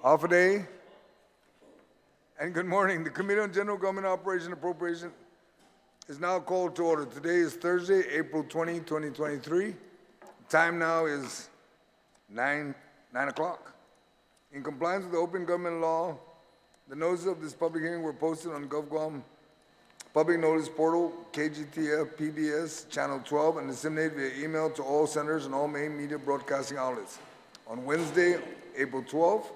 Off a day. And good morning. The Committee on General Government Operation and Appropriation is now called to order. Today is Thursday, April 20, 2023. The time now is 9 o'clock. In compliance with the open government law, the notices of this public hearing were posted on GovGuam Public Notice Portal, KGTF, PBS, Channel 12, and disseminated via email to all senators and all main media broadcasting outlets on Wednesday, April 12th,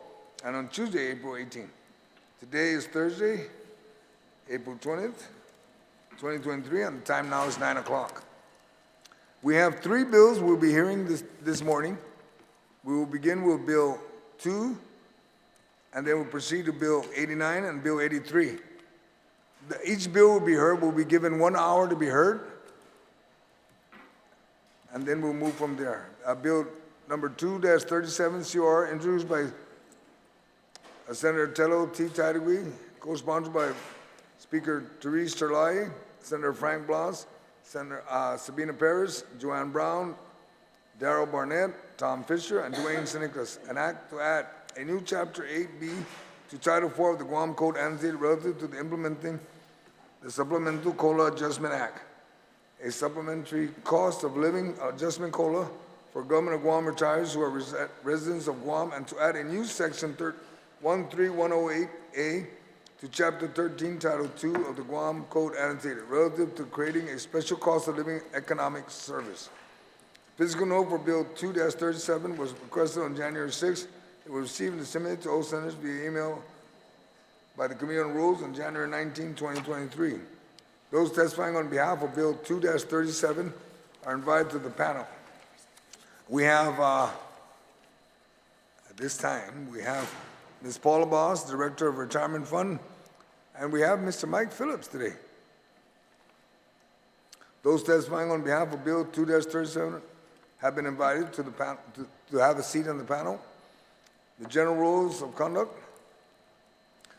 and on Tuesday, April 18th. Today is Thursday, April 20th, 2023, and the time now is 9 o'clock. We have three bills we'll be hearing this morning. We will begin with Bill 2, and then we'll proceed to Bill 89 and Bill 83. Each bill will be heard, will be given 1 hour to be heard, and then we'll move from there. Bill number 2-37 CR, introduced by Senator Telo T. Taitague, co-sponsored by Speaker Therese, Terlaje, Senator Frank Blas, Senator Sabina, Perez, Joanne Brown, Darrel, Barnett, Tom Fisher, and Dwayne Nicolas. An act to add a new Chapter 8B to Title 4 of the Guam Code annotated relative to the implementing the Supplemental COLA Adjustment Act, a supplementary cost of living adjustment COLA for government of Guam retirees who are residents of Guam, and to add a new Section 13108A to Chapter 13, Title 2 of the Guam Code annotated relative to creating a special cost of living economic service. Fiscal note for Bill 2-37 was requested on January 6th. It was received and disseminated to all senators via email by the Committee on Rules on January 19, 2023. Those testifying on behalf of Bill 2-37 are invited to the panel. We have, at this time, we have Ms. Paula Blas, Director of Retirement Fund, and we have Mr. Mike Phillips today. Those testifying on behalf of Bill 2-37 have been invited to the panel to have a seat on the panel. The general rules of conduct.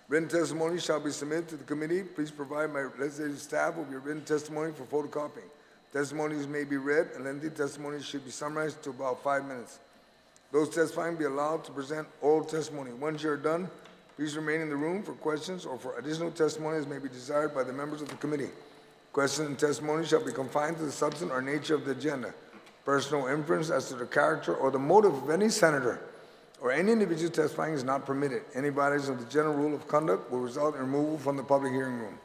Written testimony shall be submitted to the committee. Please provide my legislative staff with your written testimony for photocopying. Testimonies may be read, and lengthy testimonies should be summarized to about 5 minutes. Those testifying be allowed to present oral testimony. Once you're done, please remain in the room for questions or for additional testimonies may be desired by the members of the committee. Questions and testimony shall be confined to the substance or nature of the agenda. Personal inference as to the character or the motive of any senator or any individual testifying is not permitted. Any violation of the general rule of conduct will result in removal from the public hearing room.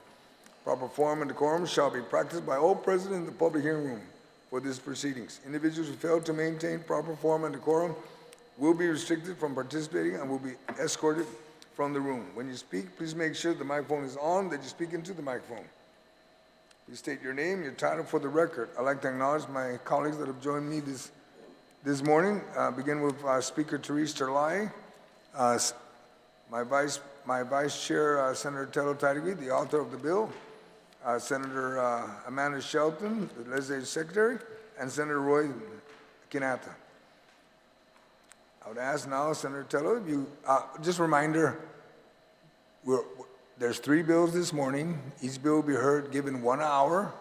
Proper form and decorum shall be practiced by all present in the public hearing room for these proceedings. Individuals who fail to maintain proper form and decorum will be restricted from participating and will be escorted from the room. When you speak, please make sure the microphone is on, that you speak into the microphone. Please state your name, your title for the record. I'd like to acknowledge my colleagues that have joined me this morning. Begin with Speaker Therese Terlaje, my vice chair, Senator Telo Taitague, the author of the bill, Senator Amanda Shelton, the legislative secretary, and Senator Roy Quinata. I would ask now, Senator Telo, if you, just a reminder, there's three bills this morning. Each bill will be heard, given 1 hour.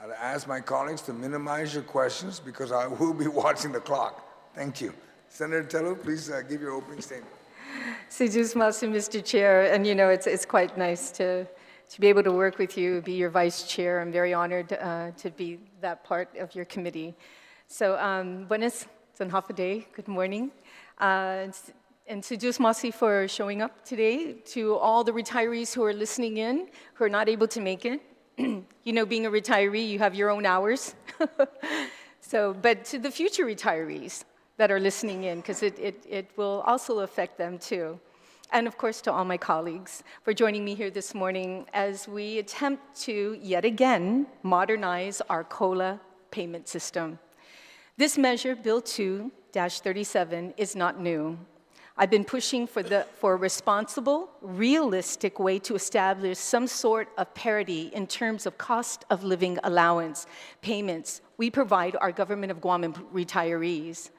I'd ask my colleagues to minimize your questions because I will be watching the clock. Thank you. Senator Telo, please give your opening statement. Mr. Chair, and you know, it's quite nice to be able to work with you, be your vice chair. I'm very honored to be that part of your committee. So, buenas, day. Good morning. And Sejus Masi for showing up today. To all the retirees who are listening in, who are not able to make it. You know, being a retiree, you have your own hours. So, but to the future retirees that are listening in, because it will also affect them too. And of course, to all my colleagues for joining me here this morning as we attempt to, yet again, modernize our COLA payment system. This measure, Bill 2-37, is not new. I've been pushing for a responsible, realistic way to establish some sort of parity in terms of cost of living allowance payments we provide our Government of Guam retirees.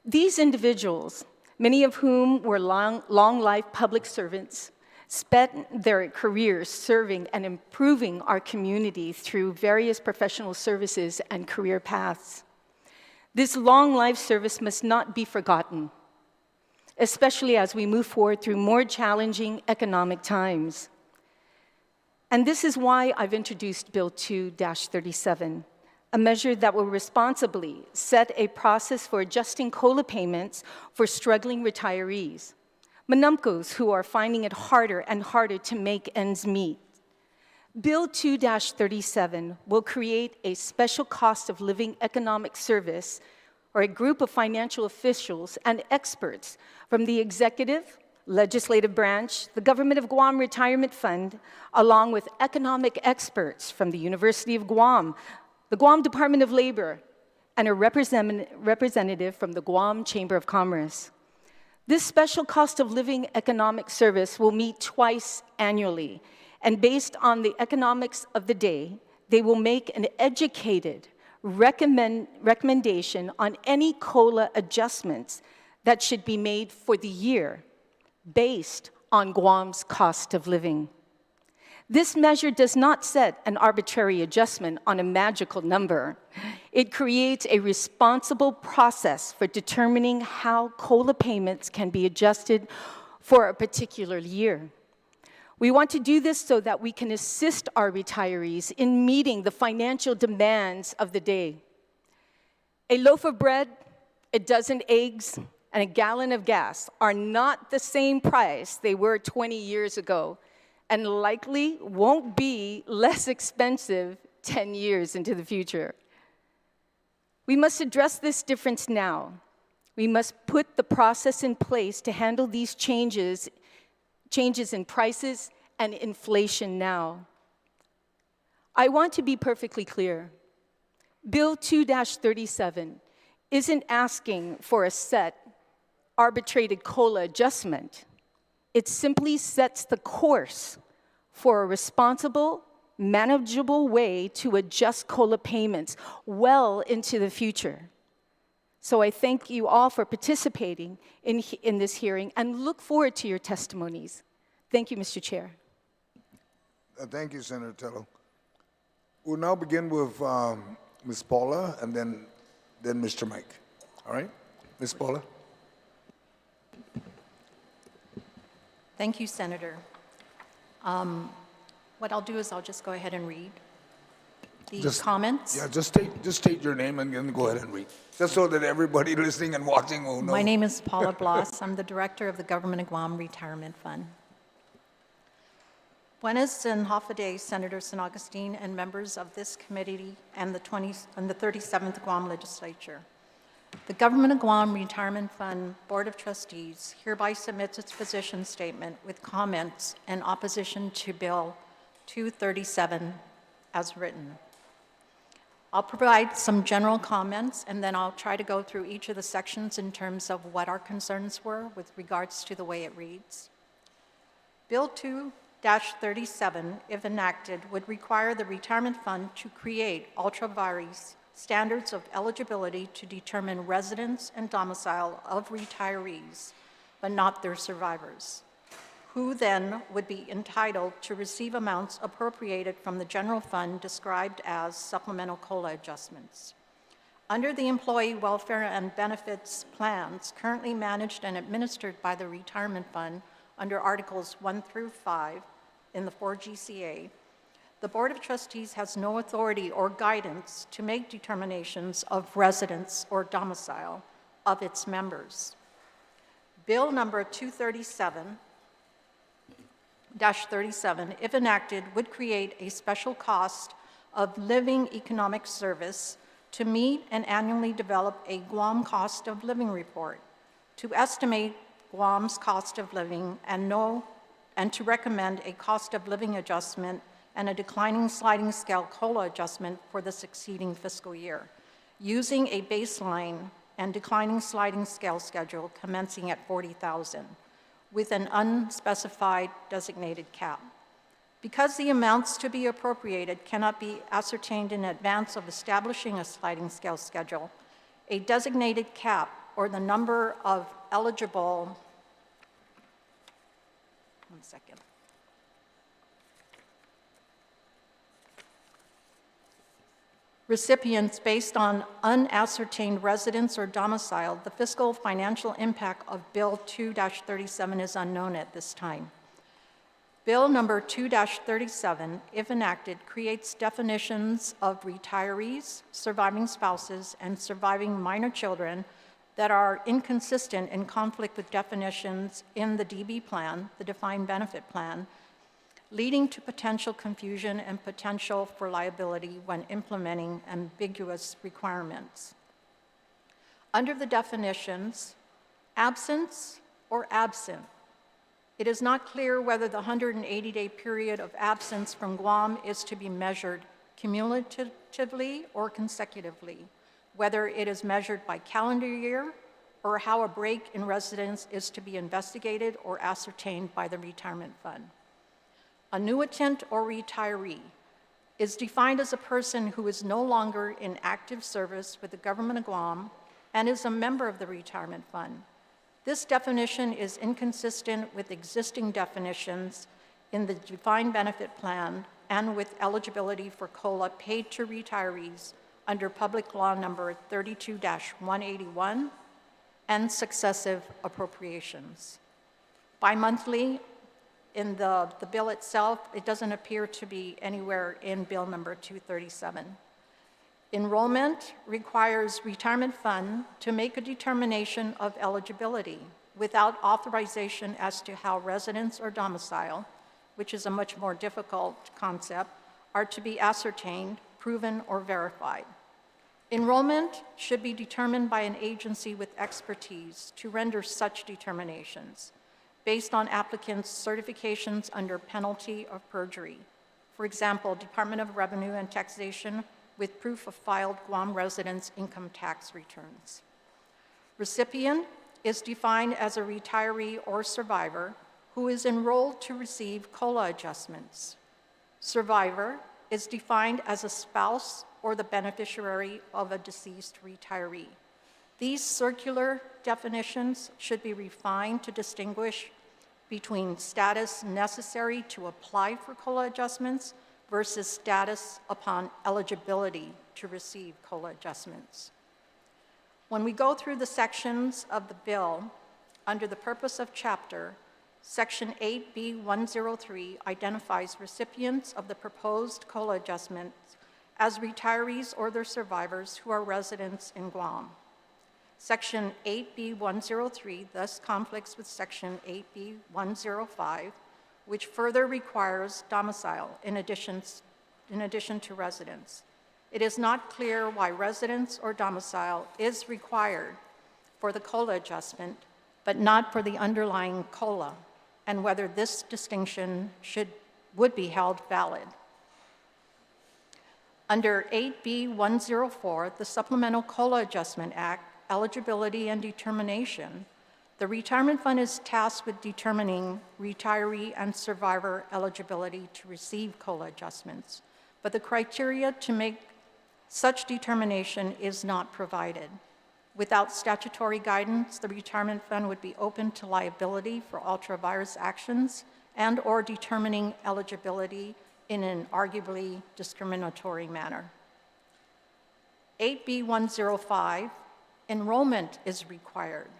These individuals, many of whom were long-life public servants, spent their careers serving and improving our community through various professional services and career paths. This long life service must not be forgotten. especially as we move forward through more challenging economic times. And this is why I've introduced Bill 2-37, a measure that will responsibly set a process for adjusting COLA payments for struggling retirees, Manumcos who are finding it harder and harder to make ends meet. Bill 2-37 will create a special cost of living economic service or a group of financial officials and experts from the executive, legislative branch, the Government of Guam Retirement Fund, along with economic experts from the University of Guam, the Guam Department of Labor, and a representative from the Guam Chamber of Commerce. This special cost of living economic service will meet twice annually, and based on the economics of the day, they will make an educated recommendation on any COLA adjustments that should be made for the year based on Guam's cost of living. This measure does not set an arbitrary adjustment on a magical number. It creates a responsible process for determining how COLA payments can be adjusted for a particular year. We want to do this so that we can assist our retirees in meeting the financial demands of the day. A loaf of bread, a dozen eggs, and a gallon of gas are not the same price they were 20 years ago, and likely won't be less expensive 10 years into the future. We must address this difference now. We must put the process in place to handle these changes in prices and inflation now. I want to be perfectly clear. Bill 2-37 isn't asking for a set, arbitrated COLA adjustment. It simply sets the course for a responsible, manageable way to adjust COLA payments well into the future. So I thank you all for participating in this hearing and look forward to your testimonies. Thank you, Mr. Chair. Thank you, Senator Telo. We'll now begin with Ms. Paula and then Mr. Mike. All right? Ms. Paula? Thank you, Senator. What I'll do is I'll just go ahead and read the comments. Yeah, just state your name and then go ahead and read. Just so that everybody listening and watching will know. My name is Paula Blas. I'm the director of the Government of Guam Retirement Fund. Buenas and Hafa Senator San Agustin and members of this committee and the 37th Guam Legislature. The Government of Guam Retirement Fund Board of Trustees hereby submits its position statement with comments and opposition to Bill 237 as written. I'll provide some general comments and then I'll try to go through each of the sections in terms of what our concerns were with regards to the way it reads. Bill 2-37, if enacted, would require the retirement fund to create ultra-vires standards of eligibility to determine residence and domicile of retirees, but not their survivors, who then would be entitled to receive amounts appropriated from the general fund described as supplemental COLA adjustments. Under the employee welfare and benefits plans currently managed and administered by the retirement fund under Articles 1 through 5 in the 4GCA, the Board of Trustees has no authority or guidance to make determinations of residence or domicile of its members. Bill number 237-37, if enacted, would create a special cost of living economic service to meet and annually develop a Guam cost of living report, to estimate Guam's cost of living and to recommend a cost of living adjustment and a declining sliding scale COLA adjustment for the succeeding fiscal year, using a baseline and declining sliding scale schedule commencing at 40,000, with an unspecified designated cap. Because the amounts to be appropriated cannot be ascertained in advance of establishing a sliding scale schedule, a designated cap or the number of eligible, one second. recipients based on unascertained residence or domicile, the fiscal financial impact of Bill 2-37 is unknown at this time. Bill number 2-37, if enacted, creates definitions of retirees, surviving spouses, and surviving minor children that are inconsistent and conflict with definitions in the DB plan, the defined benefit plan, leading to potential confusion and potential for liability when implementing ambiguous requirements. Under the definitions, absence or absent, it is not clear whether the 180-day period of absence from Guam is to be measured cumulatively or consecutively, whether it is measured by calendar year, or how a break in residence is to be investigated or ascertained by the retirement fund. Annuitant or retiree is defined as a person who is no longer in active service with the government of Guam and is a member of the retirement fund. This definition is inconsistent with existing definitions in the defined benefit plan and with eligibility for COLA paid to retirees under Public Law number 32-181 and successive appropriations. Bi-monthly, in the bill itself, it doesn't appear to be anywhere in Bill number 237. Enrollment requires retirement fund to make a determination of eligibility without authorization as to how residence or domicile, which is a much more difficult concept, are to be ascertained, proven, or verified. Enrollment should be determined by an agency with expertise to render such determinations based on applicants' certifications under penalty of perjury. For example, Department of Revenue and Taxation with proof of filed Guam residents' income tax returns. Recipient is defined as a retiree or survivor who is enrolled to receive COLA adjustments. Survivor is defined as a spouse or the beneficiary of a deceased retiree. These circular definitions should be refined to distinguish between status necessary to apply for COLA adjustments versus status upon eligibility to receive COLA adjustments. When we go through the sections of the bill, under the purpose of chapter, Section 8B103 identifies recipients of the proposed COLA adjustments as retirees or their survivors who are residents in Guam. Section 8B103 thus conflicts with Section 8B105, which further requires domicile in addition to residence. It is not clear why residence or domicile is required for the COLA adjustment, but not for the underlying COLA, and whether this distinction would be held valid. Under 8B104, the Supplemental COLA Adjustment Act, Eligibility and Determination, the Retirement Fund is tasked with determining retiree and survivor eligibility to receive COLA adjustments, but the criteria to make such determination is not provided. Without statutory guidance, the Retirement Fund would be open to liability for ultra-virus actions and/or determining eligibility in an arguably discriminatory manner. 8B105, enrollment is required.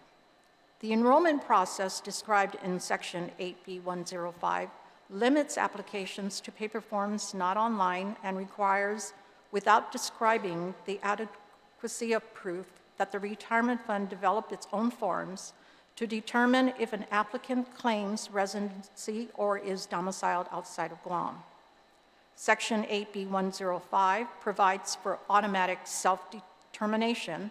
The enrollment process described in Section 8B105 limits applications to paper forms not online and requires, without describing the adequacy of proof, that the Retirement Fund develop its own forms to determine if an applicant claims residency or is domiciled outside of Guam. Section 8B105 provides for automatic self-determination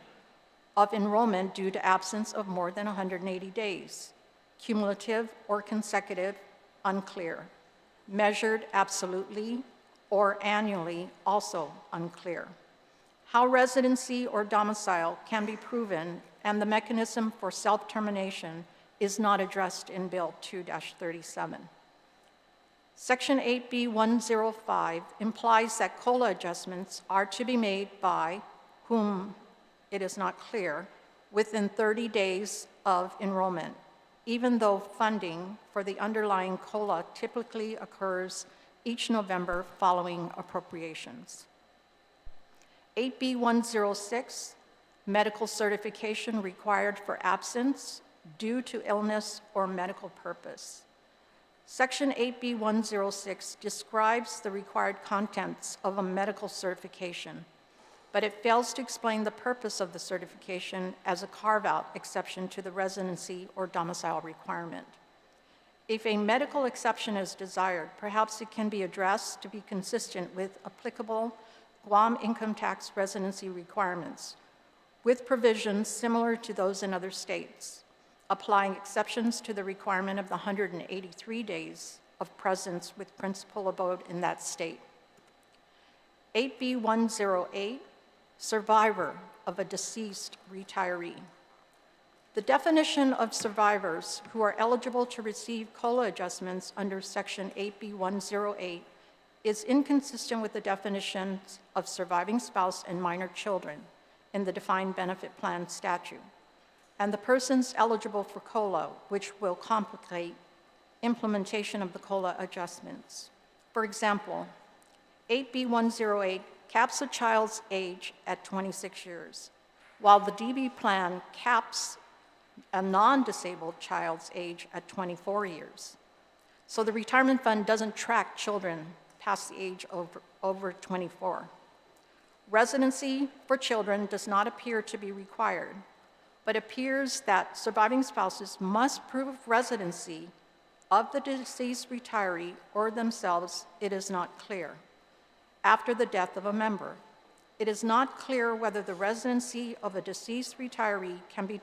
of enrollment due to absence of more than 180 days, cumulative or consecutive, unclear, measured absolutely or annually, also unclear. How residency or domicile can be proven and the mechanism for self-termination is not addressed in Bill 2-37. Section 8B105 implies that COLA adjustments are to be made by whom it is not clear, within 30 days of enrollment, even though funding for the underlying COLA typically occurs each November following appropriations. 8B106, medical certification required for absence due to illness or medical purpose. Section 8B106 describes the required contents of a medical certification, but it fails to explain the purpose of the certification as a carve-out exception to the residency or domicile requirement. If a medical exception is desired, perhaps it can be addressed to be consistent with applicable Guam income tax residency requirements, with provisions similar to those in other states, applying exceptions to the requirement of the 183 days of presence with principal abode in that state. 8B108, survivor of a deceased retiree. The definition of survivors who are eligible to receive COLA adjustments under Section 8B108 is inconsistent with the definitions of surviving spouse and minor children in the defined benefit plan statute, and the persons eligible for COLA, which will complicate implementation of the COLA adjustments. For example, 8B108 caps a child's age at 26 years, while the DB plan caps a non-disabled child's age at 24 years. So the retirement fund doesn't track children past the age over 24. Residency for children does not appear to be required, but appears that surviving spouses must prove residency of the deceased retiree or themselves. It is not clear. After the death of a member, it is not clear whether the residency of a deceased retiree can be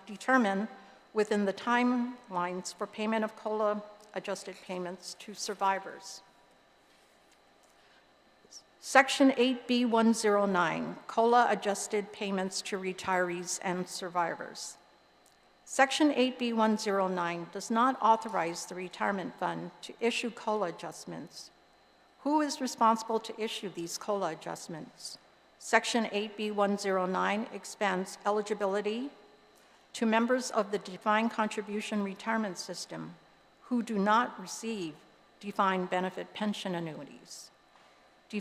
determined within the timelines for payment of COLA adjusted payments to survivors. Section 8B109, COLA adjusted payments to retirees and survivors. Section 8B109 does not authorize the retirement fund to issue COLA adjustments. Who is responsible to issue these COLA adjustments? Section 8B109 expands eligibility to members of the defined contribution retirement system who do not receive defined benefit pension annuities. The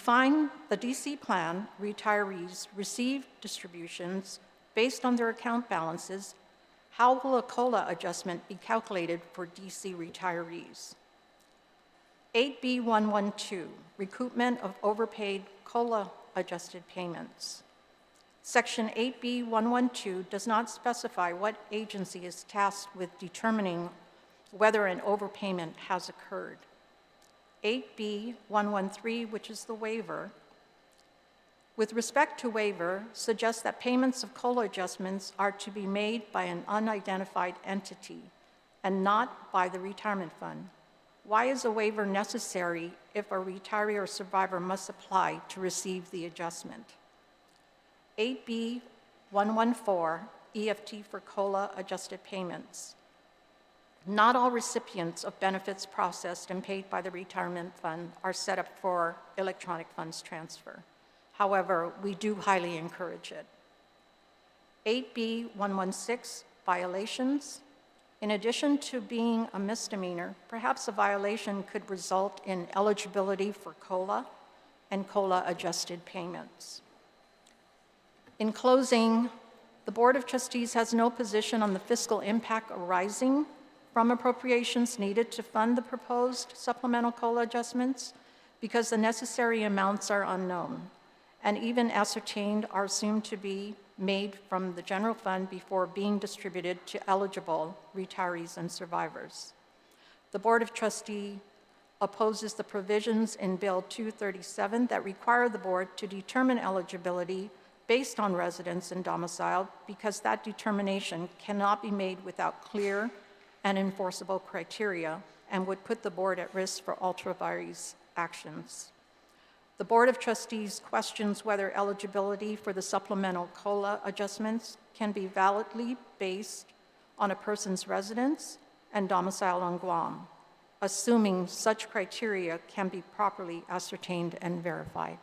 DC plan, retirees receive distributions based on their account balances. How will a COLA adjustment be calculated for DC retirees? 8B112, recoupment of overpaid COLA adjusted payments. Section 8B112 does not specify what agency is tasked with determining whether an overpayment has occurred. 8B113, which is the waiver, with respect to waiver, suggests that payments of COLA adjustments are to be made by an unidentified entity and not by the retirement fund. Why is a waiver necessary if a retiree or survivor must apply to receive the adjustment? 8B114, EFT for COLA adjusted payments. Not all recipients of benefits processed and paid by the retirement fund are set up for electronic funds transfer. However, we do highly encourage it. 8B116, violations. In addition to being a misdemeanor, perhaps a violation could result in eligibility for COLA and COLA adjusted payments. In closing, the Board of Trustees has no position on the fiscal impact arising from appropriations needed to fund the proposed supplemental COLA adjustments because the necessary amounts are unknown and even ascertained are assumed to be made from the general fund before being distributed to eligible retirees and survivors. The Board of Trustees opposes the provisions in Bill 237 that require the board to determine eligibility based on residence and domicile because that determination cannot be made without clear and enforceable criteria and would put the board at risk for ultra vires actions. The Board of Trustees questions whether eligibility for the supplemental COLA adjustments can be validly based on a person's residence and domicile on Guam, assuming such criteria can be properly ascertained and verified.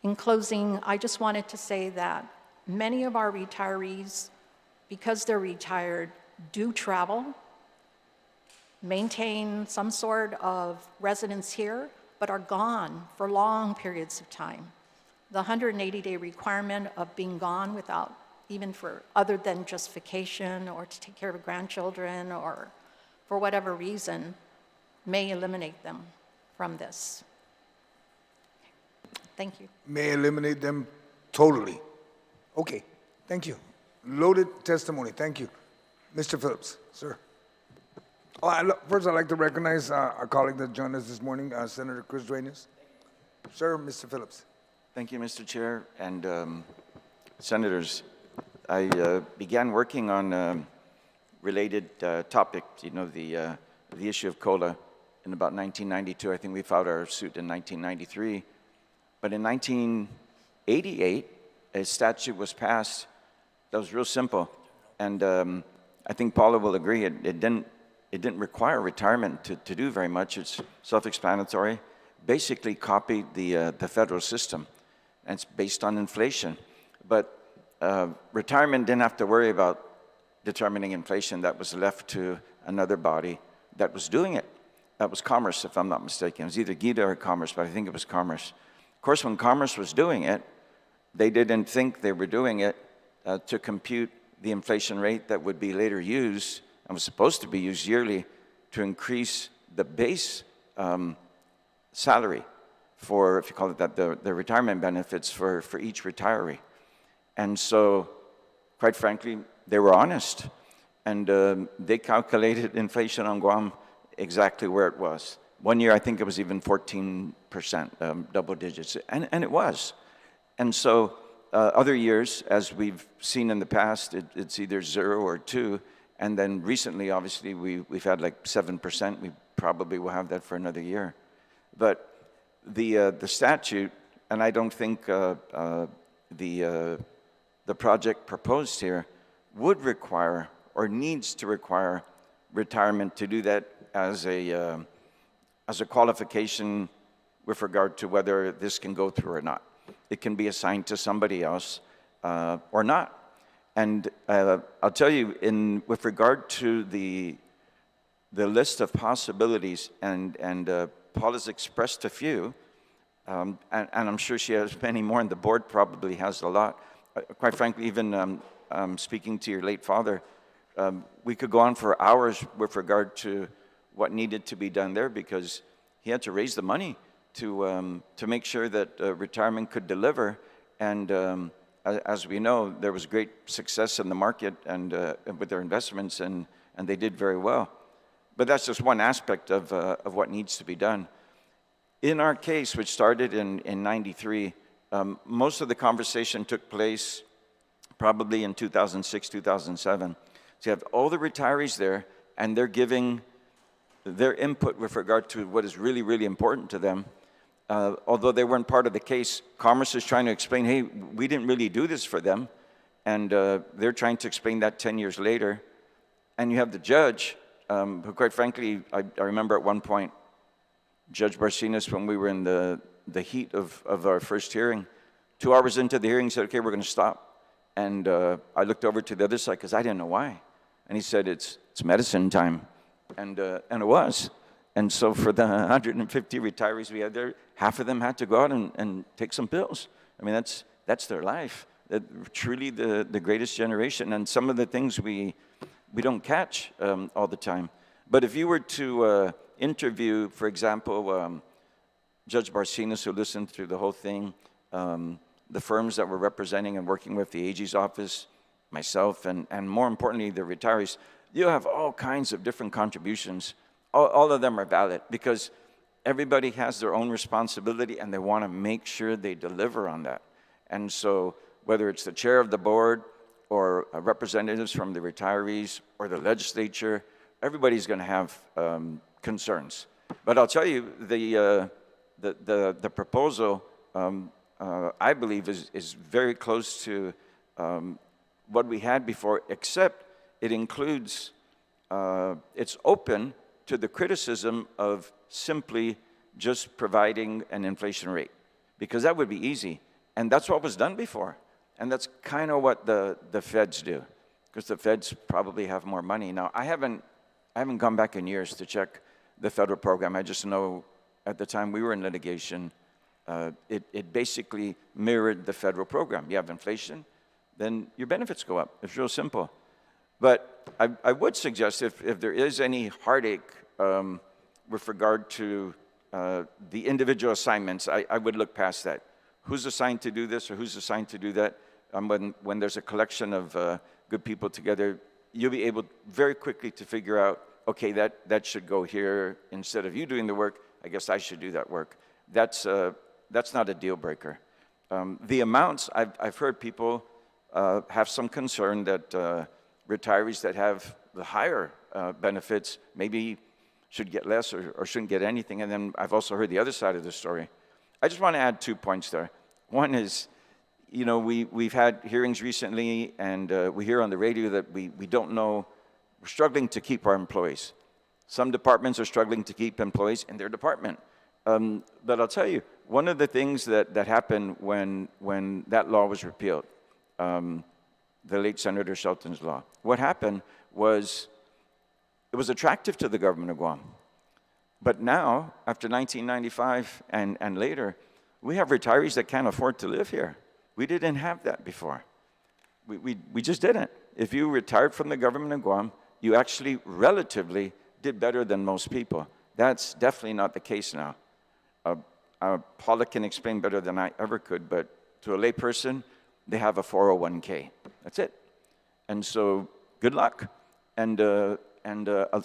In closing, I just wanted to say that many of our retirees, because they're retired, do travel, maintain some sort of residence here, but are gone for long periods of time. the 180-day requirement of being gone without, even for other than just vacation or to take care of grandchildren or for whatever reason, may eliminate them from this. Thank you. May eliminate them totally. Okay, thank you. Loaded testimony, thank you. Mr. Phillips, sir. Oh, first, I'd like to recognize our colleague that joined us this morning, Senator Chris Dwayne. Sir, Mr. Phillips. Thank you, Mr. Chair, and Senators. I began working on related topics, you know, the issue of COLA in about 1992. I think we filed our suit in 1993. But in 1988, a statute was passed that was real simple. And I think Paula will agree, it didn't require retirement to do very much. It's self-explanatory. Basically copied the federal system. And it's based on inflation. But retirement didn't have to worry about determining inflation. That was left to another body that was doing it. That was Commerce, if I'm not mistaken. It was either GIDA or Commerce, but I think it was Commerce. Of course, when Commerce was doing it, they didn't think they were doing it to compute the inflation rate that would be later used, and was supposed to be used yearly, to increase the base salary for, if you call it that, the retirement benefits for each retiree. And so, quite frankly, they were honest. And they calculated inflation on Guam exactly where it was. One year, I think it was even 14%, double digits, and it was. And so other years, as we've seen in the past, it's either 0 or 2, and then recently, obviously, we've had like 7%. We probably will have that for another year. But the statute, and I don't think the project proposed here would require or needs to require retirement to do that as a qualification with regard to whether this can go through or not. It can be assigned to somebody else or not. And I'll tell you, with regard to the list of possibilities, and Paul has expressed a few, and I'm sure she has many more, and the board probably has a lot. Quite frankly, even speaking to your late father, we could go on for hours with regard to what needed to be done there, because he had to raise the money to make sure that retirement could deliver. And as we know, there was great success in the market and with their investments, and they did very well. But that's just one aspect of what needs to be done. In our case, which started in 93, most of the conversation took place probably in 2006, 2007. So you have all the retirees there, and they're giving their input with regard to what is really, really important to them. Although they weren't part of the case, Commerce is trying to explain, hey, we didn't really do this for them. And they're trying to explain that 10 years later. And you have the judge, who quite frankly, I remember at one point, Judge Barcinas, when we were in the heat of our first hearing, 2 hours into the hearing, said, okay, we're going to stop. And I looked over to the other side, because I didn't know why. And he said, it's medicine time. And it was. And so for the 150 retirees we had there, half of them had to go out and take some pills. I mean, that's their life. Truly the greatest generation. And some of the things we don't catch all the time. But if you were to interview, for example, Judge Barcinas, who listened through the whole thing, the firms that were representing and working with the AG's office, myself, and more importantly, the retirees, you have all kinds of different contributions. All of them are valid, because everybody has their own responsibility, and they want to make sure they deliver on that. And so whether it's the chair of the board or representatives from the retirees or the legislature, everybody's going to have concerns. But I'll tell you, the proposal, I believe, is very close to what we had before, except it includes, it's open to the criticism of simply just providing an inflation rate, because that would be easy. And that's what was done before. And that's kind of what the feds do, because the feds probably have more money. Now, I haven't gone back in years to check the federal program. I just know at the time we were in litigation, it basically mirrored the federal program. You have inflation, then your benefits go up. It's real simple. But I would suggest if there is any heartache with regard to the individual assignments, I would look past that. Who's assigned to do this or who's assigned to do that? When there's a collection of good people together, you'll be able very quickly to figure out, okay, that should go here. Instead of you doing the work, I guess I should do that work. That's not a deal breaker. The amounts, I've heard people have some concern that retirees that have the higher benefits maybe should get less or shouldn't get anything. And then I've also heard the other side of the story. I just want to add 2 points there. One is, you know, we've had hearings recently, and we hear on the radio that we don't know, we're struggling to keep our employees. Some departments are struggling to keep employees in their department. But I'll tell you, one of the things that happened when that law was repealed, the late Senator Shelton's law, what happened was it was attractive to the government of Guam. But now, after 1995 and later, we have retirees that can't afford to live here. We didn't have that before. We just didn't. If you retired from the government of Guam, you actually relatively did better than most people. That's definitely not the case now. Paula can explain better than I ever could, but to a layperson, they have a 401k. That's it. And so, good luck. And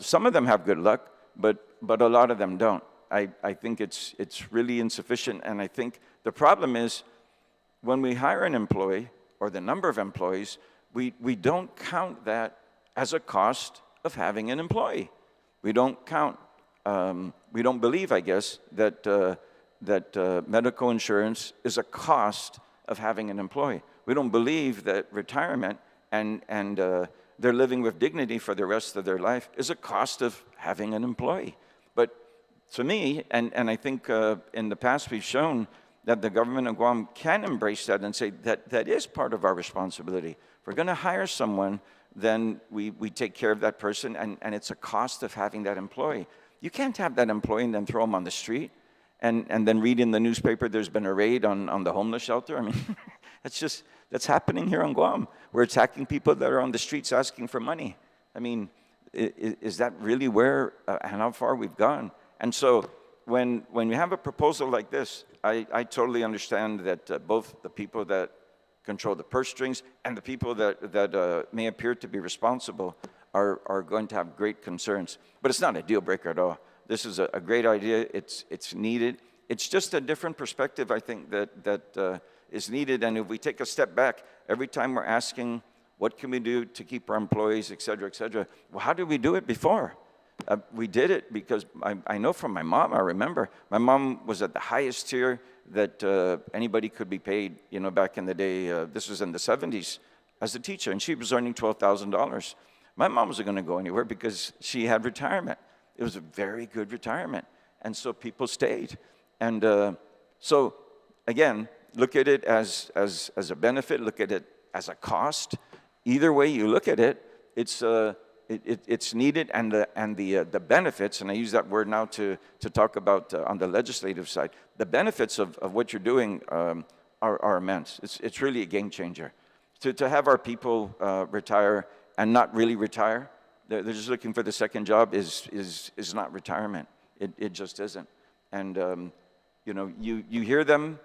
some of them have good luck, but a lot of them don't. I think it's really insufficient, and I think the problem is when we hire an employee, or the number of employees, we don't count that as a cost of having an employee. We don't count, we don't believe, I guess, that medical insurance is a cost of having an employee. We don't believe that retirement and they're living with dignity for the rest of their life is a cost of having an employee. But to me, and I think in the past we've shown that the government of Guam can embrace that and say that is part of our responsibility. If we're going to hire someone, then we take care of that person, and it's a cost of having that employee. You can't have that employee and then throw them on the street and then read in the newspaper there's been a raid on the homeless shelter. I mean, that's happening here on Guam. We're attacking people that are on the streets asking for money. I mean, is that really where and how far we've gone? And so when you have a proposal like this, I totally understand that both the people that control the purse strings and the people that may appear to be responsible are going to have great concerns. But it's not a deal breaker at all. This is a great idea. It's needed. It's just a different perspective, I think, that is needed. And if we take a step back, every time we're asking, what can we do to keep our employees, et cetera, well, how did we do it before? We did it because I know from my mom, I remember, my mom was at the highest tier that anybody could be paid, you know, back in the day. This was in the 70s as a teacher, and she was earning $12,000. My mom wasn't going to go anywhere because she had retirement. It was a very good retirement, and so people stayed. And so, again, look at it as a benefit, look at it as a cost. Either way you look at it, it's needed, and the benefits, and I use that word now to talk about on the legislative side, the benefits of what you're doing are immense. It's really a game changer. To have our people retire and not really retire, they're just looking for the second job is not retirement. It just isn't. And you know, you hear them,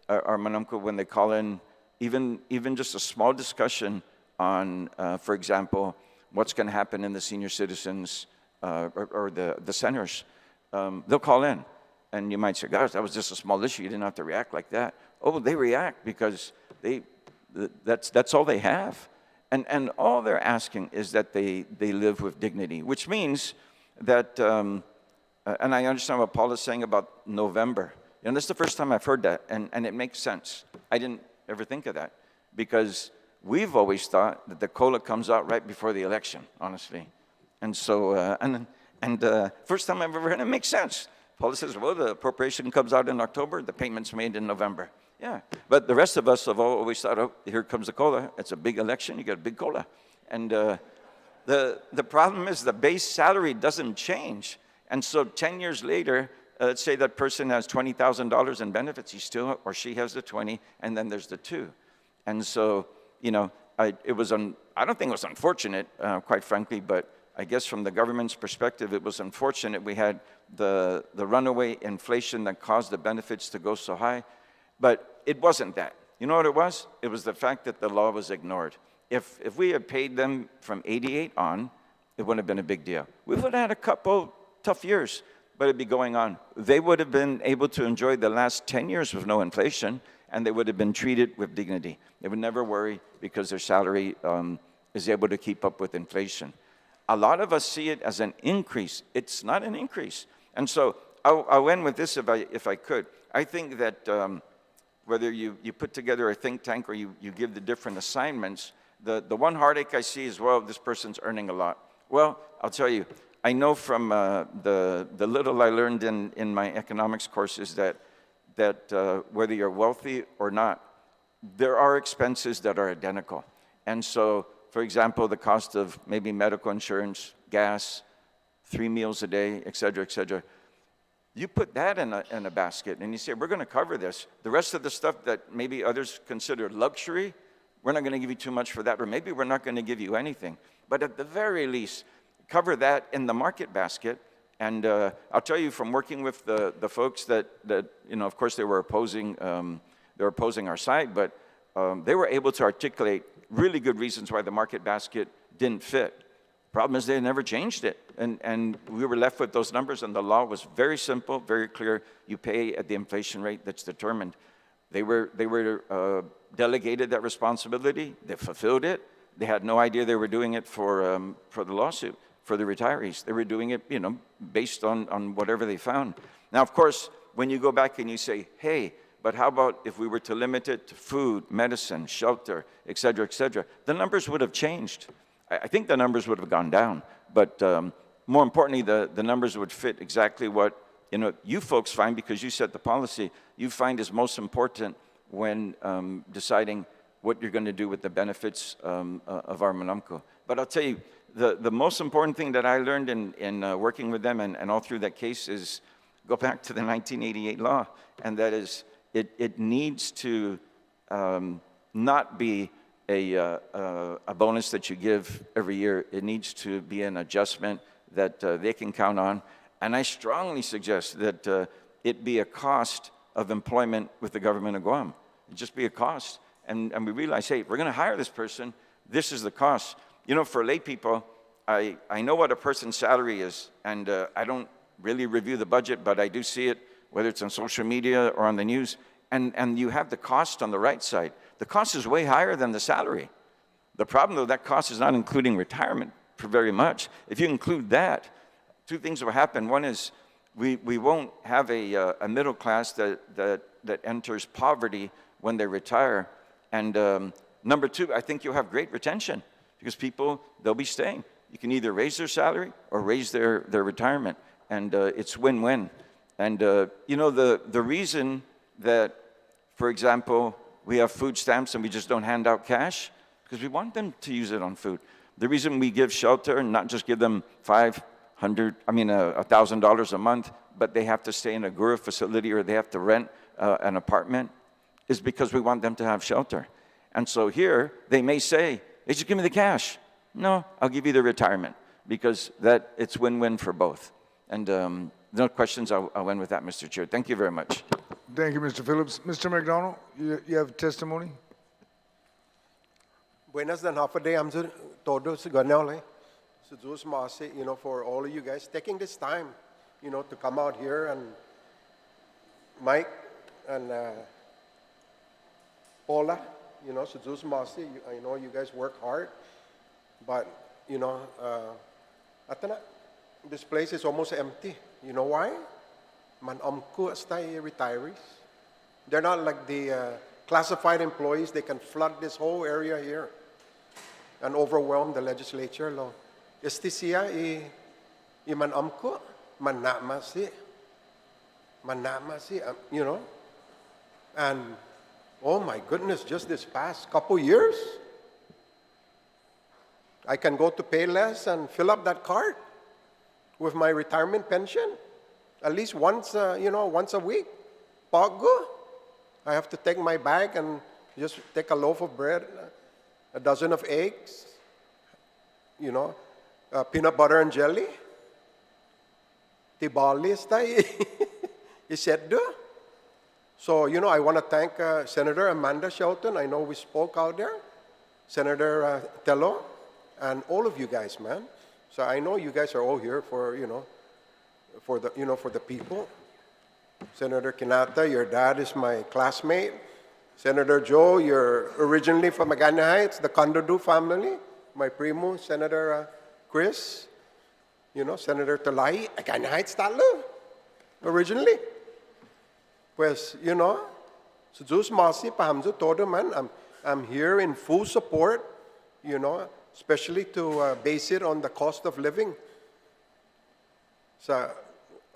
our manamko, when they call in, even just a small discussion on, for example, what's going to happen in the senior citizens or the centers. They'll call in, and you might say, gosh, that was just a small issue. You didn't have to react like that. Oh, they react because that's all they have. And all they're asking is that they live with dignity, which means that, and I understand what Paul is saying about November. And this is the first time I've heard that, and it makes sense. I didn't ever think of that, because we've always thought that the COLA comes out right before the election, honestly. And so, first time I've ever heard it, makes sense. Paula says, well, the appropriation comes out in October, the payment's made in November. Yeah, but the rest of us have always thought, oh, here comes the COLA. It's a big election, you get a big COLA. And the problem is the base salary doesn't change. And so 10 years later, let's say that person has $20,000 in benefits, he still or she has the 20, and then there's the 2. And so, you know, I don't think it was unfortunate, quite frankly, but I guess from the government's perspective, it was unfortunate. We had the runaway inflation that caused the benefits to go so high, but it wasn't that. You know what it was? It was the fact that the law was ignored. If we had paid them from 88 on, it wouldn't have been a big deal. We would have had a couple tough years, but it'd be going on. They would have been able to enjoy the last 10 years with no inflation, and they would have been treated with dignity. They would never worry because their salary is able to keep up with inflation. A lot of us see it as an increase. It's not an increase. And so I'll end with this if I could. I think that whether you put together a think tank or you give the different assignments, the one heartache I see is, well, this person's earning a lot. Well, I'll tell you, I know from the little I learned in my economics courses that whether you're wealthy or not, there are expenses that are identical. And so, for example, the cost of maybe medical insurance, gas, 3 meals a day, et cetera, you put that in a basket and you say, we're going to cover this. The rest of the stuff that maybe others consider luxury, we're not going to give you too much for that, or maybe we're not going to give you anything. But at the very least, cover that in the market basket. And I'll tell you from working with the folks that you know, of course they were opposing our side, but they were able to articulate really good reasons why the market basket didn't fit. Problem is they never changed it. And we were left with those numbers, and the law was very simple, very clear. You pay at the inflation rate that's determined. They were delegated that responsibility. They fulfilled it. They had no idea they were doing it for the lawsuit, for the retirees. They were doing it, you know, based on whatever they found. Now, of course, when you go back and you say, hey, but how about if we were to limit it to food, medicine, shelter, et cetera, the numbers would have changed. I think the numbers would have gone down, but more importantly, the numbers would fit exactly what, you know, you folks find, because you set the policy, you find is most important when deciding what you're going to do with the benefits of our Manamco. But I'll tell you, the most important thing that I learned in working with them and all through that case is go back to the 1988 law, and that is it needs to not be a bonus that you give every year. It needs to be an adjustment that they can count on. And I strongly suggest that it be a cost of employment with the government of Guam. It just be a cost. And we realize, hey, we're going to hire this person. This is the cost. You know, for lay people, I know what a person's salary is, and I don't really review the budget, but I do see it, whether it's on social media or on the news, and you have the cost on the right side. The cost is way higher than the salary. The problem, though, that cost is not including retirement for very much. If you include that, two things will happen. One is we won't have a middle class that enters poverty when they retire. And number two, I think you'll have great retention because people, they'll be staying. You can either raise their salary or raise their retirement, and it's win-win. And you know, the reason that, for example, we have food stamps and we just don't hand out cash, because we want them to use it on food. The reason we give shelter and not just give them $1,000 a month, but they have to stay in a Gura facility or they have to rent an apartment, is because we want them to have shelter. And so here, they may say, hey, just give me the cash. No, I'll give you the retirement, because it's win-win for both. And no questions, I'll end with that, Mr. Chair. Thank you very much. Thank you, Mr. Phillips. Mr. McDonald, you have testimony? Buenas dan hafade amzu todos ganale. So those masi, you know, for all of you guys taking this time, you know, to come out here, and Mike and Paula, you know, so those masi, I know you guys work hard, but you know, atana, this place is almost empty. You know why? Man amku stay retirees. They're not like the classified employees. They can flood this whole area here and overwhelm the legislature. Lo, estisia I man amku manamasi, you know, and oh my goodness, just this past couple years, I can go to Payless and fill up that card with my retirement pension, at least once, once a week. Pago. I have to take my bag and just take a loaf of bread, a dozen of eggs, peanut butter and jelly. Tibalis tayo. Iseddo. So, I want to thank Senator Amanda Shelton. I know we spoke out there. Senator Telo, and all of you guys, man. So I know you guys are all here for, for the people. Senator Quinata, your dad is my classmate. Senator Joe, you're originally from Magana Heights, the Condodu family. My primo, Senator Chris, Senator Terlaje, Magana Heights talo, originally. Pues, so Zeus Masi, pahamzo todo man, I'm here in full support, especially to base it on the cost of living. So,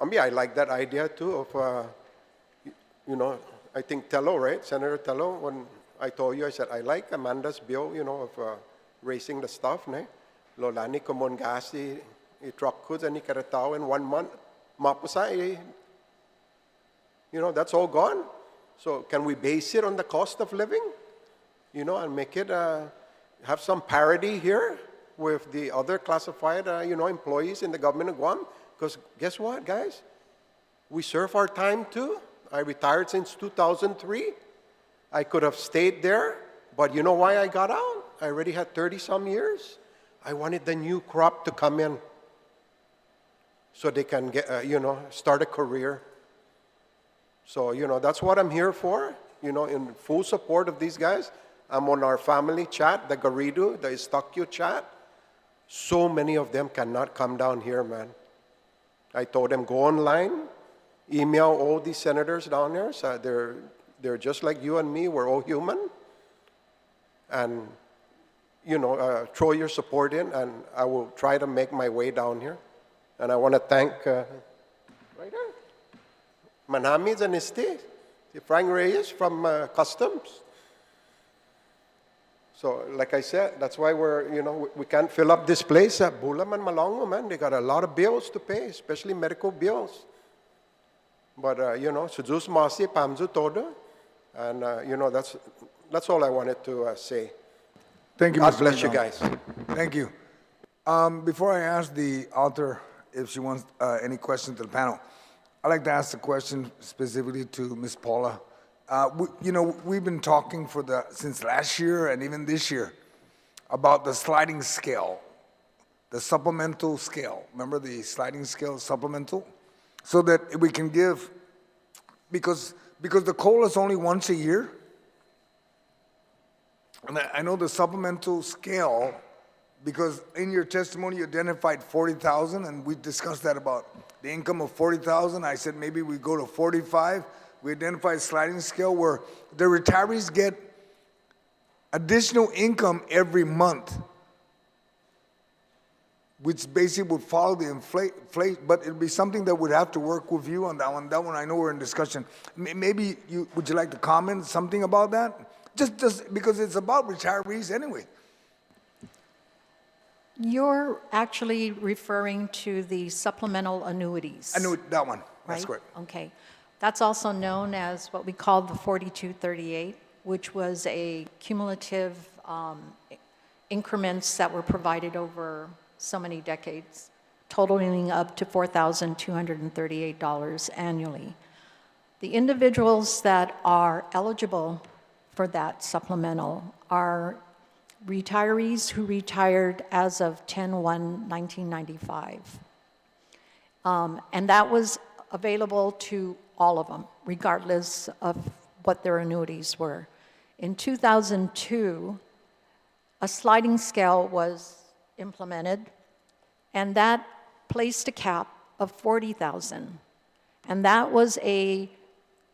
I like that idea too of, I think Telo, right? Senator Telo, when I told you, I said, I like Amanda's bill, of raising the stuff, ne? Lolani komongasi, truck goods, and karatao in 1 month. Mapusa, that's all gone. So can we base it on the cost of living? And make it, have some parity here with the other classified, employees in the government of Guam. Because guess what, guys? We serve our time too. I retired since 2003. I could have stayed there, but you know why I got out? I already had 30-some years. I wanted the new crop to come in so they can get, start a career. So, that's what I'm here for, in full support of these guys. I'm on our family chat, the Garrido, the Istokyo chat. So many of them cannot come down here, man. I told them, go online, email all these senators down there. So they're just like you and me. We're all human. And, throw your support in, and I will try to make my way down here. And I want to thank, right there, Manami Zanisti, Frank Reyes from Customs. So, like I said, that's why we can't fill up this place at Bulam and Malongo, man. They got a lot of bills to pay, especially medical bills. But, Sujus Masi, Pamzu Todo. And, that's all I wanted to say. Thank you, God Mr. bless you McDonald. guys. Thank you. Before I ask the author if she wants any questions to the panel, I'd like to ask the question specifically to Ms. Paula. We've been talking since last year and even this year about the sliding scale, the supplemental scale. Remember the sliding scale supplemental? So that we can give, because the COLA is only once a year. And I know the supplemental scale, because in your testimony you identified 40,000, and we discussed that about the income of 40,000. I said maybe we go to 45. We identified a sliding scale where the retirees get additional income every month, which basically would follow the inflation, but it'd be something that would have to work with you on that one. That one I know we're in discussion. Maybe would you like to comment something about that? Just because it's about retirees anyway. You're actually referring to the supplemental annuities. I know that one. That's right? correct. Okay. That's also known as what we call the 4238, which was a cumulative increments that were provided over so many decades, totaling up to $4,238 annually. The individuals that are eligible for that supplemental are retirees who retired as of 10/1/1995. And that was available to all of them, regardless of what their annuities were. In 2002, a sliding scale was implemented, and that placed a cap of 40,000. And that was a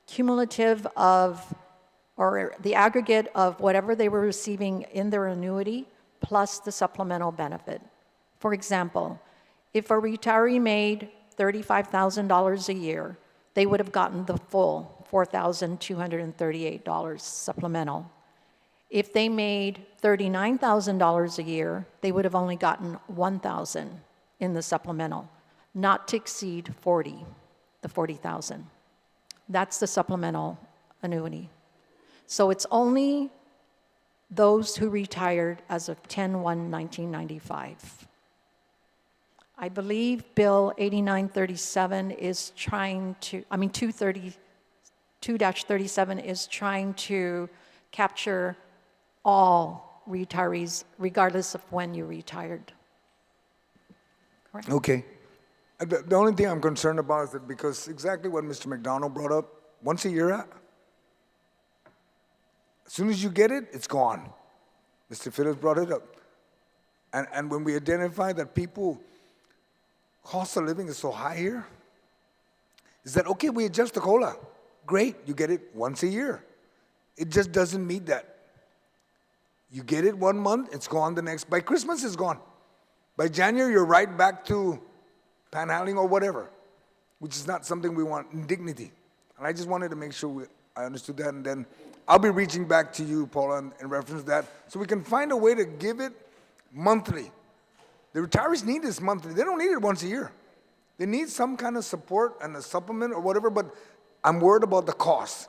cumulative of, or the aggregate of whatever they were receiving in their annuity plus the supplemental benefit. For example, if a retiree made $35,000 a year, they would have gotten the full $4,238 supplemental. If they made $39,000 a year, they would have only gotten $1,000 in the supplemental, not to exceed $40,000. the $40,000. That's the supplemental annuity. So it's only those who retired as of 10/1/1995. I believe Bill 8937 is trying to, 2-37 is trying to capture all retirees, regardless of when you retired. Correct? Okay. The only thing I'm concerned about is that because exactly what Mr. McDonald brought up, once a year, as soon as you get it, it's gone. Mr. Phillips brought it up. And when we identify that people, cost of living is so high here, is that, okay, we adjust the COLA. Great, you get it once a year. It just doesn't meet that. You get it 1 month, it's gone the next. By Christmas, it's gone. By January, you're right back to panhandling or whatever, which is not something we want, indignity. And I just wanted to make sure I understood that, and then I'll be reaching back to you, Paula, in reference to that, so we can find a way to give it monthly. The retirees need this monthly. They don't need it once a year. They need some kind of support and a supplement or whatever, but I'm worried about the cost.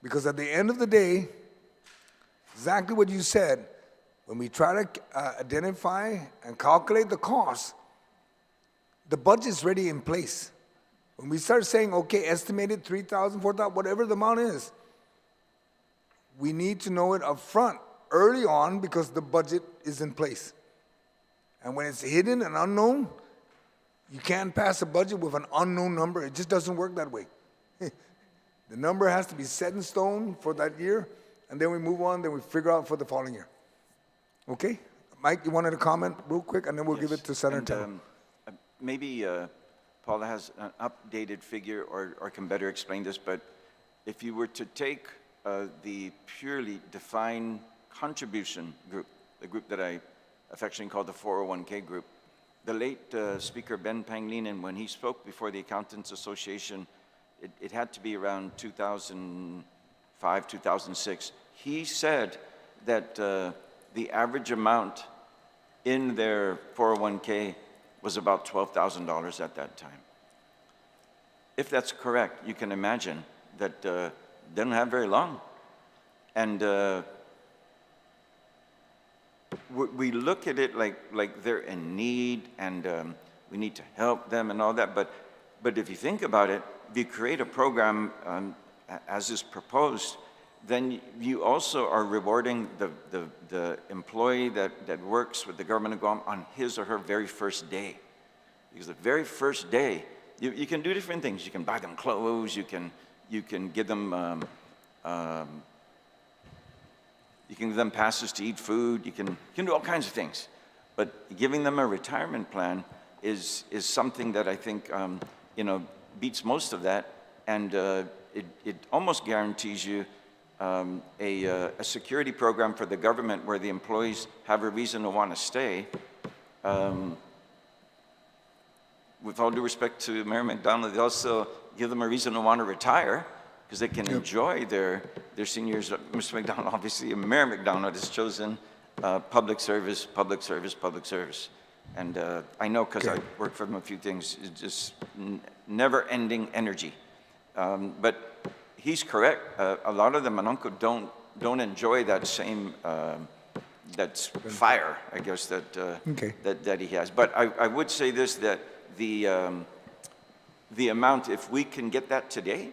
Because at the end of the day, exactly what you said, when we try to identify and calculate the cost, the budget's already in place. When we start saying, okay, estimated 3,000, 4,000, whatever the amount is, we need to know it up front, early on, because the budget is in place. And when it's hidden and unknown, you can't pass a budget with an unknown number. It just doesn't work that way. The number has to be set in stone for that year, and then we move on, then we figure out for the following year. Okay? Mike, you wanted to comment real quick, and then we'll give it to Senator Telo. Maybe Paula has an updated figure or can better explain this, but if you were to take the purely defined contribution group, the group that I affectionately call the 401k group, the late Speaker Ben Panglinen, when he spoke before the Accountants Association, it had to be around 2005, 2006. He said that the average amount in their 401k was about $12,000 at that time. If that's correct, you can imagine that they don't have very long. And we look at it like they're in need and we need to help them and all that, but if you think about it, if you create a program as is proposed, then you also are rewarding the employee that works with the government of Guam on his or her very first day. Because the very first day, you can do different things. You can buy them clothes, you can give them passes to eat food, you can do all kinds of things. But giving them a retirement plan is something that I think beats most of that, and it almost guarantees you a security program for the government where the employees have a reason to want to stay. With all due respect to Mayor McDonald, they also give them a reason to want to retire because they can enjoy their seniors. Mr. McDonald, obviously, Mayor McDonald has chosen public service, public service, public service. And I know because I work for them a few things, it's just never-ending energy. But he's correct. A lot of them, Manonco, don't enjoy that same that's fire, I guess, that he has. But I would say this, that the amount, if we can get that today,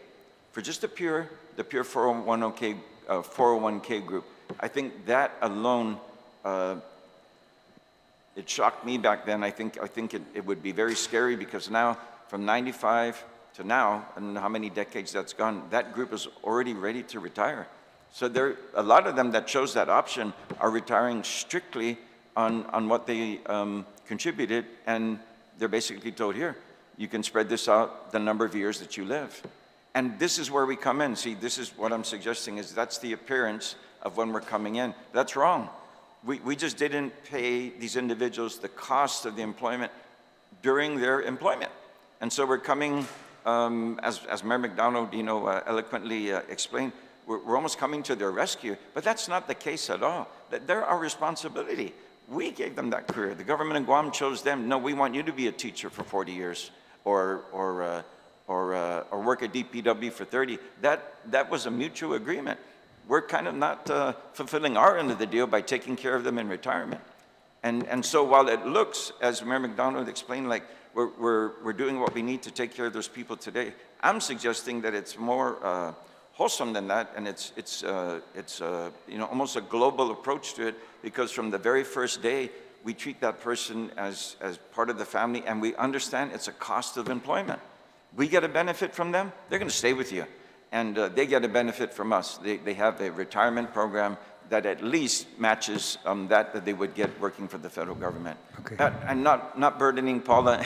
for just the pure 401k group, I think that alone, it shocked me back then. I think it would be very scary because now, from 95 to now, and how many decades that's gone, that group is already ready to retire. So a lot of them that chose that option are retiring strictly on what they contributed, and they're basically told, here, you can spread this out the number of years that you live. And this is where we come in. See, this is what I'm suggesting, is that's the appearance of when we're coming in. That's wrong. We just didn't pay these individuals the cost of the employment during their employment. And so we're coming, as Mayor McDonald, eloquently explained, we're almost coming to their rescue, but that's not the case at all. They're our responsibility. We gave them that career. The government in Guam chose them. No, we want you to be a teacher for 40 years or or work at DPW for 30. That was a mutual agreement. We're kind of not fulfilling our end of the deal by taking care of them in retirement. And so while it looks, as Mayor McDonald explained, like we're doing what we need to take care of those people today, I'm suggesting that it's more wholesome than that, and it's you know, almost a global approach to it, because from the very first day, we treat that person as part of the family, and we understand it's a cost of employment. We get a benefit from them, they're gonna stay with you. And they get a benefit from us. They have a retirement program that at least matches that they would get working for the federal government. Okay. And not burdening Paula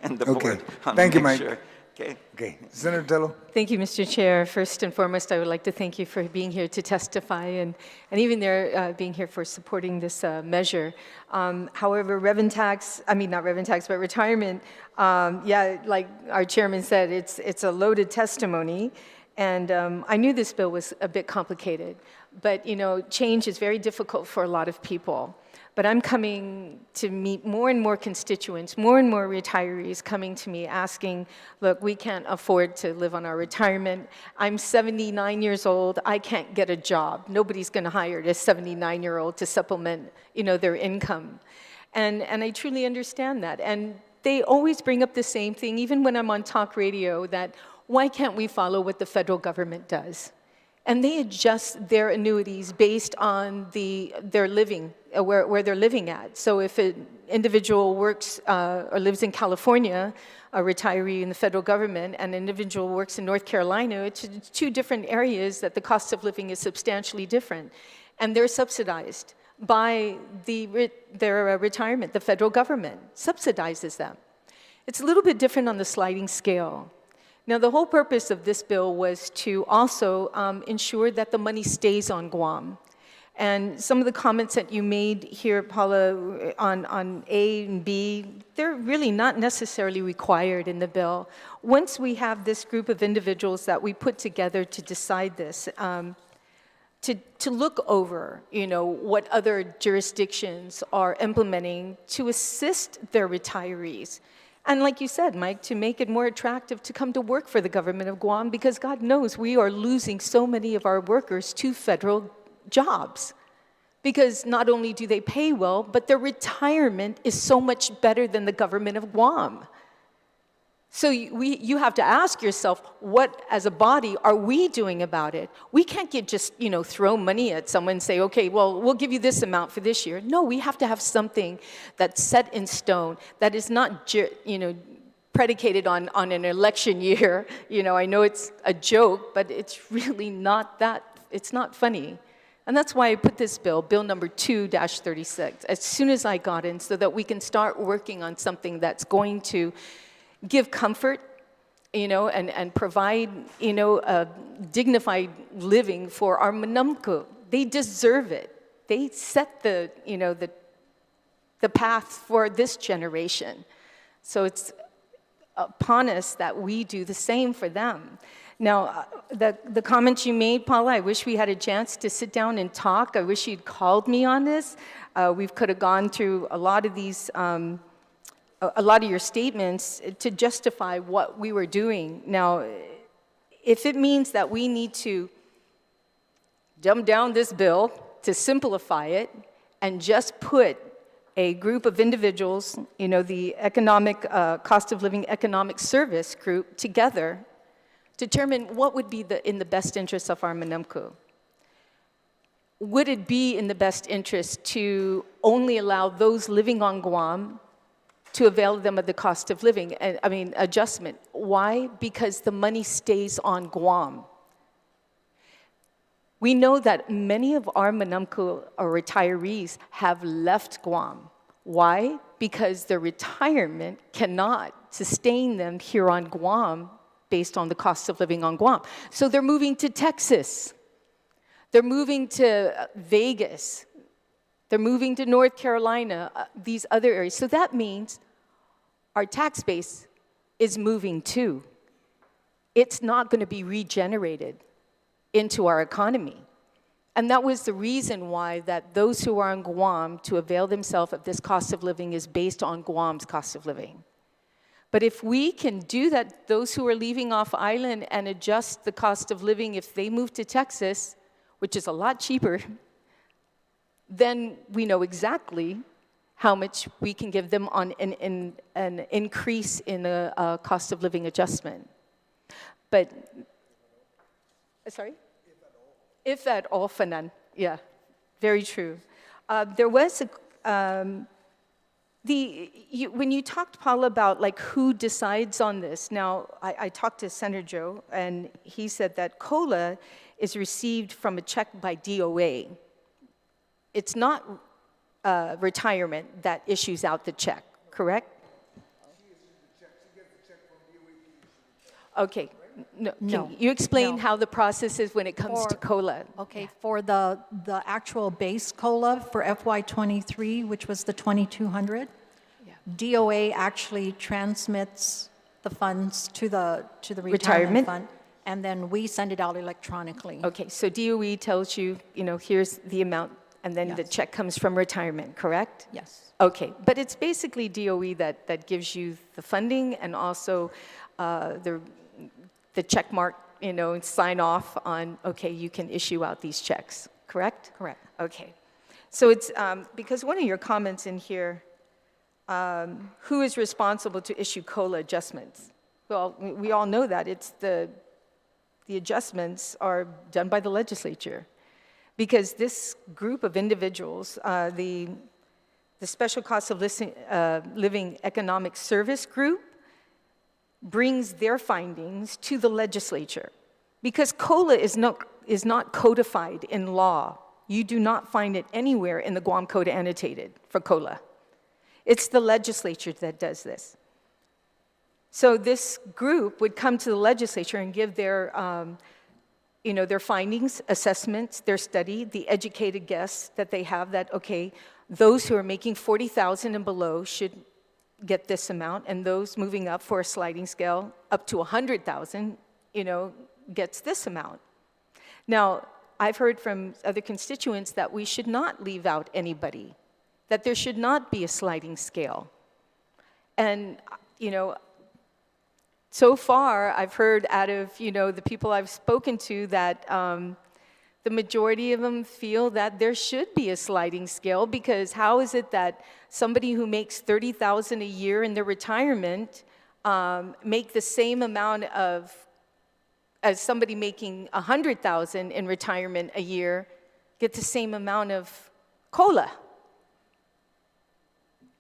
and the Okay. board. on Thank you, make Mike. sure. Okay. Okay, Senator Telo. Thank you, Mr. Chair. First and foremost, I would like to thank you for being here to testify and even there being here for supporting this measure. However, not revenue tax, but retirement, yeah, like our chairman said, it's a loaded testimony. And I knew this bill was a bit complicated, but you know, change is very difficult for a lot of people. But I'm coming to meet more and more constituents, more and more retirees coming to me asking, look, we can't afford to live on our retirement. I'm 79 years old, I can't get a job. Nobody's gonna hire a 79-year-old to supplement, you know, their income. And I truly understand that. And they always bring up the same thing, even when I'm on talk radio, that why can't we follow what the federal government does? And they adjust their annuities based on their living, where they're living at. So if an individual works or lives in California, a retiree in the federal government, and an individual works in North Carolina, it's two different areas that the cost of living is substantially different. And they're subsidized by their retirement. The federal government subsidizes them. It's a little bit different on the sliding scale. Now, the whole purpose of this bill was to also ensure that the money stays on Guam. And some of the comments that you made here, Paula, on A and B, they're really not necessarily required in the bill. Once we have this group of individuals that we put together to decide this, to look over, you know, what other jurisdictions are implementing to assist their retirees. And like you said, Mike, to make it more attractive to come to work for the government of Guam, because God knows we are losing so many of our workers to federal jobs. Because not only do they pay well, but their retirement is so much better than the government of Guam. So you have to ask yourself, what, as a body, are we doing about it? We can't just, you know, throw money at someone and say, okay, well, we'll give you this amount for this year. No, we have to have something that's set in stone, that is not, you know, predicated on an election year. You know, I know it's a joke, but it's really not that, it's not funny. And that's why I put this bill, bill number 2-36, as soon as I got in, so that we can start working on something that's going to give comfort, you know, and provide, you know, a dignified living for our Manumku. They deserve it. They set the, you know, the path for this generation. So it's upon us that we do the same for them. Now, the comments you made, Paula, I wish we had a chance to sit down and talk. I wish you'd called me on this. We could have gone through a lot of these a lot of your statements to justify what we were doing. Now, if it means that we need to dumb down this bill to simplify it and just put a group of individuals, you know, the economic, cost of living economic service group together, determine what would be in the best interest of our Manumku. Would it be in the best interest to only allow those living on Guam to avail them of the cost of living, adjustment? Why? Because the money stays on Guam. We know that many of our Manumku or retirees have left Guam. Why? Because their retirement cannot sustain them here on Guam based on the cost of living on Guam. So they're moving to Texas. They're moving to Vegas. They're moving to North Carolina, these other areas. So that means our tax base is moving too. It's not going to be regenerated into our economy. And that was the reason why that those who are on Guam to avail themselves of this cost of living is based on Guam's cost of living. But if we can do that, those who are leaving off island and adjust the cost of living if they move to Texas, which is a lot cheaper, then we know exactly how much we can give them on an increase in a cost of living adjustment. But, sorry? If at all, Fanan. Yeah, very true. There was when you talked, Paula, about like who decides on this, now I talked to Senator Joe, and he said that COLA is received from a check by DOA. It's not retirement that issues out the check, correct? Okay. No. No. Can you explain No. how the process is when it comes to COLA? Okay, for the actual base COLA for FY23, which was the 2,200, DOA actually transmits the funds to the retirement fund, and then we send it out electronically. Okay, so DOE tells you, here's the amount, and then the Yes. check comes from retirement, correct? Yes. Okay, but it's basically DOE that gives you the funding and also the check mark, and sign off on, okay, you can issue out these checks, correct? Correct. Okay. So it's, because one of your comments in here, who is responsible to issue COLA adjustments? Well, we all know that. It's the adjustments are done by the legislature. Because this group of individuals, the Special Cost of Living Economic Service Group, brings their findings to the legislature. Because COLA is not codified in law. You do not find it anywhere in the Guam Code Annotated for COLA. It's the legislature that does this. So this group would come to the legislature and give their findings, assessments, their study, the educated guess that they have that, okay, those who are making $40,000 and below should get this amount, and those moving up for a sliding scale up to $100,000, gets this amount. Now, I've heard from other constituents that we should not leave out anybody, that there should not be a sliding scale. And, so far, I've heard out of, the people I've spoken to that the majority of them feel that there should be a sliding scale, because how is it that somebody who makes $30,000 a year in their retirement make the same amount as somebody making $100,000 in retirement a year, get the same amount of COLA?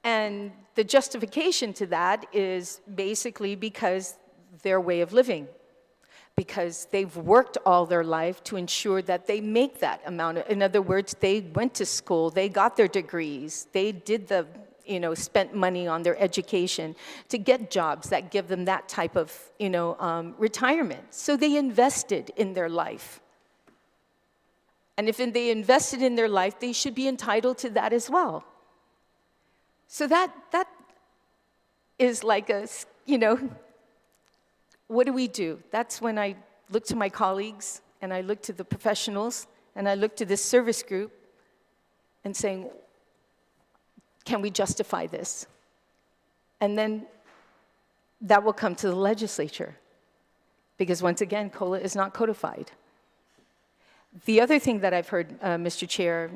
And the justification to that is basically because their way of living, because they've worked all their life to ensure that they make that amount. In other words, they went to school, they got their degrees, they did spent money on their education to get jobs that give them that type of, retirement. So they invested in their life. And if they invested in their life, they should be entitled to that as well. So that is like what do we do? That's when I look to my colleagues, and I look to the professionals, and I look to this service group and saying, can we justify this? And then that will come to the legislature, because once again, COLA is not codified. The other thing that I've heard, Mr. Chair,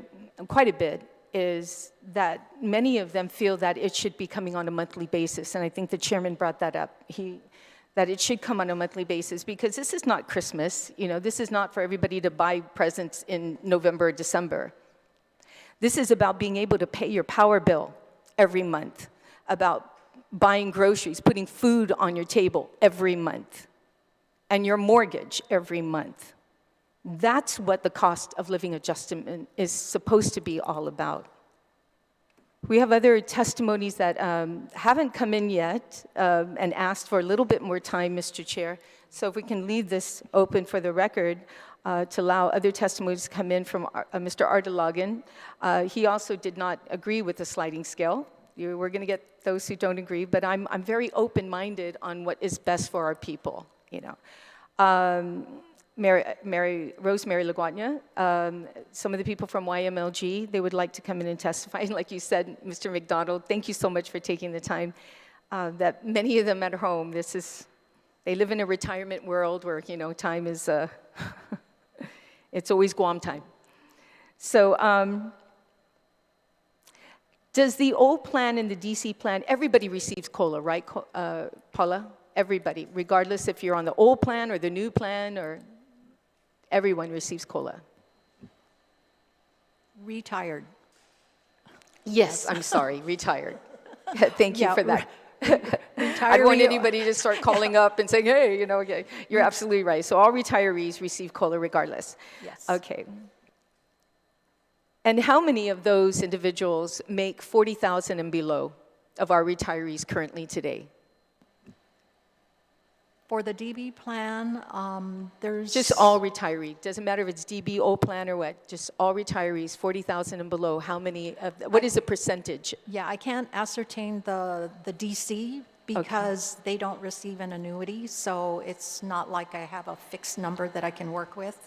quite a bit, is that many of them feel that it should be coming on a monthly basis, and I think the chairman brought that up. That it should come on a monthly basis, because this is not Christmas. This is not for everybody to buy presents in November or December. This is about being able to pay your power bill every month, about buying groceries, putting food on your table every month, and your mortgage every month. That's what the cost of living adjustment is supposed to be all about. We have other testimonies that haven't come in yet and asked for a little bit more time, Mr. Chair. So if we can leave this open for the record to allow other testimonies to come in from Mr. Ardalagan. He also did not agree with the sliding scale. We're going to get those who don't agree, but I'm very open-minded on what is best for our people. Rosemary Laguardia, some of the people from YMLG, they would like to come in and testify. And like you said, Mr. McDonald, thank you so much for taking the time. that many of them at home, they live in a retirement world where, time is, it's always Guam time. So does the old plan and the DC plan, everybody receives COLA, right, Paula? Everybody, regardless if you're on the old plan or the new plan, or everyone receives COLA? Retired. Yes, I'm sorry, retired. Thank you Yeah, for that. Retiree. I don't want anybody to start calling up and saying, hey, okay, you're absolutely right. So all retirees receive COLA regardless. Yes. Okay. And how many of those individuals make 40,000 and below of our retirees currently today? For the DB plan, there's... Just all retiree. Doesn't matter if it's DB, old plan, or what. Just all retirees, 40,000 and below. How many of, what is the percentage? Yeah, I can't ascertain the DC because they don't receive an annuity, so it's not like I have a fixed number that I can work with.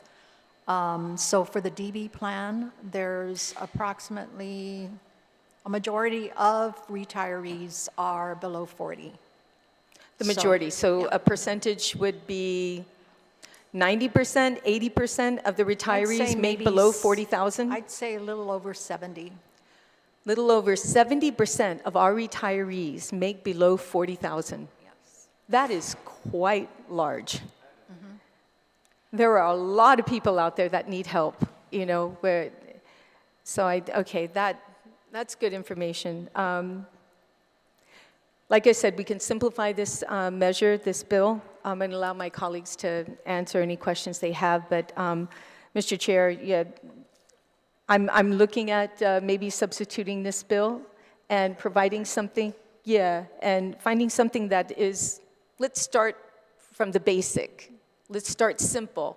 So for the DB plan, there's approximately, a majority of retirees are below 40. The majority. So a percentage would be 90%, 80% of the retirees make below 40,000? I'd say a little over 70. Little over 70% of our retirees make below 40,000. Yes. That is quite large. There are a lot of people out there that need help, okay, that's good information. Like I said, we can simplify this measure, this bill, and allow my colleagues to answer any questions they have. But, Mr. Chair, yeah, I'm looking at maybe substituting this bill and providing something, and finding something that is, let's start from the basic. Let's start simple.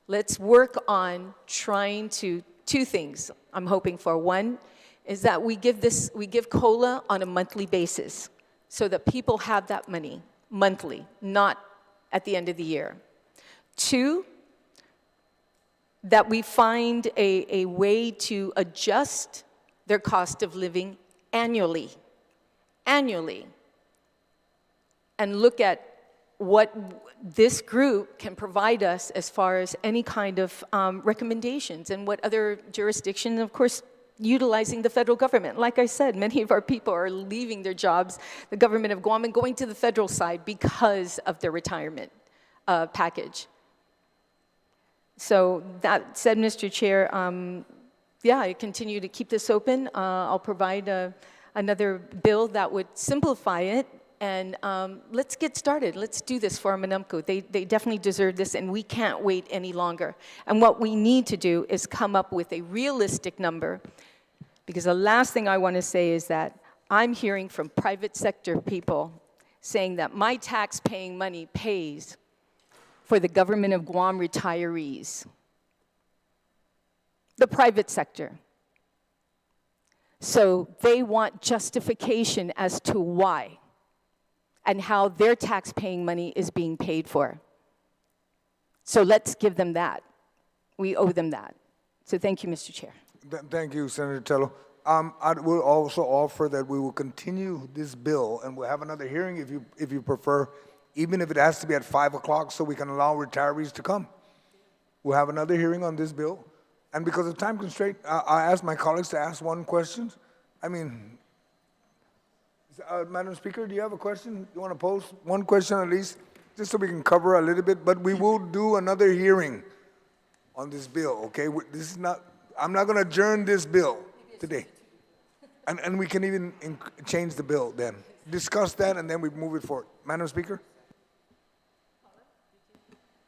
Let's work on trying to, two things I'm hoping for. One is that we give COLA on a monthly basis, so that people have that money monthly, not at the end of the year. Two, that we find a way to adjust their cost of living annually, and look at what this group can provide us as far as any kind of recommendations, and what other jurisdictions, of course, utilizing the federal government. Like I said, many of our people are leaving their jobs, the government of Guam, and going to the federal side because of their retirement package. So that said, Mr. Chair, I continue to keep this open. I'll provide another bill that would simplify it, and let's get started. Let's do this for our Manumku. They definitely deserve this, and we can't wait any longer. And what we need to do is come up with a realistic number, because the last thing I want to say is that I'm hearing from private sector people saying that my tax-paying money pays for the government of Guam retirees. The private sector. So they want justification as to why and how their tax-paying money is being paid for. So let's give them that. We owe them that. So thank you, Mr. Chair. Thank you, Senator Telo. I will also offer that we will continue this bill, and we'll have another hearing if you prefer, even if it has to be at 5 o'clock, so we can allow retirees to come. We'll have another hearing on this bill. And because of time constraint, I asked my colleagues to ask one question. Madam Speaker, do you have a question? You want to pose one question at least, just so we can cover a little bit? But we will do another hearing on this bill, okay? This is not, I'm not going to adjourn this bill today. And we can even change the bill then. Discuss that, and then we move it forward. Madam Speaker?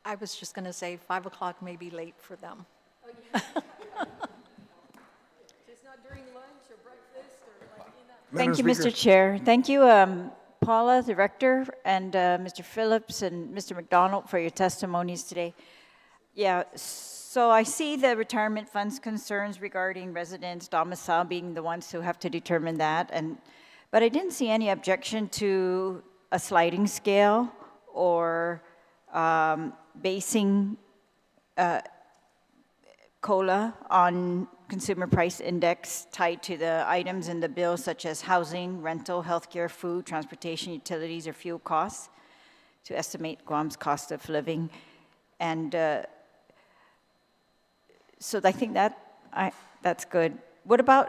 I was just going to say 5 o'clock may be late for them. It's not during lunch or breakfast or like Thank you, Madam Mr. Chair. Thank you, Paula, the Director, and Mr. Phillips and Mr. McDonald for your testimonies today. Yeah, so I see the retirement funds concerns regarding residents domicile being the ones who have to determine that, but I didn't see any objection to a sliding scale or basing COLA on consumer price index tied to the items in the bill such as housing, rental, healthcare, food, transportation, utilities, or fuel costs to estimate Guam's cost of living. And so I think that's good. What about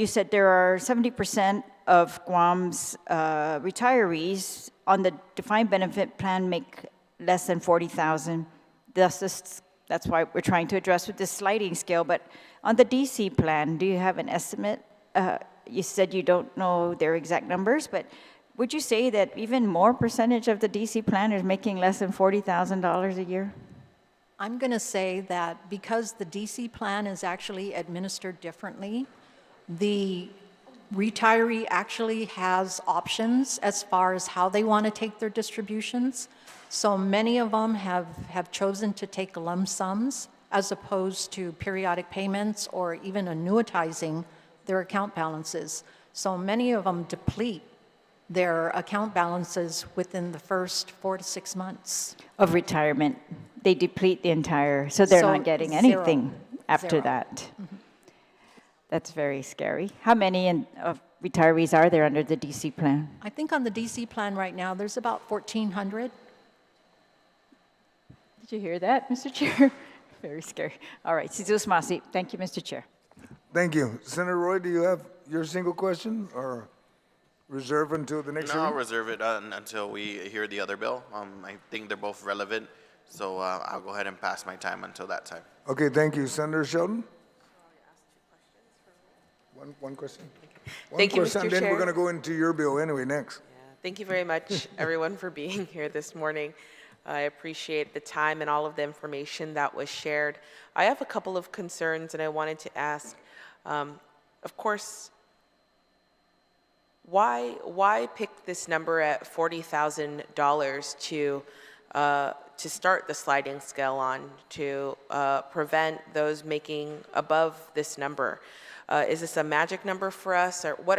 you said there are 70% of Guam's retirees on the defined benefit plan make less than 40,000. That's why we're trying to address with this sliding scale. But on the DC plan, do you have an estimate? You said you don't know their exact numbers, but would you say that even more percentage of the DC plan is making less than $40,000 a year? I'm going to say that because the DC plan is actually administered differently, the retiree actually has options as far as how they want to take their distributions. So many of them have chosen to take lump sums as opposed to periodic payments or even annuitizing their account balances. So many of them deplete their account balances within the first 4 to 6 months. Of retirement. They deplete the entire, so they're not getting anything after Zero. that. That's very scary. How many of retirees are there under the DC plan? I think on the DC plan right now, there's about 1,400. Did you hear that, Mr. Chair? Very scary. All right, Sizus Masi. Thank you, Mr. Chair. Thank you. Senator Roy, do you have your single question or reserve until the next No, I'll hearing? reserve it until we hear the other bill. I think they're both relevant, so I'll go ahead and pass my time until that time. Okay, thank you. Senator Shelton? One question? Thank you, One question, Mr. then we're Chair. going to go into your bill anyway next. Thank you very much, everyone, for being here this morning. I appreciate the time and all of the information that was shared. I have a couple of concerns, and I wanted to ask, of course, why pick this number at $40,000 to start the sliding scale on to prevent those making above this number? Is this a magic number for us, or what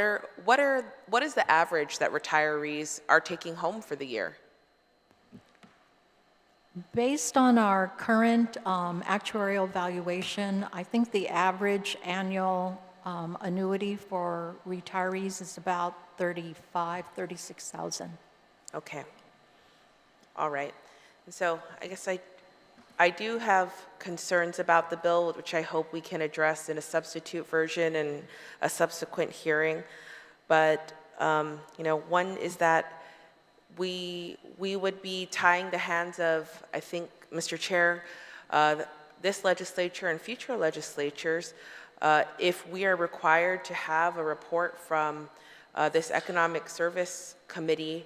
is the average that retirees are taking home for the year? Based on our current actuarial valuation, I think the average annual annuity for retirees is about $36,000. Okay. All right. And so I guess I do have concerns about the bill, which I hope we can address in a substitute version and a subsequent hearing. But, one is that we would be tying the hands of, I think, Mr. Chair, this legislature and future legislatures, if we are required to have a report from this Economic Service Committee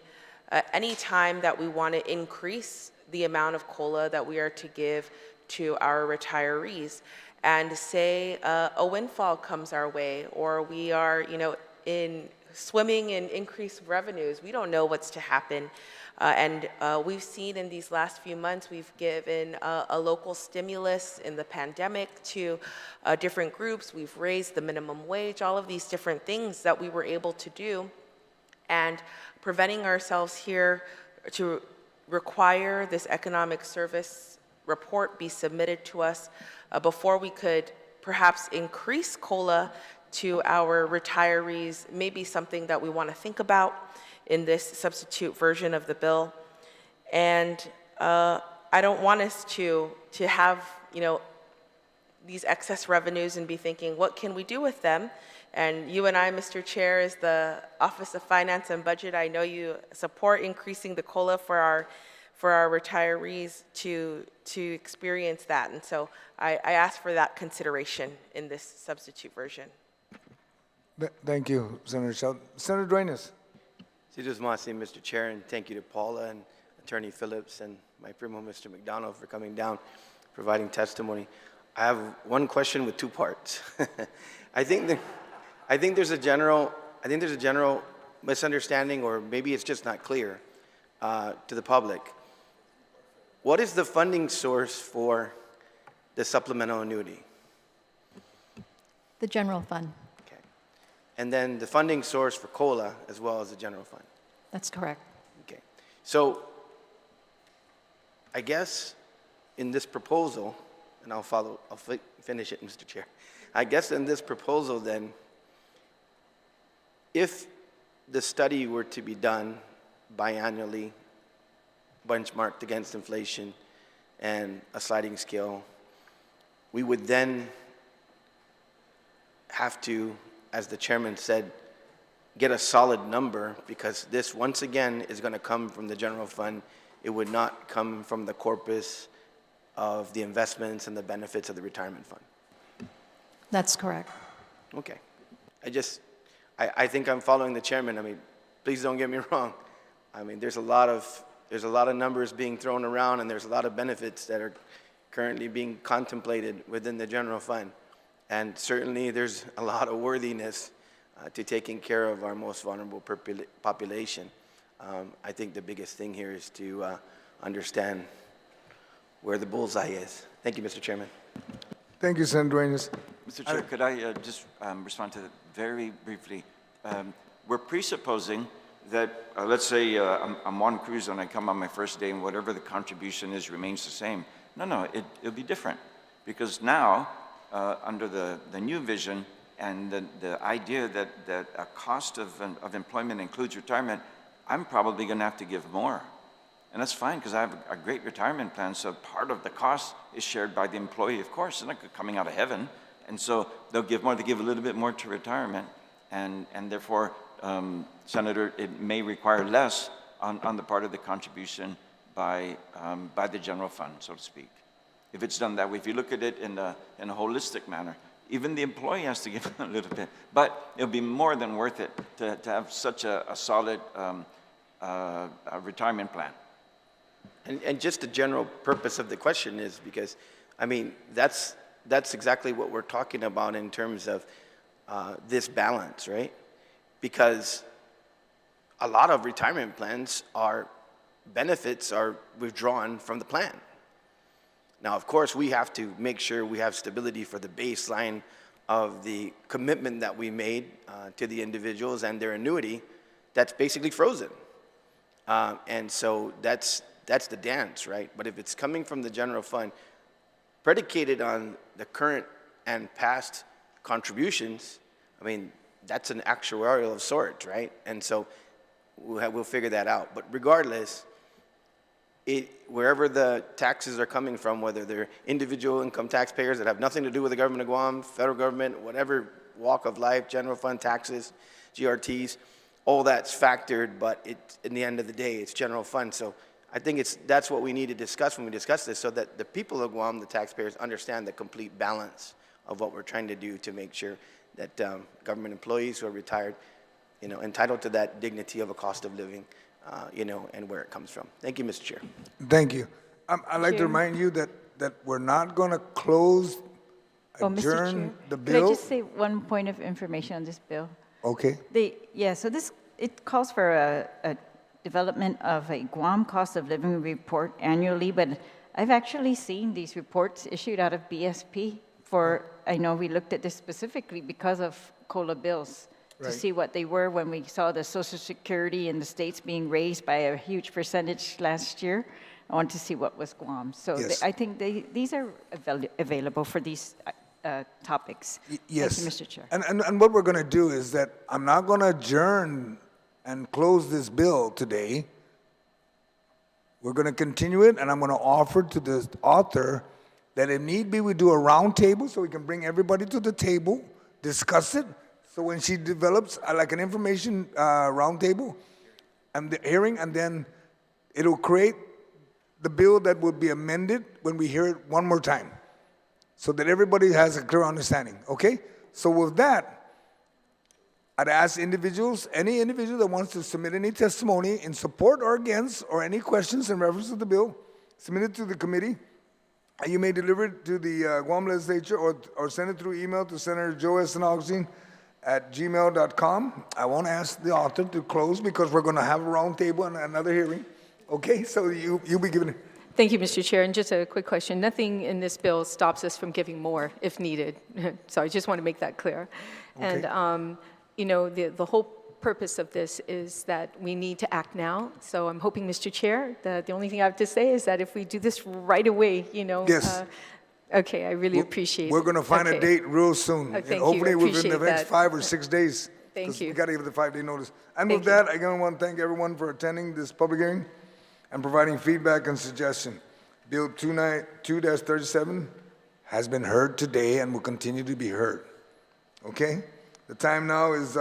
any time that we want to increase the amount of COLA that we are to give to our retirees. And say a windfall comes our way, or we are, in swimming in increased revenues. We don't know what's to happen. And we've seen in these last few months, we've given a local stimulus in the pandemic to different groups. We've raised the minimum wage, all of these different things that we were able to do. And preventing ourselves here to require this economic service report be submitted to us before we could perhaps increase COLA to our retirees may be something that we want to think about in this substitute version of the bill. And I don't want us to have, these excess revenues and be thinking, what can we do with them? And you and I, Mr. Chair, as the Office of Finance and Budget, I know you support increasing the COLA for our retirees to experience that. And so I ask for that consideration in this substitute version. Thank you, Senator Shelton. Senator Dwayne. Sizus Masi, Mr. Chair, and thank you to Paula and Attorney Phillips and my primo, Mr. McDonald, for coming down, providing testimony. I have one question with two parts. I think there's a general misunderstanding, or maybe it's just not clear to the public. What is the funding source for the supplemental annuity? The general fund. Okay. And then the funding source for COLA as well as the general fund. That's correct. Okay. So I guess in this proposal, and I'll finish it, Mr. Chair. I guess in this proposal then, if the study were to be done biannually, benchmarked against inflation and a sliding scale, we would then have to, as the chairman said, get a solid number, because this, once again, is going to come from the general fund. It would not come from the corpus of the investments and the benefits of the retirement fund. That's correct. Okay. I think I'm following the chairman. I mean, please don't get me wrong. I mean, there's a lot of numbers being thrown around, and there's a lot of benefits that are currently being contemplated within the general fund. And certainly there's a lot of worthiness to taking care of our most vulnerable population. I think the biggest thing here is to understand where the bullseye is. Thank you, Mr. Chairman. Thank you, Senator Dwayne. Mr. Chair, could I just respond to that very briefly? We're presupposing that, let's say I'm on cruise and I come on my first day and whatever the contribution is remains the same. No, it'll be different. Because now, under the new vision and the idea that a cost of employment includes retirement, I'm probably going to have to give more. And that's fine, because I have a great retirement plan, so part of the cost is shared by the employee, of course. It's not coming out of heaven. And so they'll give more, they give a little bit more to retirement, and therefore, Senator, it may require less on the part of the contribution by the general fund, so to speak. If it's done that way, if you look at it in a holistic manner, even the employee has to give a little bit, but it'll be more than worth it to have such a solid retirement plan. And just the general purpose of the question is because, I mean, that's exactly what we're talking about in terms of this balance, right? Because a lot of retirement plans benefits are withdrawn from the plan. Now, of course, we have to make sure we have stability for the baseline of the commitment that we made to the individuals and their annuity that's basically frozen. And so that's the dance, right? But if it's coming from the general fund, predicated on the current and past contributions, I mean, that's an actuarial of sorts, right? And so we'll figure that out. But regardless, wherever the taxes are coming from, whether they're individual income taxpayers that have nothing to do with the government of Guam, federal government, whatever walk of life, general fund taxes, GRTs, all that's factored, but in the end of the day, it's general fund. So I think that's what we need to discuss when we discuss this, so that the people of Guam, the taxpayers, understand the complete balance of what we're trying to do to make sure that government employees who are retired, entitled to that dignity of a cost of living, and where it comes from. Thank you, Mr. Chair. Thank you. I'd like to remind you that we're not going to close, Mr. adjourn Chair, the could bill. I just say one point of information on this bill? Okay. So it calls for a development of a Guam cost of living report annually, but I've actually seen these reports issued out of BSP I know we looked at this specifically because of COLA bills, to Right. see what they were when we saw the Social Security in the States being raised by a huge percentage last year. I want to see what was Guam. So Yes. I think these are available for these topics. Yes. Thank you, Mr. Chair. And what we're going to do is that I'm not going to adjourn and close this bill today. We're going to continue it, and I'm going to offer to the author that if need be, we do a round table so we can bring everybody to the table, discuss it. So when she develops like an information round table and the hearing, and then it'll create the bill that will be amended when we hear it one more time, so that everybody has a clear understanding, okay? So with that, I'd ask any individual that wants to submit any testimony in support or against, or any questions in reference to the bill, submit it to the committee. You may deliver it to the Guam legislature or send it through email to Senator Joe S. and Agustin at gmail.com. I won't ask the author to close because we're going to have a round table and another hearing. Okay, so you'll be given it. Thank you, Mr. Chair. And just a quick question. Nothing in this bill stops us from giving more if needed. So I just want to make that clear. Okay. And, the whole purpose of this is that we need to act now. So I'm hoping, Mr. Chair, that the only thing I have to say is that if we do this right away, Yes. Okay, I really appreciate it. We're going to find a Okay. date real soon. Thank and you. hopefully within the Appreciate next that. 5 or 6 days. Thank 'cause you. We got to give the 5-day notice. And Thank with you. that, again, I want to thank everyone for attending this public hearing and providing feedback and suggestion. Bill 2-37 has been heard today and will continue to be heard. Okay? The time now is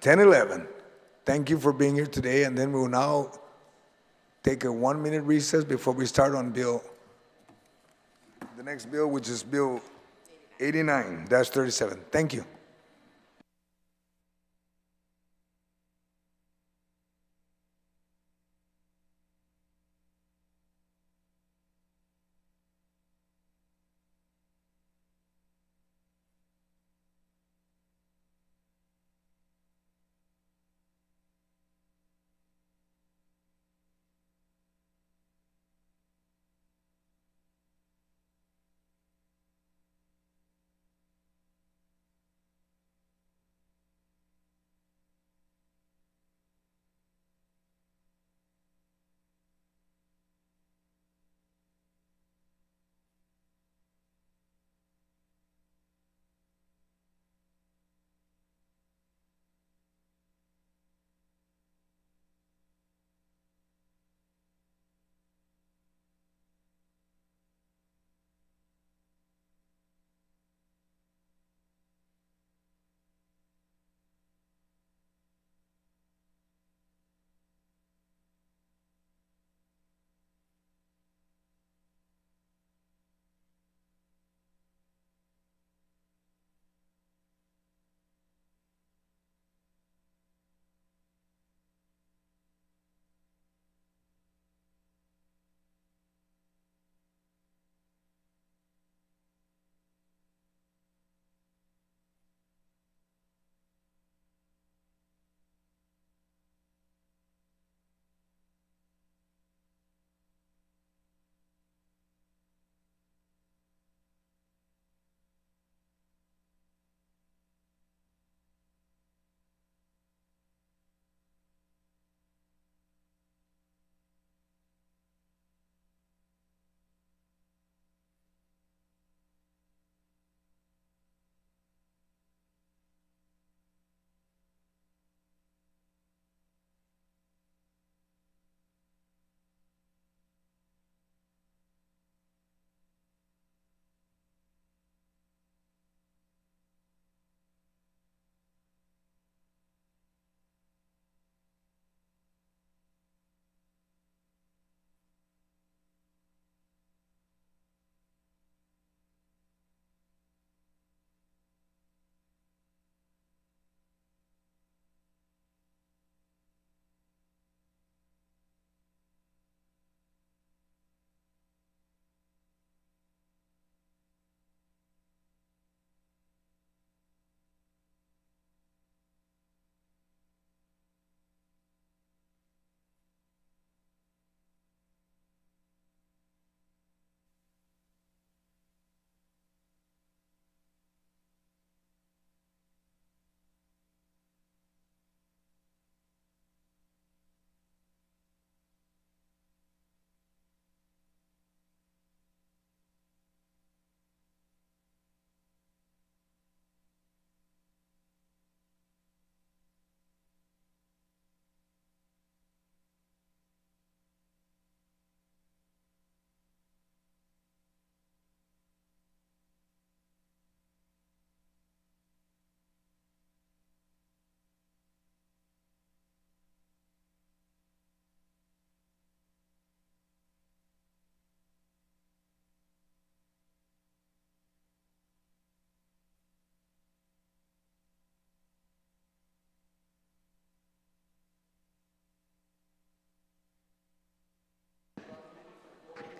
10:11. Thank you for being here today, and then we will now take a 1-minute recess before we start on the next bill, which is Bill 89-37. Thank you.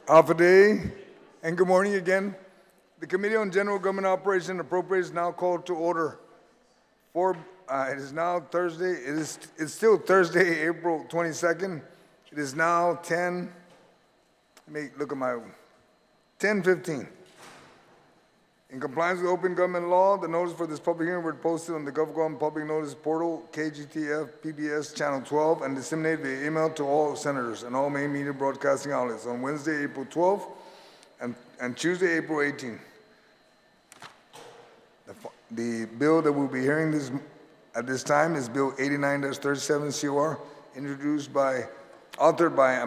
Alpha Day, and good morning again. The Committee on General Government Operations and Appropriations is now called to order. It is now Thursday. It's still Thursday, April 22nd. It is now 10. Let me look at my 10:15. In compliance with open government law, the notice for this public hearing were posted on the GovGuam Public Notice Portal, KGTF PBS Channel 12, and disseminated via email to all senators and all main media broadcasting outlets on Wednesday, April 12th, and Tuesday, April 18th. The bill that we'll be hearing at this time is Bill 89-37 COR, authored by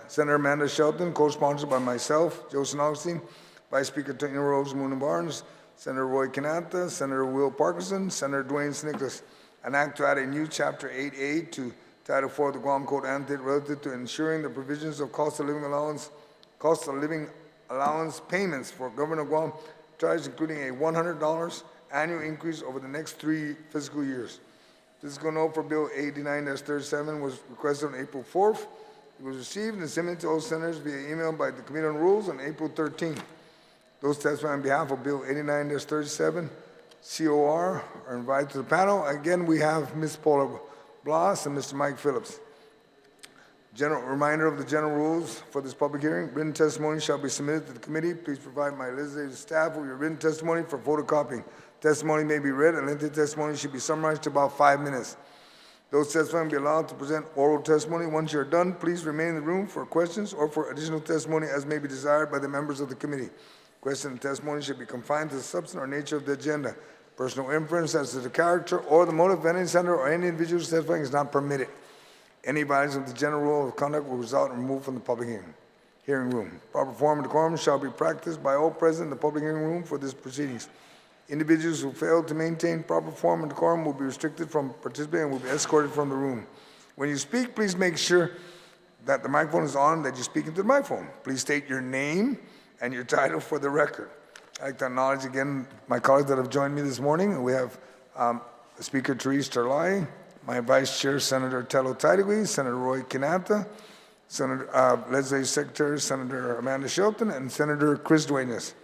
Senator Amanda Shelton, co-sponsored by myself, Joseph Augustine, Vice Speaker Telo Muña Barnes, Senator Roy Quinata, Senator Will Parkinson, Senator Dwayne Nicolas, an act to add a new Chapter 8A to Title 4 of the Guam Code Annotated relative to ensuring the provisions of cost of living allowance payments for Governor of Guam, charged including a $100 annual increase over the next 3 fiscal years. Fiscal note for Bill 89-37 was requested on April 4th. It was received and disseminated to all senators via email by the Committee on Rules on April 13th. Those testifying on behalf of Bill 89-37 COR are invited to the panel. Again, we have Ms. Paula Blas and Mr. Mike Phillips. Reminder of the general rules for this public hearing. Written testimony shall be submitted to the committee. Please provide my legislative staff with your written testimony for photocopying. Testimony may be read, and lengthy testimony should be summarized to about 5 minutes. Those testifying will be allowed to present oral testimony. Once you're done, please remain in the room for questions or for additional testimony as may be desired by the members of the committee. Questions and testimony should be confined to the substance or nature of the agenda. Personal inference as to the character or the motive of any senator or any individual testifying is not permitted. Any violation of the general rule of conduct will result in removal from the public hearing room. Proper form and decorum shall be practiced by all present in the public hearing room for these proceedings. Individuals who fail to maintain proper form and decorum will be restricted from participating and will be escorted from the room. When you speak, please make sure that the microphone is on, that you speak into the microphone. Please state your name and your title for the record. I'd like to acknowledge again my colleagues that have joined me this morning. We have Speaker Therese Terlaje, my Vice Chair, Senator Telo Taitague, Senator Roy Quinata, Senator Legislative Secretary, Senator Amanda Shelton, and Senator Chris Dwayne.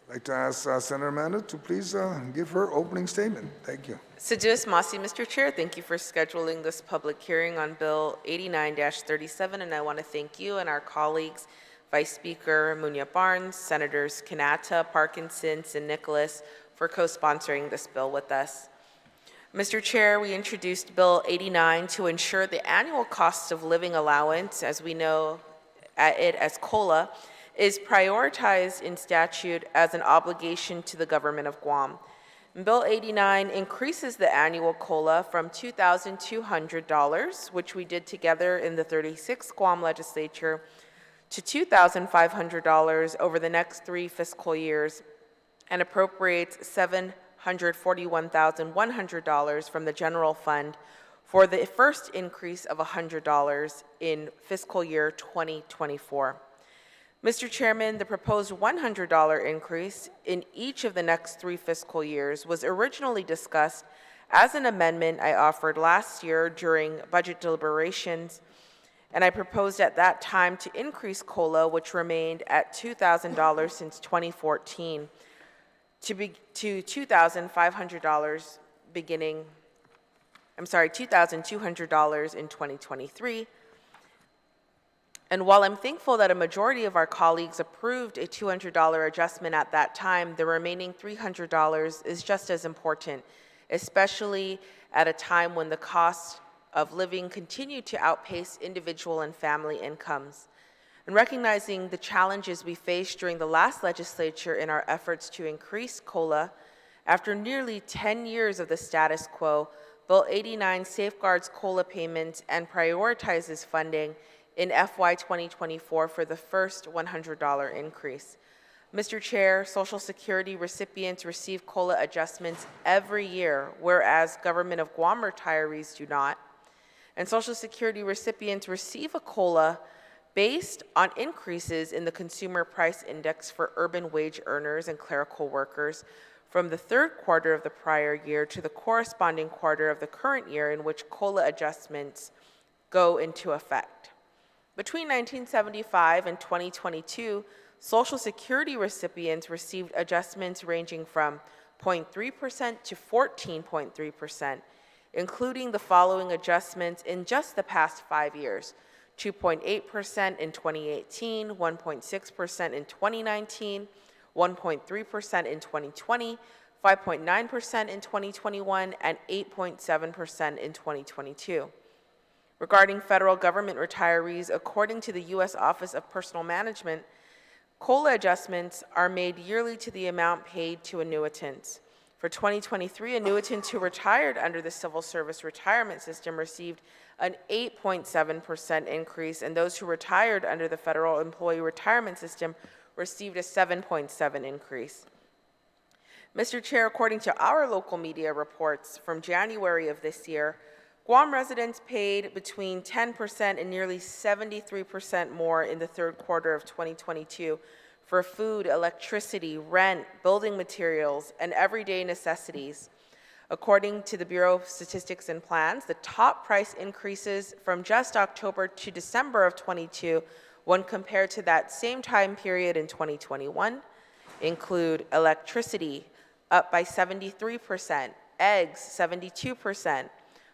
I'd like to ask Senator Amanda to please give her opening statement. Thank you. Sedus Masi, Mr. Chair, thank you for scheduling this public hearing on Bill 89-37, and I want to thank you and our colleagues, Vice Speaker Muña Barnes, Senators Quinata, Parkinson, and Nicolas, for co-sponsoring this bill with us. Mr. Chair, we introduced Bill 89 to ensure the annual cost of living allowance, as we know it as COLA, is prioritized in statute as an obligation to the government of Guam. Bill 89 increases the annual COLA from $2,200, which we did together in the 36th Guam legislature, to $2,500 over the next 3 fiscal years, and appropriates $741,100 from the general fund for the first increase of $100 in fiscal year 2024. Mr. Chairman, the proposed $100 increase in each of the next 3 fiscal years was originally discussed as an amendment I offered last year during budget deliberations, and I proposed at that time to increase COLA, which remained at $2,000 since 2014, to $2,200 in 2023. And while I'm thankful that a majority of our colleagues approved a $200 adjustment at that time, the remaining $300 is just as important, especially at a time when the cost of living continued to outpace individual and family incomes. And recognizing the challenges we faced during the last legislature in our efforts to increase COLA, after nearly 10 years of the status quo, Bill 89 safeguards COLA payments and prioritizes funding in FY 2024 for the first $100 increase. Mr. Chair, Social Security recipients receive COLA adjustments every year, whereas Government of Guam retirees do not. And Social Security recipients receive a COLA based on increases in the Consumer Price Index for urban wage earners and clerical workers from the 3rd quarter of the prior year to the corresponding quarter of the current year in which COLA adjustments go into effect. Between 1975 and 2022, Social Security recipients received adjustments ranging from 0.3% to 14.3%, including the following adjustments in just the past 5 years: 2.8% in 2018, 1.6% in 2019, 1.3% in 2020, 5.9% in 2021, and 8.7% in 2022. Regarding federal government retirees, according to the U.S. Office of Personnel Management, COLA adjustments are made yearly to the amount paid to annuitants. For 2023, annuitants who retired under the Civil Service Retirement System received an 8.7% increase, and those who retired under the Federal Employee Retirement System received a 7.7% increase. Mr. Chair, according to our local media reports from January of this year, Guam residents paid between 10% and nearly 73% more in the third quarter of 2022 for food, electricity, rent, building materials, and everyday necessities. According to the Bureau of Statistics and Plans, the top price increases from just October to December of 22 when compared to that same time period in 2021 include electricity up by 73%, eggs 72%,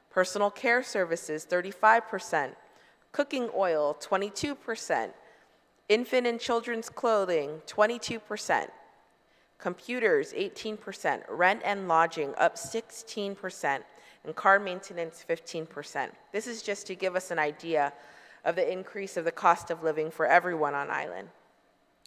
personal care services 35%, cooking oil 22%, infant and children's clothing 22%, computers 18%, rent and lodging up 16%, and car maintenance 15%. This is just to give us an idea of the increase of the cost of living for everyone on island.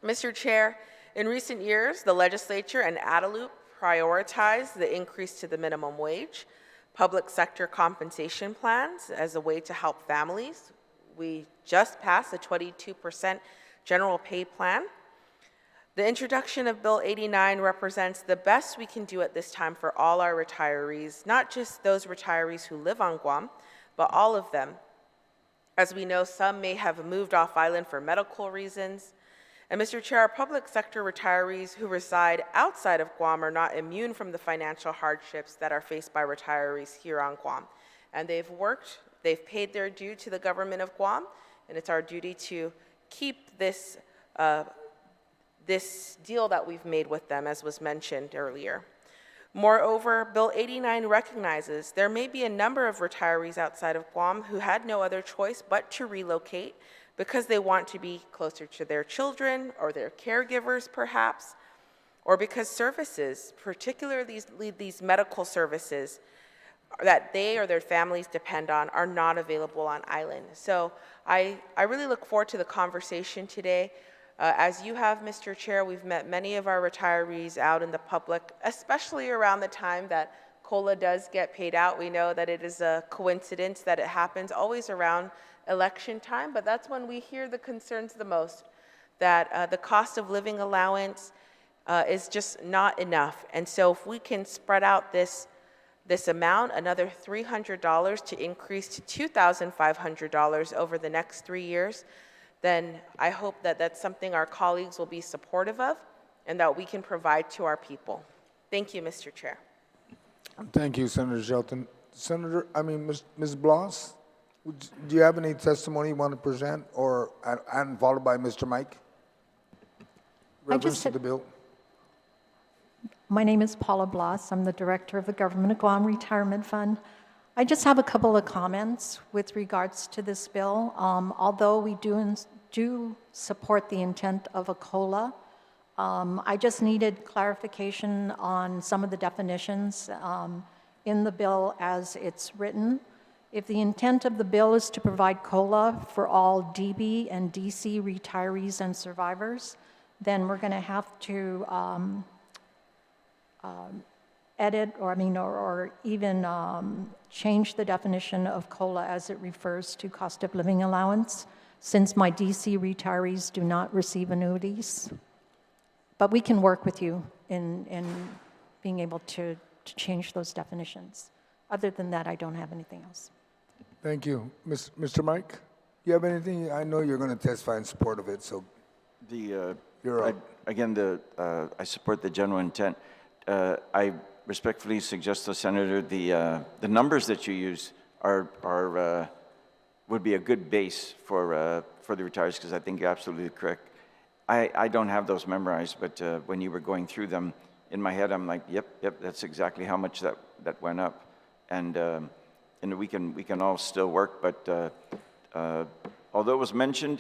Mr. Chair, in recent years, the legislature and ALLOWANCE prioritized the increase to the minimum wage, public sector compensation plans as a way to help families. We just passed a 22% general pay plan. The introduction of Bill 89 represents the best we can do at this time for all our retirees, not just those retirees who live on Guam, but all of them. As we know, some may have moved off island for medical reasons. And Mr. Chair, our public sector retirees who reside outside of Guam are not immune from the financial hardships that are faced by retirees here on Guam. And they've worked, they've paid their due to the government of Guam, and it's our duty to keep this, this deal that we've made with them, as was mentioned earlier. Moreover, Bill 89 recognizes there may be a number of retirees outside of Guam who had no other choice but to relocate because they want to be closer to their children or their caregivers perhaps, or because services, particularly these medical services that they or their families depend on, are not available on island. So I really look forward to the conversation today. As you have, Mr. Chair, we've met many of our retirees out in the public, especially around the time that COLA does get paid out. We know that it is a coincidence that it happens always around election time, but that's when we hear the concerns the most, that the cost of living allowance is just not enough. And so if we can spread out this amount, another $300 to increase to $2,500 over the next 3 years, then I hope that that's something our colleagues will be supportive of and that we can provide to our people. Thank you, Mr. Chair. Thank you, Senator Shelton. Ms. Blas, do you have any testimony you want to present, or and followed by Mr. Mike? Reference to the bill. My name is Paula Blas. I'm the director of the Government of Guam Retirement Fund. I just have a couple of comments with regards to this bill. Although we do support the intent of a COLA, I just needed clarification on some of the definitions in the bill as it's written. If the intent of the bill is to provide COLA for all DB and DC retirees and survivors, then we're going to have to edit or even change the definition of COLA as it refers to cost of living allowance, since my DC retirees do not receive annuities. But we can work with you in being able to change those definitions. Other than that, I don't have anything else. Thank you. Mr. Mike, you have anything? I know you're going to testify in support of it, so you're up. Again, I support the general intent. I respectfully suggest to the Senator the numbers that you use would be a good base for the retirees, because I think you're absolutely correct. I don't have those memorized, but when you were going through them, in my head I'm like, yep, that's exactly how much that went up, and we can all still work. But although it was mentioned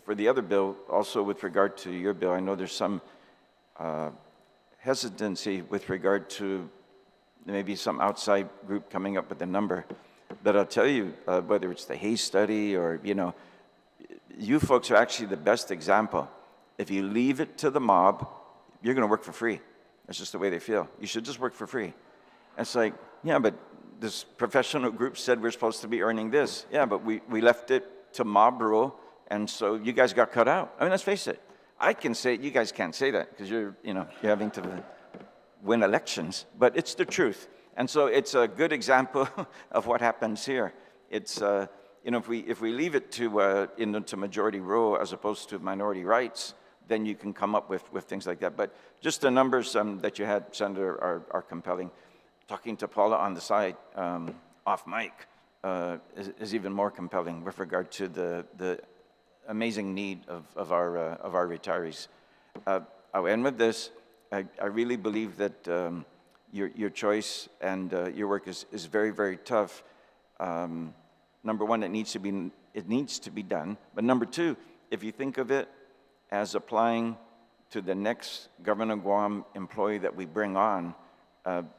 for the other bill, also with regard to your bill, I know there's some hesitancy with regard to maybe some outside group coming up with a number. But I'll tell you, whether it's the Hayes study or, you folks are actually the best example. If you leave it to the mob, you're going to work for free. That's just the way they feel. You should just work for free. And it's like, yeah, but this professional group said we're supposed to be earning this. Yeah, but we left it to mob rule, and so you guys got cut out. I mean, let's face it. I can say it, you guys can't say that because you're having to win elections, but it's the truth. And so it's a good example of what happens here. It's, if we leave it to majority rule as opposed to minority rights, then you can come up with things like that. But just the numbers that you had, Senator, are compelling. Talking to Paula on the side, off mic, is even more compelling with regard to the amazing need of our retirees. I'll end with this. I really believe that your choice and your work is very, very tough. Number one, it needs to be done. But number two, if you think of it as applying to the next Governor of Guam employee that we bring on,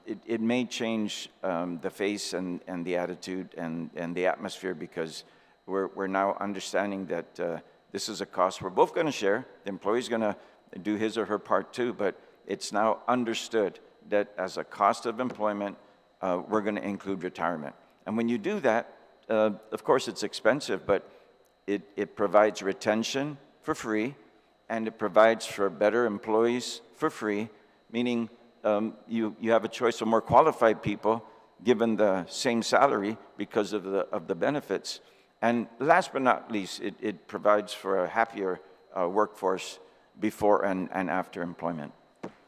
it may change the face and the attitude and the atmosphere, because we're now understanding that this is a cost we're both going to share. The employee's going to do his or her part too, but it's now understood that as a cost of employment, we're going to include retirement. And when you do that, of course it's expensive, but it provides retention for free, and it provides for better employees for free, meaning you have a choice of more qualified people given the same salary because of the benefits. And last but not least, it provides for a happier workforce before and after employment.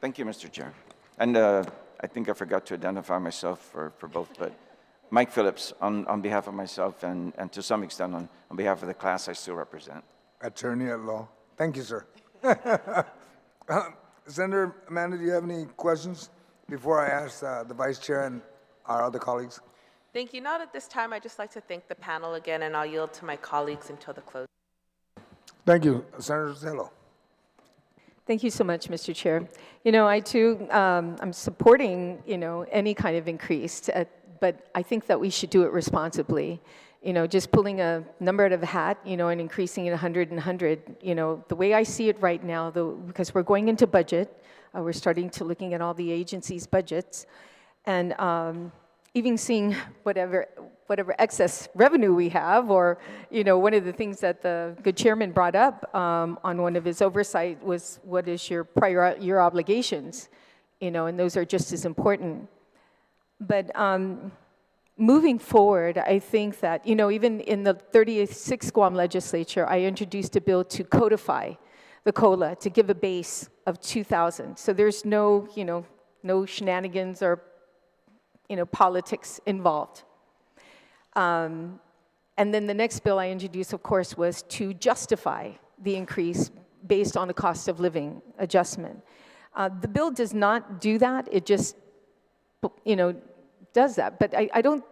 Thank you, Mr. Chair. And I think I forgot to identify myself for both, but Mike Phillips on behalf of myself and to some extent on behalf of the class I still represent. Attorney at law. Thank you, sir. Senator Amanda, do you have any questions before I ask the Vice Chair and our other colleagues? Thank you. Not at this time. I'd just like to thank the panel again, and I'll yield to my colleagues until the close. Thank you. Senator Telo. Thank you so much, Mr. Chair. I too, I'm supporting, any kind of increase, but I think that we should do it responsibly. Just pulling a number out of a hat, and increasing it 100 and 100, the way I see it right now, because we're going into budget, we're starting to looking at all the agencies' budgets, and even seeing whatever excess revenue we have, or, one of the things that the good chairman brought up on one of his oversight was, what is your your obligations, and those are just as important. But moving forward, I think that, even in the 36th Guam legislature, I introduced a bill to codify the COLA, to give a base of 2,000. So there's no, no shenanigans or, politics involved. And then the next bill I introduced, of course, was to justify the increase based on the cost of living adjustment. The bill does not do that. It just, does that. But I don't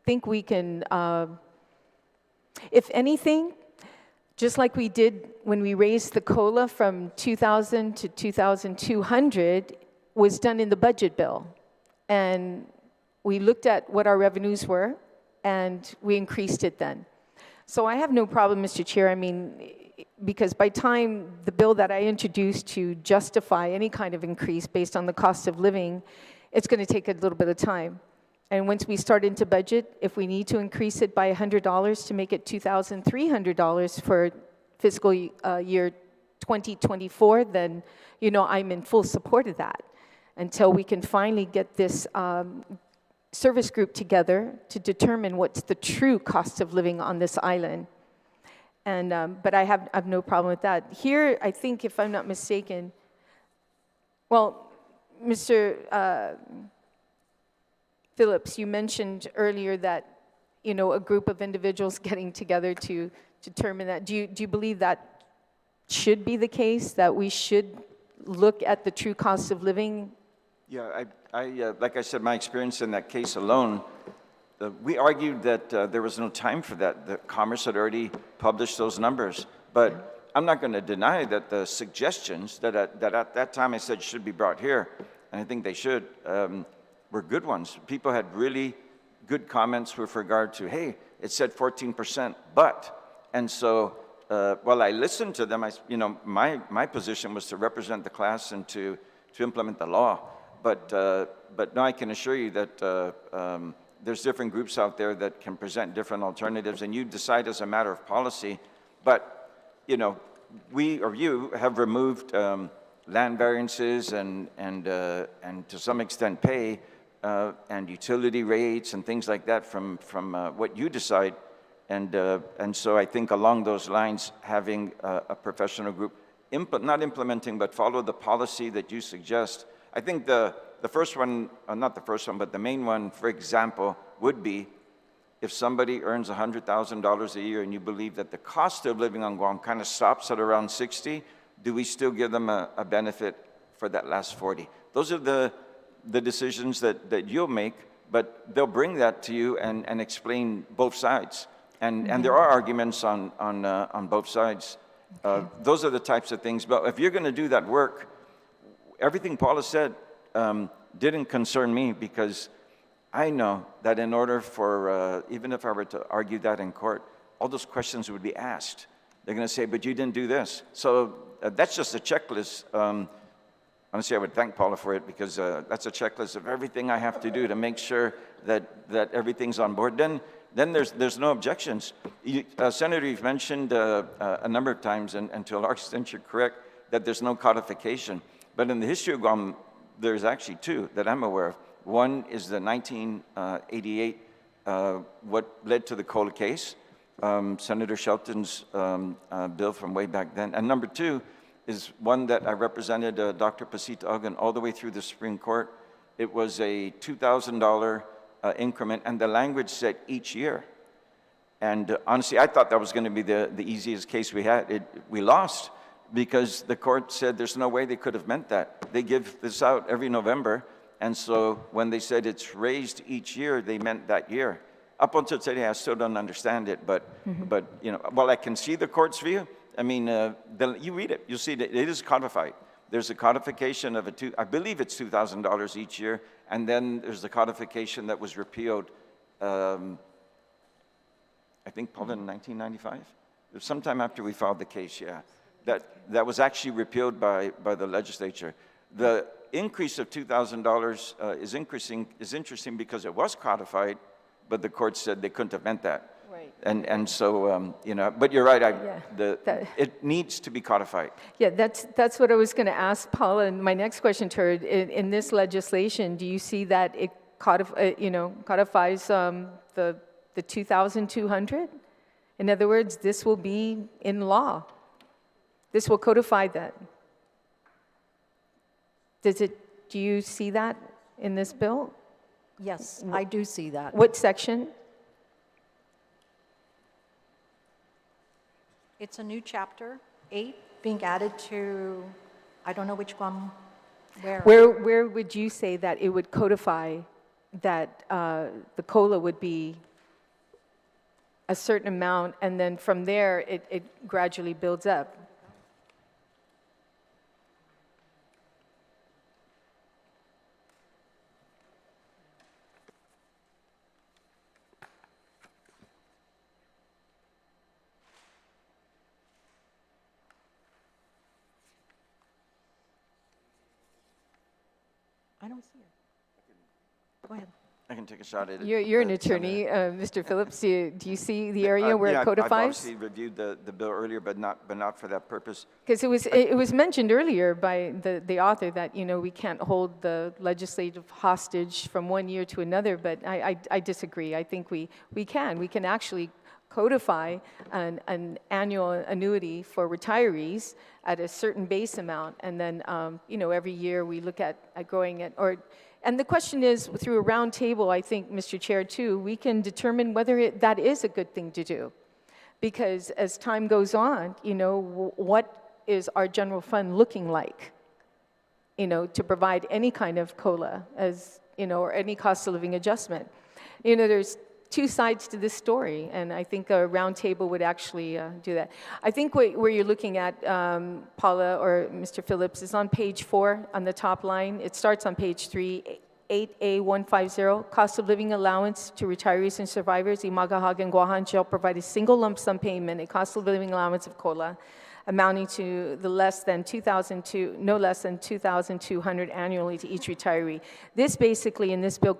think we can, if anything, just like we did when we raised the COLA from 2,000 to 2,200, was done in the budget bill. And we looked at what our revenues were, and we increased it then. So I have no problem, Mr. Chair. I mean, because by time the bill that I introduced to justify any kind of increase based on the cost of living, it's going to take a little bit of time. And once we start into budget, if we need to increase it by $100 to make it $2,300 for fiscal year 2024, then, I'm in full support of that until we can finally get this service group together to determine what's the true cost of living on this island. And, but I have no problem with that. Here, I think, if I'm not mistaken, well, Mr. Phillips, you mentioned earlier that, a group of individuals getting together to determine that. Do you believe that should be the case, that we should look at the true cost of living? Yeah, like I said, my experience in that case alone, we argued that there was no time for that. The Commerce had already published those numbers. But I'm not going to deny that the suggestions that at that time I said should be brought here, and I think they should, were good ones. People had really good comments with regard to, hey, it said 14%, but, and so while I listened to them, my position was to represent the class and to implement the law. But now I can assure you that there's different groups out there that can present different alternatives, and you decide as a matter of policy. But, we or you have removed land variances and to some extent pay and utility rates and things like that from what you decide. And so I think along those lines, having a professional group, not implementing, but follow the policy that you suggest. I think the first one, not the first one, but the main one, for example, would be if somebody earns $100,000 a year and you believe that the cost of living on Guam kind of stops at around 60, do we still give them a benefit for that last 40? Those are the decisions that you'll make, but they'll bring that to you and explain both sides. And there are arguments on both sides. Those are the types of things. But if you're going to do that work, everything Paula said didn't concern me, because I know that in order for, even if I were to argue that in court, all those questions would be asked. They're going to say, but you didn't do this. So that's just a checklist. Honestly, I would thank Paula for it, because that's a checklist of everything I have to do to make sure that everything's on board. Then there's no objections. Senator, you've mentioned a number of times, and to a large extent you're correct, that there's no codification. But in the history of Guam, there's actually two that I'm aware of. One is the 1988, what led to the COLA case, Senator Shelton's bill from way back then. And number two is one that I represented Dr. Pasita Ugan all the way through the Supreme Court. It was a $2,000 increment, and the language said each year. And honestly, I thought that was going to be the easiest case we had. We lost, because the court said there's no way they could have meant that. They give this out every November, and so when they said it's raised each year, they meant that year. Up until today, I still don't understand it, but while I can see the court's view, I mean, you read it, you'll see that it is codified. There's a codification of I believe it's $2,000 each year, and then there's the codification that was repealed, I think, Paul, in 1995? It was sometime after we filed the case, yeah. That was actually repealed by the legislature. The increase of $2,000 is interesting because it was codified, but the court said they couldn't have meant that. Right. And so, but you're right, it needs to be codified. Yeah, that's what I was going to ask Paula. And my next question to her, in this legislation, do you see that it codifies the 2,200? In other words, this will be in law. This will codify that. Do you see that in this bill? Yes, I do see that. What section? It's a new chapter, 8, being added to, I don't know which one, where. Where would you say that it would codify that the COLA would be a certain amount, and then from there it gradually builds up? I don't see it. Go ahead. I can take a shot at it. You're an attorney, Mr. Phillips. Do you see the area where it codifies? I've obviously reviewed the bill earlier, but not for that purpose. Because it was mentioned earlier by the author that we can't hold the legislative hostage from one year to another, but I disagree. I think we can actually codify an annual annuity for retirees at a certain base amount, and then every year we look at growing it. And the question is, through a round table, I think, Mr. Chair, too, we can determine whether that is a good thing to do. Because as time goes on, what is our general fund looking like, to provide any kind of COLA or any cost of living adjustment. There's two sides to this story, and I think a roundtable would actually do that. I think where you're looking at, Paula or Mr. Phillips, is on page 4 on the top line. It starts on page 3, 8A150, cost of living allowance to retirees and survivors. Imagahag and Guahan shall provide a single lump sum payment, a cost of living allowance of COLA, amounting to no less than 2,200 annually to each retiree. This basically, in this bill,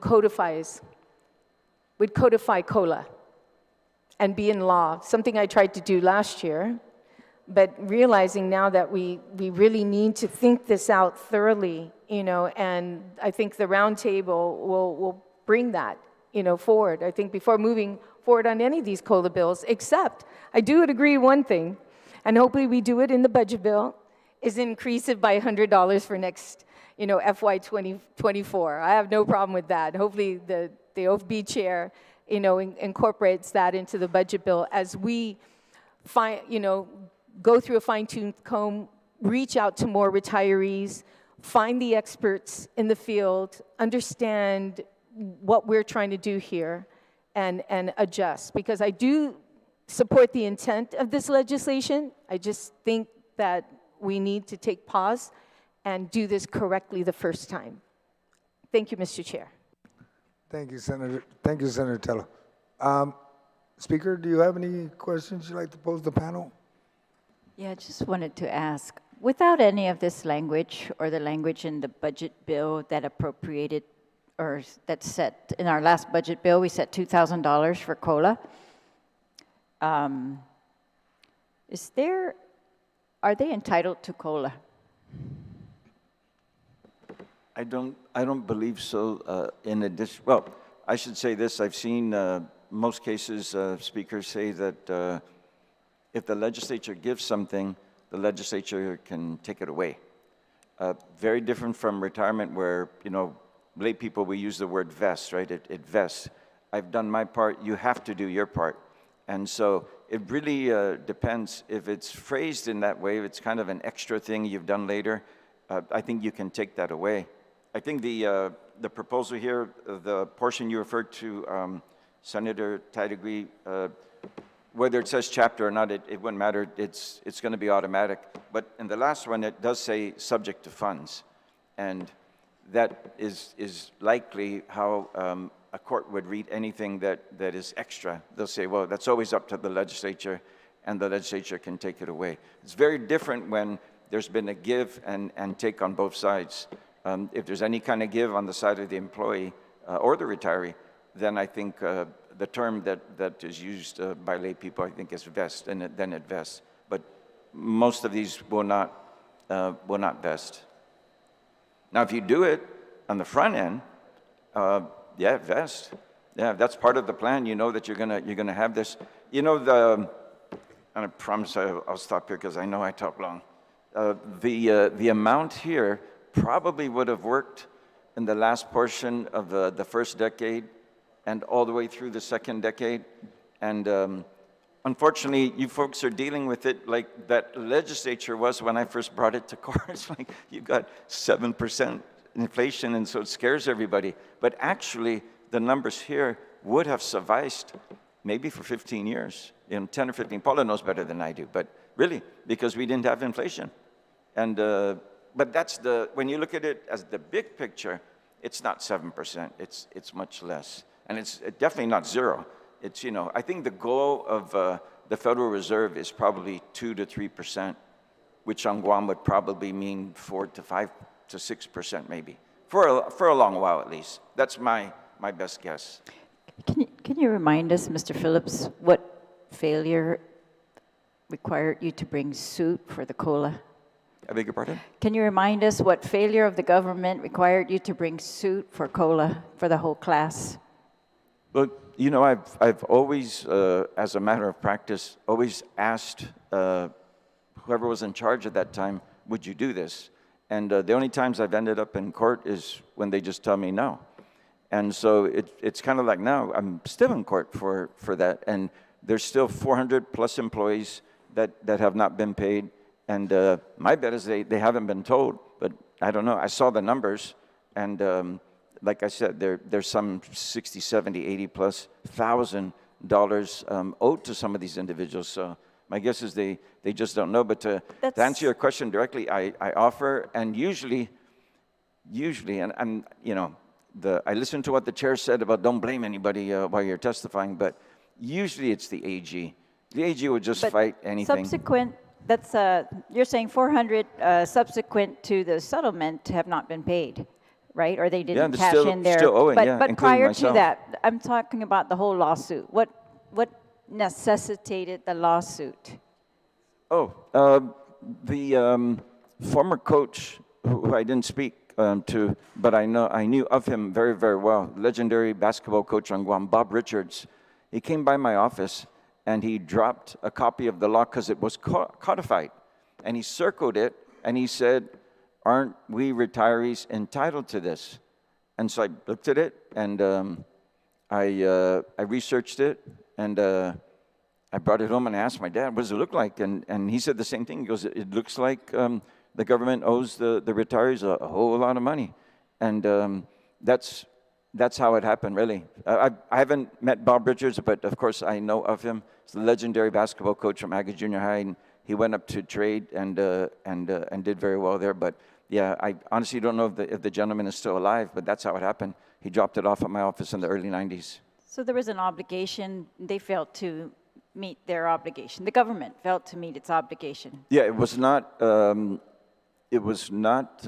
would codify COLA and be in law, something I tried to do last year, but realizing now that we really need to think this out thoroughly, and I think the roundtable will bring that, forward. I think before moving forward on any of these COLA bills, except I do agree one thing, and hopefully we do it in the budget bill, is increase it by $100 for next, FY 2024. I have no problem with that. Hopefully the OFB chair, incorporates that into the budget bill as we go through a fine-tooth comb, reach out to more retirees, find the experts in the field, understand what we're trying to do here, and adjust. Because I do support the intent of this legislation. I just think that we need to take pause and do this correctly the first time. Thank you, Mr. Chair. Thank you, Senator. Thank you, Senator Telo. Speaker, do you have any questions you'd like to pose to the panel? Yeah, I just wanted to ask, without any of this language or the language in the budget bill that appropriated or that's set in our last budget bill, we set $2,000 for COLA. Are they entitled to COLA? I don't believe so. In addition, well, I should say this. I've seen most cases speakers say that if the legislature gives something, the legislature can take it away. Very different from retirement, where lay people, we use the word vest, right? It vests. I've done my part. You have to do your part, and so it really depends. If it's phrased in that way, if it's kind of an extra thing you've done later, I think you can take that away. I think the proposal here, the portion you referred to, Senator Taitague, whether it says chapter or not, it wouldn't matter. It's going to be automatic. But in the last one, it does say subject to funds, and that is likely how a court would read anything that is extra. They'll say, well, that's always up to the legislature, and the legislature can take it away. It's very different when there's been a give and take on both sides. If there's any kind of give on the side of the employee or the retiree, then I think the term that is used by lay people, I think, is vest, and then it vests. But most of these will not vest. Now, if you do it on the front end, yeah, vest. Yeah, that's part of the plan. You know that you're gonna have this. And I promise I'll stop here because I know I talk long. The amount here probably would have worked in the last portion of the first decade and all the way through the second decade. And unfortunately, you folks are dealing with it like that legislature was when I first brought it to court. It's like you got 7% inflation, and so it scares everybody. But actually, the numbers here would have sufficed maybe for 15 years, 10 or 15. Paula knows better than I do, but really, because we didn't have inflation. And but that's when you look at it as the big picture, it's not 7%, it's much less. And it's definitely not zero. It's, I think the goal of the Federal Reserve is probably 2 to 3%, which on Guam would probably mean 4 to 5 to 6% maybe, for a long while at least. That's my best guess. Can you remind us, Mr. Phillips, what failure required you to bring suit for the COLA? I beg your pardon? Can you remind us what failure of the government required you to bring suit for COLA for the whole class? Well, I've always, as a matter of practice, always asked whoever was in charge at that time, would you do this? And the only times I've ended up in court is when they just tell me no. And so it's kind of like now, I'm still in court for that. And there's still 400 plus employees that have not been paid. And my bet is they haven't been told, but I don't know. I saw the numbers, and like I said, there's some 60, 70, 80 plus $1,000 owed to some of these individuals. So my guess is they just don't know. But to answer your question directly, I offer, and usually, and you know, I listened to what the chair said about don't blame anybody while you're testifying, but usually it's the AG. The AG would just fight anything. Subsequent, that's, you're saying 400 subsequent to the settlement have not been paid, right? Or they didn't they're cash in their... still owing, but, yeah, but including prior myself. to that, I'm talking about the whole lawsuit. What necessitated the lawsuit? Oh, the former coach, who I didn't speak to, but I knew of him very, very well, legendary basketball coach on Guam, Bob Richards. He came by my office, and he dropped a copy of the law because it was codified. And he circled it, and he said, aren't we retirees entitled to this? And so I looked at it, and I researched it, and I brought it home and I asked my dad, what does it look like? And he said the same thing. He goes, it looks like the government owes the retirees a whole lot of money. And that's how it happened, really. I haven't met Bob Richards, but of course I know of him. He's the legendary basketball coach from Aggies Junior High, and he went up to trade and did very well there. But yeah, I honestly don't know if the gentleman is still alive, but that's how it happened. He dropped it off at my office in the early 90s. So there was an obligation. They failed to meet their obligation. The government failed to meet its obligation. Yeah, it was not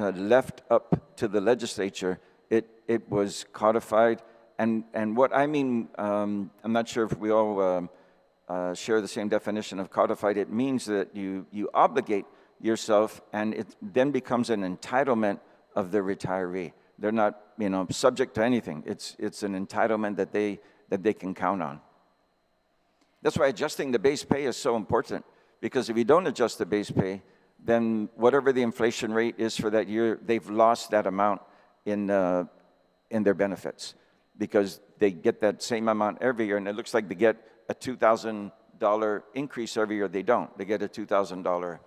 left up to the legislature. It was codified, and what I mean, I'm not sure if we all share the same definition of codified. It means that you obligate yourself, and it then becomes an entitlement of the retiree. They're not, subject to anything. It's an entitlement that they can count on. That's why adjusting the base pay is so important, because if you don't adjust the base pay, then whatever the inflation rate is for that year, they've lost that amount in their benefits, because they get that same amount every year, and it looks like they get a $2,000 increase every year. They don't. They get a $2,000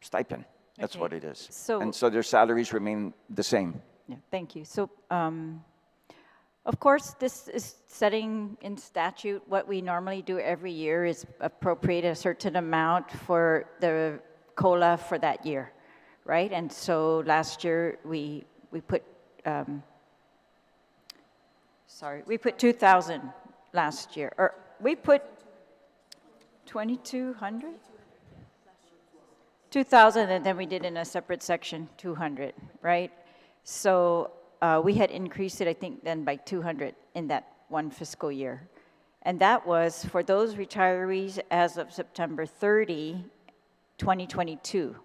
stipend. That's what it is. And so their salaries remain the same. Yeah, thank you. So, of course, this is setting in statute. What we normally do every year is appropriate a certain amount for the COLA for that year, right? And so last year we put, we put 2,000 last year, or we put 2,200? 2,000, and then we did in a separate section 200, right? So we had increased it, I think, then by 200 in that one fiscal year. And that was for those retirees as of September 30, 2022.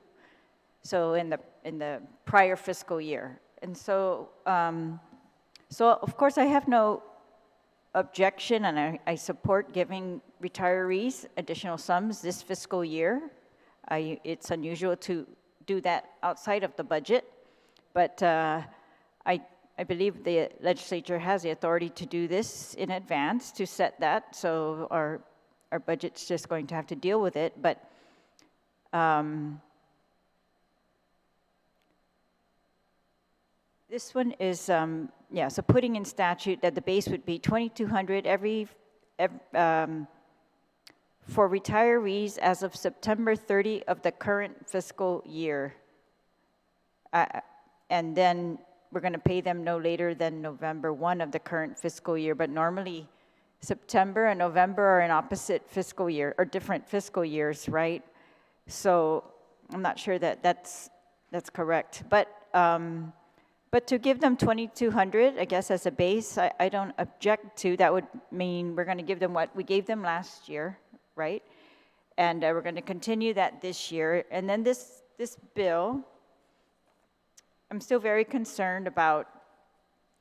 So in the prior fiscal year. And so, of course I have no objection, and I support giving retirees additional sums this fiscal year. It's unusual to do that outside of the budget, but I believe the legislature has the authority to do this in advance, to set that, so our budget's just going to have to deal with it. But this one is, so putting in statute that the base would be 2,200 for retirees as of September 30 of the current fiscal year. And then we're going to pay them no later than November 1 of the current fiscal year. But normally, September and November are in opposite fiscal year, or different fiscal years, right? So I'm not sure that that's correct. But to give them 2,200, I guess, as a base, I don't object to. That would mean we're going to give them what we gave them last year, right? And we're going to continue that this year. And then this bill, I'm still very concerned about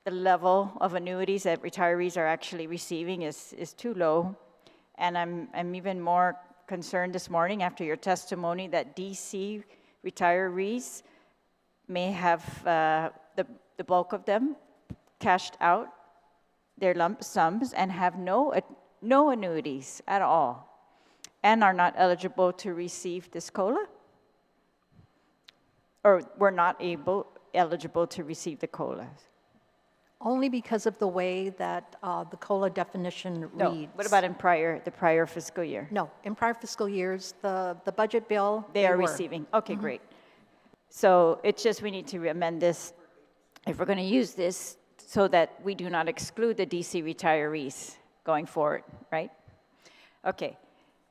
the level of annuities that retirees are actually receiving is too low. And I'm even more concerned this morning after your testimony that DC retirees may have the bulk of them cashed out their lump sums and have no annuities at all, and are not eligible to receive this COLA, or were not eligible to receive the COLA. Only because of the way that the COLA definition No, reads. what about in the prior fiscal year? No, in prior fiscal years, the budget bill. They are were. receiving, okay, great. So it's just we need to amend this, if we're going to use this, so that we do not exclude the DC retirees going forward, right? Okay,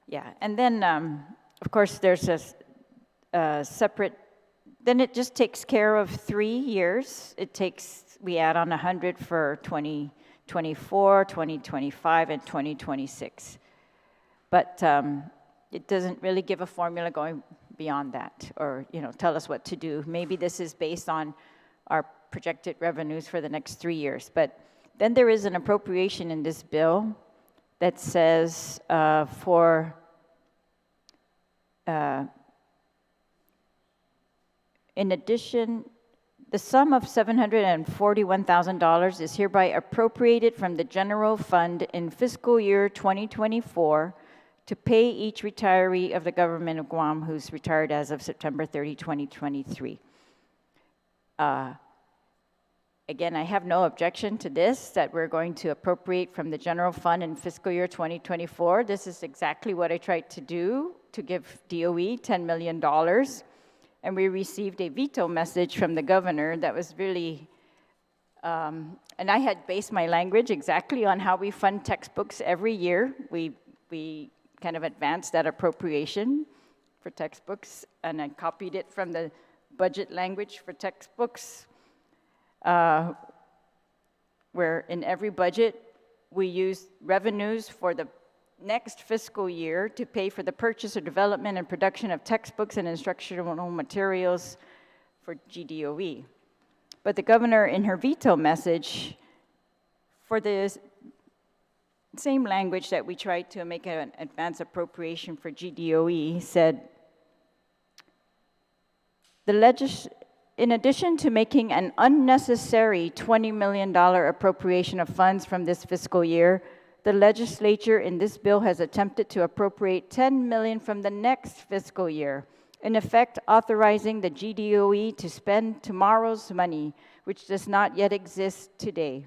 yeah, and then, of course, there's a separate, then it just takes care of 3 years. We add on 100 for 2024, 2025, and 2026. But it doesn't really give a formula going beyond that, or, tell us what to do. Maybe this is based on our projected revenues for the next 3 years. But then there is an appropriation in this bill that says in addition, the sum of $741,000 is hereby appropriated from the general fund in fiscal year 2024 to pay each retiree of the government of Guam who's retired as of September 30, 2023. Again, I have no objection to this, that we're going to appropriate from the general fund in fiscal year 2024. This is exactly what I tried to do, to give DOE $10 million. And we received a veto message from the governor that was really, and I had based my language exactly on how we fund textbooks every year. We kind of advanced that appropriation for textbooks, and I copied it from the budget language for textbooks, where in every budget we use revenues for the next fiscal year to pay for the purchase or development and production of textbooks and instructional materials for GDOE. But the governor, in her veto message, for the same language that we tried to make an advance appropriation for GDOE, said, in addition to making an unnecessary $20 million appropriation of funds from this fiscal year, the legislature in this bill has attempted to appropriate $10 million from the next fiscal year, in effect authorizing the GDOE to spend tomorrow's money, which does not yet exist today.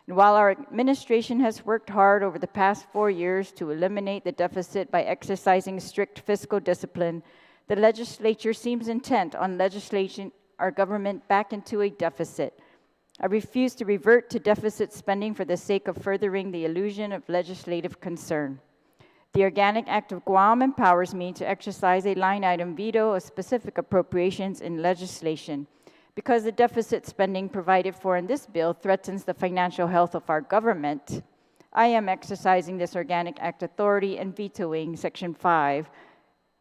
And while our administration has worked hard over the past 4 years to eliminate the deficit by exercising strict fiscal discipline, the legislature seems intent on legislating our government back into a deficit. I refuse to revert to deficit spending for the sake of furthering the illusion of legislative concern. The Organic Act of Guam empowers me to exercise a line item veto of specific appropriations in legislation. Because the deficit spending provided for in this bill threatens the financial health of our government, I am exercising this Organic Act authority and vetoing Section 5.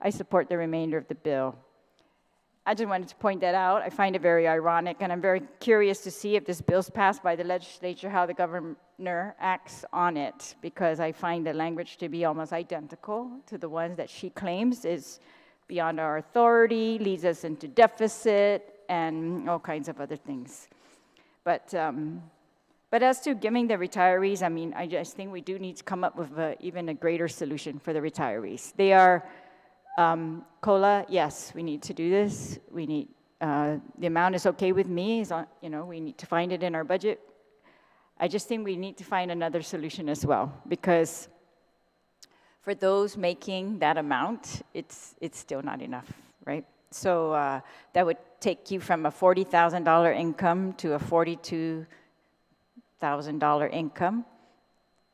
I support the remainder of the bill. I just wanted to point that out. I find it very ironic, and I'm very curious to see if this bill's passed by the legislature, how the governor acts on it, because I find the language to be almost identical to the ones that she claims is beyond our authority, leads us into deficit, and all kinds of other things. But as to giving the retirees, I mean, I just think we do need to come up with even a greater solution for the retirees. They are COLA, yes, we need to do this. We need, the amount is okay with me, we need to find it in our budget. I just think we need to find another solution as well, because for those making that amount, it's still not enough, right? So that would take you from a $40,000 income to a $42,000 income.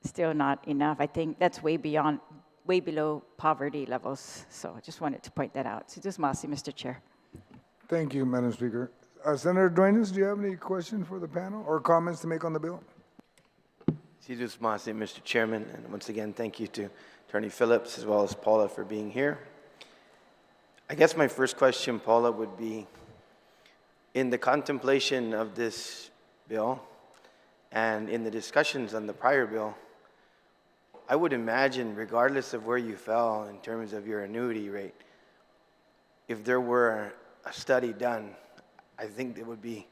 Still not enough. I think that's way below poverty levels. So I just wanted to point that out. So just Masi, Mr. Chair. Thank you, Madam Speaker. Senator Dwayne, do you have any questions for the panel or comments to make on the bill? Mr. Chairman, and once again, thank you to Attorney Phillips as well as Paula for being here. I guess my first question, Paula, would be, in the contemplation of this bill and in the discussions on the prior bill, I would imagine, regardless of where you fell in terms of your annuity rate, if there were a study done, I think it would be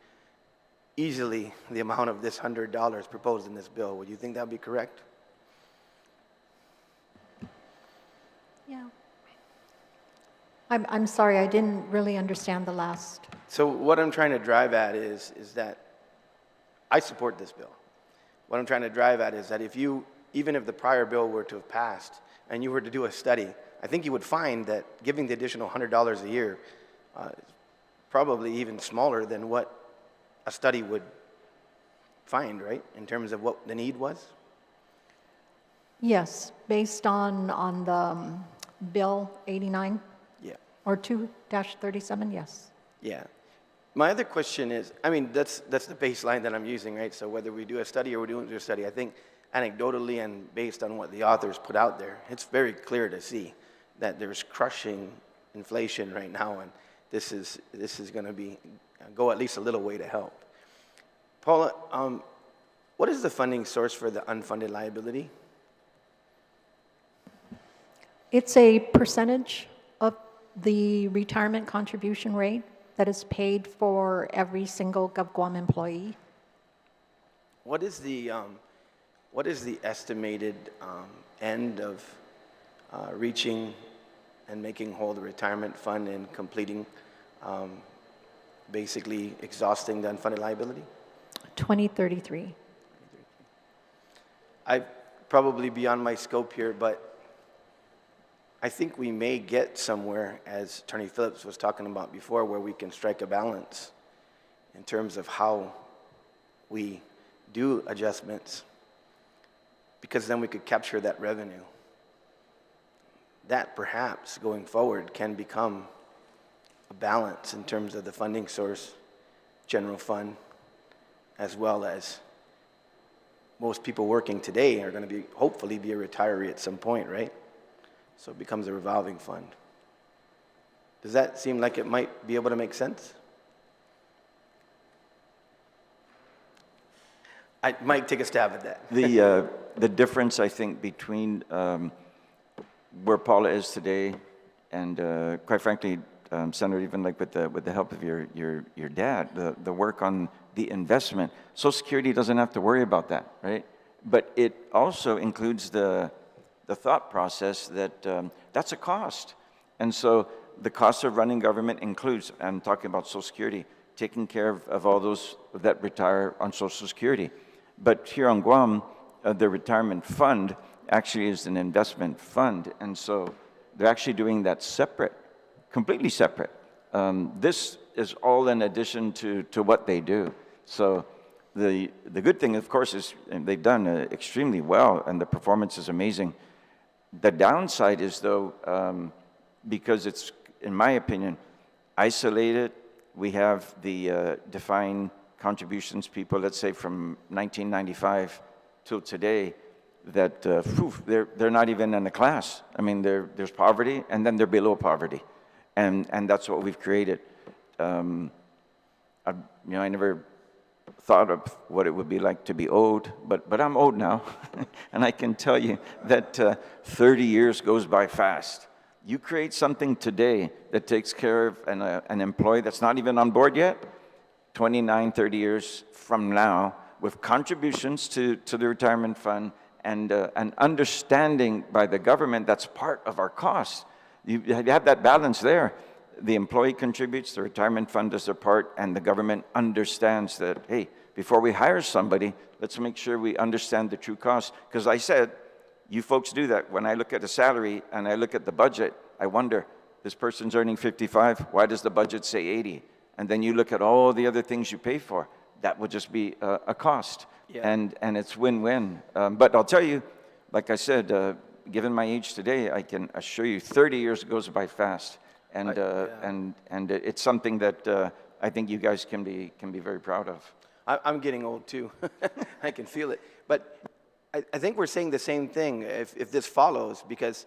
easily the amount of this $100 proposed in this bill. Would you think that would be correct? Yeah. I'm sorry, I didn't really understand the last. So what I'm trying to drive at is that I support this bill. What I'm trying to drive at is that even if the prior bill were to have passed and you were to do a study, I think you would find that giving the additional $100 a year is probably even smaller than what a study would find, right, in terms of what the need was? Yes, based on the Bill 89 Yeah. or 2-37, yes. Yeah. My other question is, I mean, that's the baseline that I'm using, right? So whether we do a study or we don't do a study, I think anecdotally and based on what the authors put out there, it's very clear to see that there's crushing inflation right now, and this is going to go at least a little way to help. Paula, what is the funding source for the unfunded liability? It's a percentage of the retirement contribution rate that is paid for every single GovGuam employee. What is the estimated end of reaching and making whole the retirement fund and completing, basically exhausting the unfunded liability? 2033. I probably beyond my scope here, but I think we may get somewhere, as Attorney Phillips was talking about before, where we can strike a balance in terms of how we do adjustments, because then we could capture that revenue. That perhaps going forward can become a balance in terms of the funding source, general fund, as well as most people working today are going to hopefully be a retiree at some point, right? So it becomes a revolving fund. Does that seem like it might be able to make sense? I might take a stab at that. The difference, I think, between where Paula is today and, quite frankly, Senator, even like with the help of your dad, the work on the investment, Social Security doesn't have to worry about that, right? But it also includes the thought process that that's a cost. And so the cost of running government includes, I'm talking about Social Security, taking care of all those that retire on Social Security. But here on Guam, the retirement fund actually is an investment fund. And so they're actually doing that separate, completely separate. This is all in addition to what they do. So the good thing, of course, is they've done extremely well, and the performance is amazing. The downside is, though, because it's, in my opinion, isolated. We have the defined contributions people, let's say from 1995 till today, that they're not even in a class. I mean, there's poverty, and then they're below poverty, and that's what we've created. I never thought of what it would be like to be old, but I'm old now, and I can tell you that 30 years goes by fast. You create something today that takes care of an employee that's not even on board yet, 29, 30 years from now, with contributions to the retirement fund and an understanding by the government that's part of our costs. You have that balance there. The employee contributes, the retirement fund does their part, and the government understands that, hey, before we hire somebody, let's make sure we understand the true cost. Because I said, you folks do that. When I look at a salary and I look at the budget, I wonder, this person's earning 55, why does the budget say 80? And then you look at all the other things you pay for, that would just be a cost. Yeah. And it's win-win. But I'll tell you, like I said, given my age today, I can assure you 30 years goes by fast. And it's something that I think you guys can be very proud of. I'm getting old too. I can feel it. But I think we're saying the same thing if this follows, because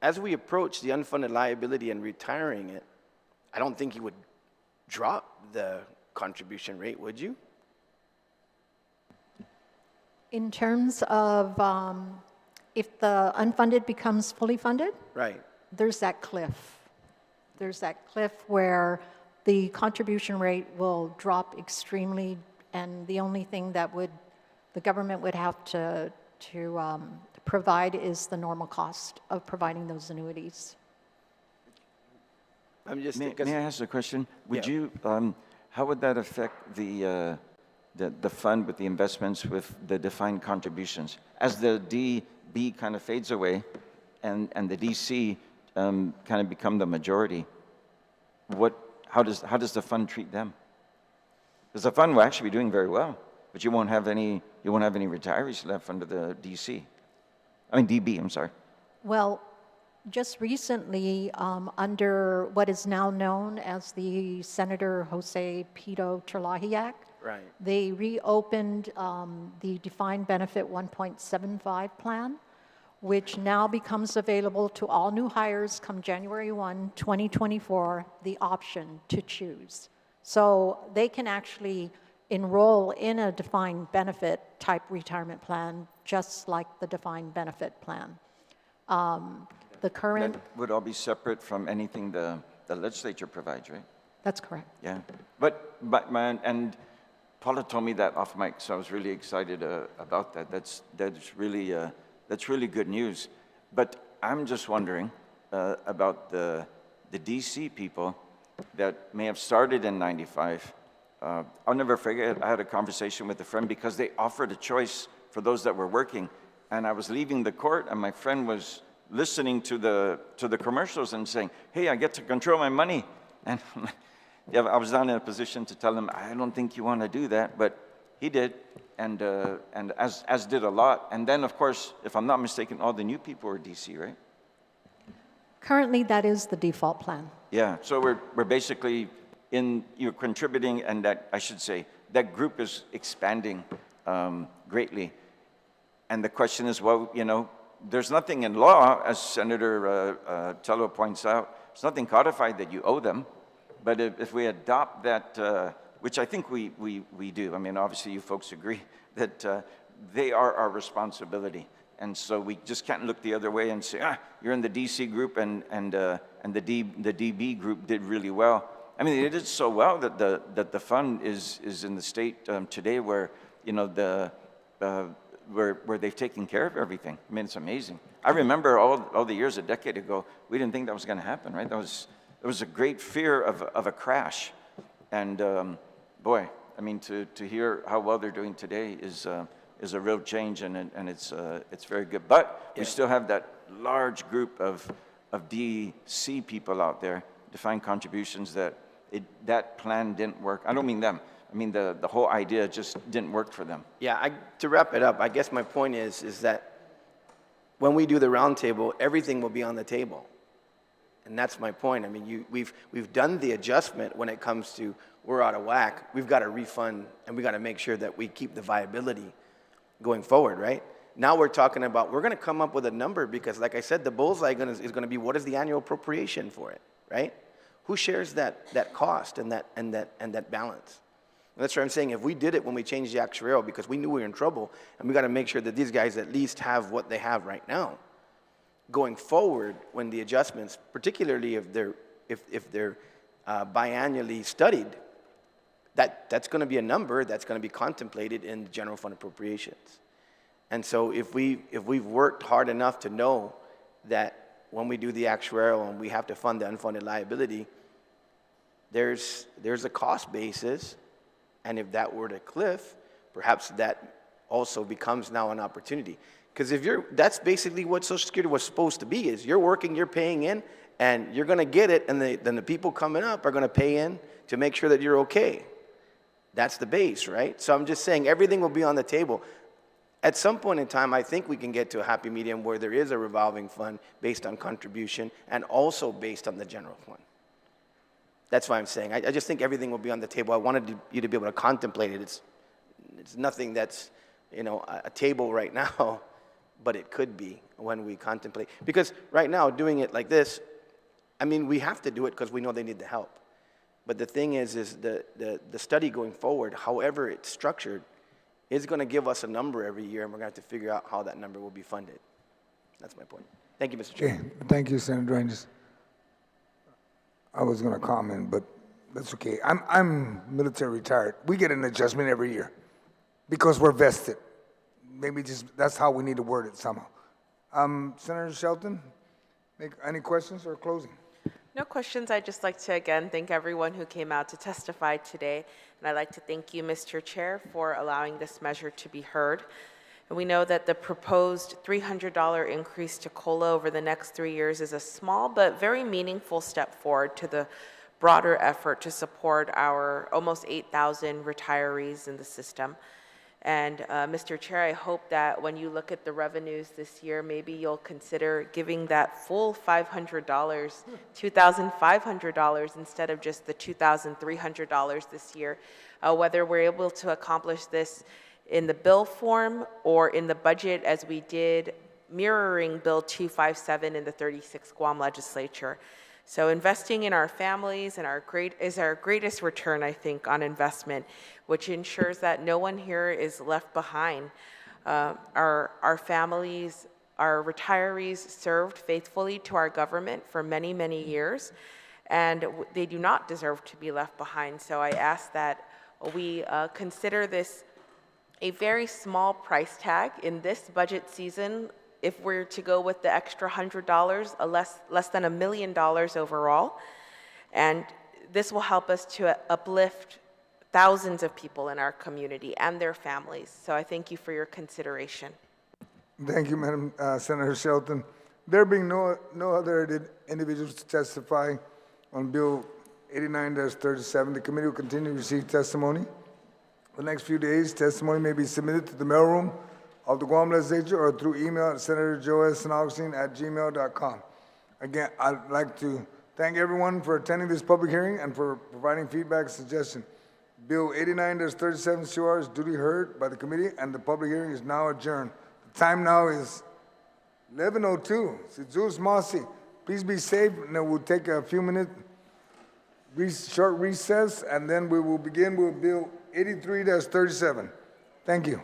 as we approach the unfunded liability and retiring it, I don't think you would drop the contribution rate, would you? In terms of if the unfunded becomes fully funded, Right. there's that cliff. There's that cliff where the contribution rate will drop extremely, and the only thing that the government would have to provide is the normal cost of providing those annuities. I'm just May I ask a question? Would you, how would that affect the the fund with the investments with the defined contributions. As the DB kind of fades away and the DC kind of become the majority, how does the fund treat them? Because the fund will actually be doing very well, but you won't have any retirees left under the DB, I'm sorry. Well, just recently, under what is now known as the Senator Jose Pito Terlaje Act, Right. they reopened the defined benefit 1.75 plan, which now becomes available to all new hires come January 1, 2024, the option to choose. So they can actually enroll in a defined benefit type retirement plan, just like the defined benefit plan. The current, That would all be separate from anything the legislature provides, right? that's correct. Yeah. But and Paula told me that off mic, so I was really excited about that. That's really good news. But I'm just wondering about the DC people that may have started in '95. I'll never forget, I had a conversation with a friend because they offered a choice for those that were working. And I was leaving the court and my friend was listening to the commercials and saying, hey, I get to control my money. And yeah, I was not in a position to tell him, I don't think you want to do that, but he did, and as did a lot. And then, of course, if I'm not mistaken, all the new people were DC, right? Currently, that is the default plan. Yeah, so we're basically you're contributing, and that, I should say, that group is expanding greatly. And the question is, well, you know, there's nothing in law, as Senator Telo points out, there's nothing codified that you owe them. But if we adopt that, which I think we do, I mean, obviously you folks agree that they are our responsibility. And so we just can't look the other way and say, you're in the DC group and the DB group did really well. I mean, they did so well that the fund is in the state today where, you know, where they've taken care of everything. I mean, it's amazing. I remember all the years, a decade ago, we didn't think that was going to happen, right? There was a great fear of a crash. And boy, I mean, to hear how well they're doing today is a real change, and it's very good. But we still have that large group of DC people out there, defined contributions, that plan didn't work. I don't mean them. I mean, the whole idea just didn't work for them. Yeah, to wrap it up, I guess my point is that when we do the roundtable, everything will be on the table. And that's my point. I mean, we've done the adjustment when it comes to we're out of whack. We've got to refund, and we got to make sure that we keep the viability going forward, right? Now we're talking about, we're going to come up with a number because, like I said, the bullseye is going to be what is the annual appropriation for it, right? Who shares that cost and that balance? And that's what I'm saying. If we did it when we changed the actuarial because we knew we were in trouble, and we got to make sure that these guys at least have what they have right now, going forward when the adjustments, particularly if they're biannually studied, that's going to be a number that's going to be contemplated in the general fund appropriations. And so if we've worked hard enough to know that when we do the actuarial and we have to fund the unfunded liability, there's a cost basis, and if that were to cliff, perhaps that also becomes now an opportunity. Because that's basically what Social Security was supposed to be, is you're working, you're paying in, and you're gonna get it, and then the people coming up are gonna pay in to make sure that you're okay. That's the base, right? So I'm just saying everything will be on the table. At some point in time, I think we can get to a happy medium where there is a revolving fund based on contribution and also based on the general fund. That's why I'm saying. I just think everything will be on the table. I wanted you to be able to contemplate it. It's nothing that's, you know, a table right now, but it could be when we contemplate. Because right now, doing it like this, I mean, we have to do it because we know they need the help. But the thing is the study going forward, however it's structured, is going to give us a number every year, and we're going to have to figure out how that number will be funded. That's my point. Thank you, Mr. Chairman. Okay, thank you, Senator Dwayne. I was going to comment, but that's okay. I'm military retired. We get an adjustment every year because we're vested. Maybe just that's how we need to word it somehow. Senator Shelton, any questions or closing? No questions. I'd just like to again thank everyone who came out to testify today. And I'd like to thank you, Mr. Chair, for allowing this measure to be heard. And we know that the proposed $300 increase to COLA over the next 3 years is a small but very meaningful step forward to the broader effort to support our almost 8,000 retirees in the system. And Mr. Chair, I hope that when you look at the revenues this year, maybe you'll consider giving that full $500, $2,500 instead of just the $2,300 this year. Whether we're able to accomplish this in the bill form or in the budget as we did mirroring Bill 257 in the 36th Guam legislature. So investing in our families and is our greatest return, I think, on investment, which ensures that no one here is left behind. Our families, our retirees served faithfully to our government for many, many years, and they do not deserve to be left behind. So I ask that we consider this a very small price tag in this budget season. If we're to go with the extra $100, less than $1 million overall. And this will help us to uplift thousands of people in our community and their families. So I thank you for your consideration. Thank you, Madam Senator Shelton. There being no other individuals to testify on Bill 89-37, the committee will continue to receive testimony. For the next few days, testimony may be submitted to the mailroom of the Guam Legislature or through email at senatorjoesanaugustine@gmail.com. Again, I'd like to thank everyone for attending this public hearing and for providing feedback and suggestion. Bill 89-37 CR is duly heard by the committee and the public hearing is now adjourned. The time now is 11:02. Sijus Masi, please be safe, and then we'll take a few minute short recess, and then we will begin with Bill 83-37. Thank you.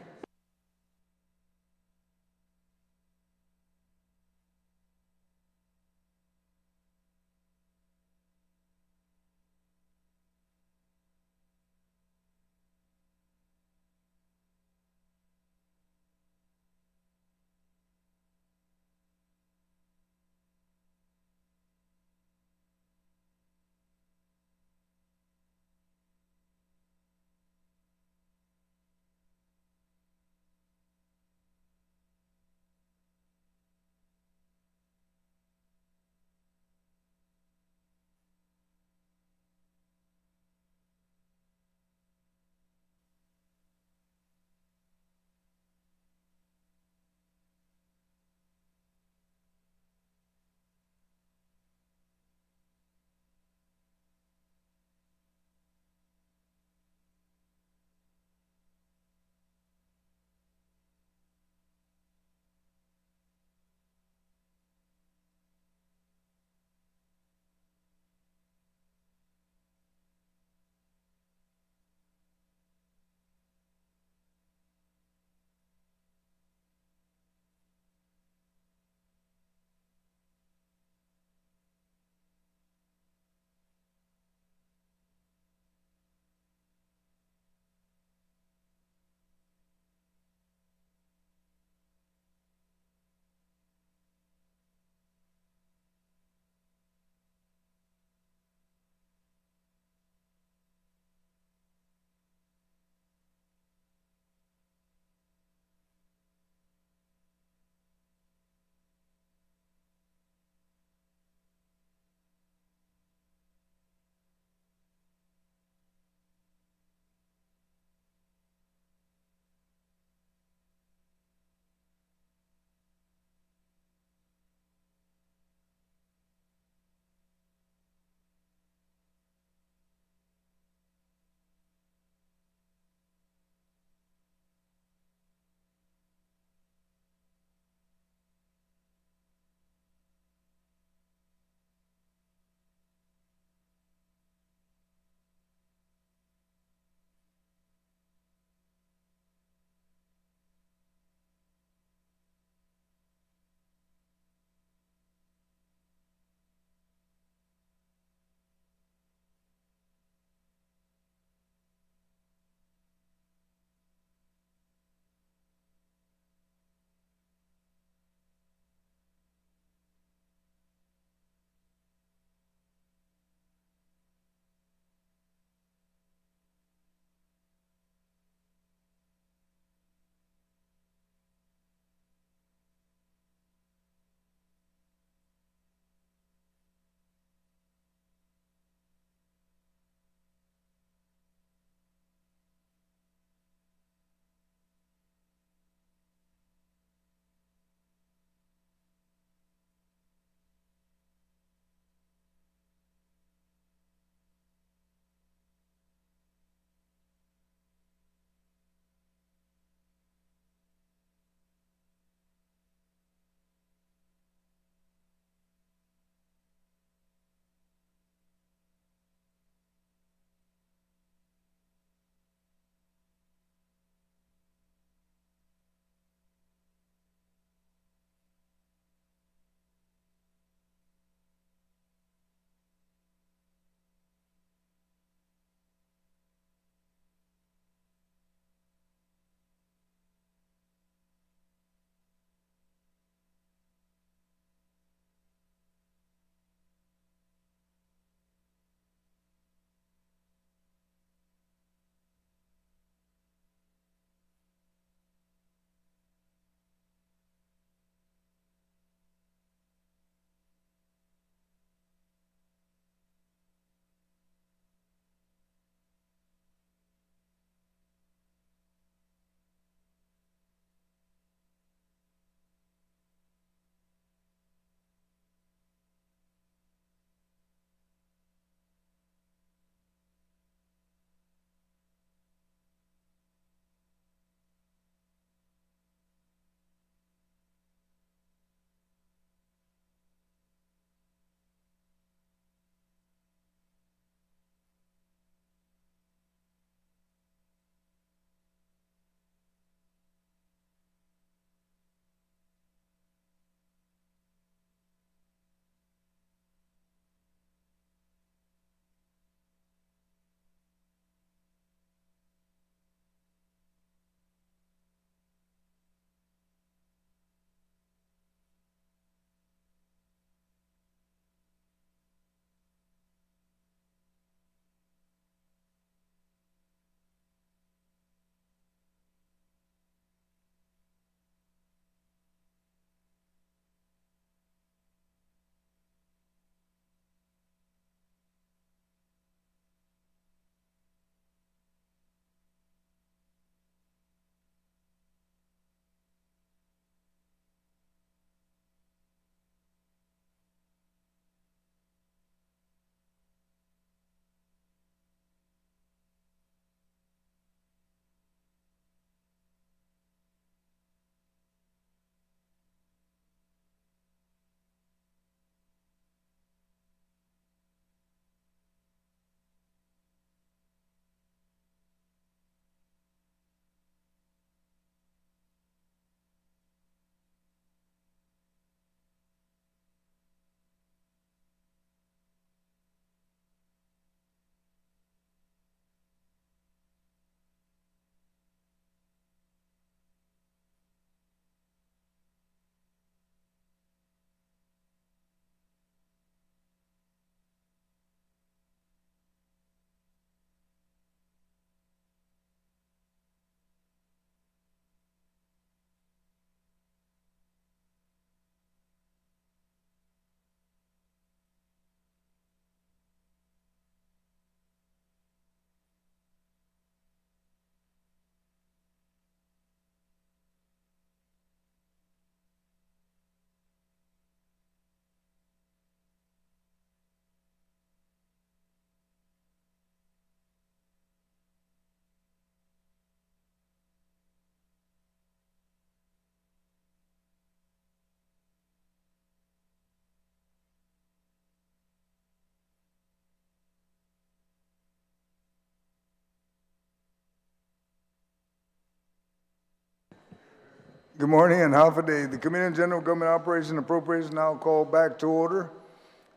Good morning and half a day. The Committee on General Government Operations and Appropriations now called back to order.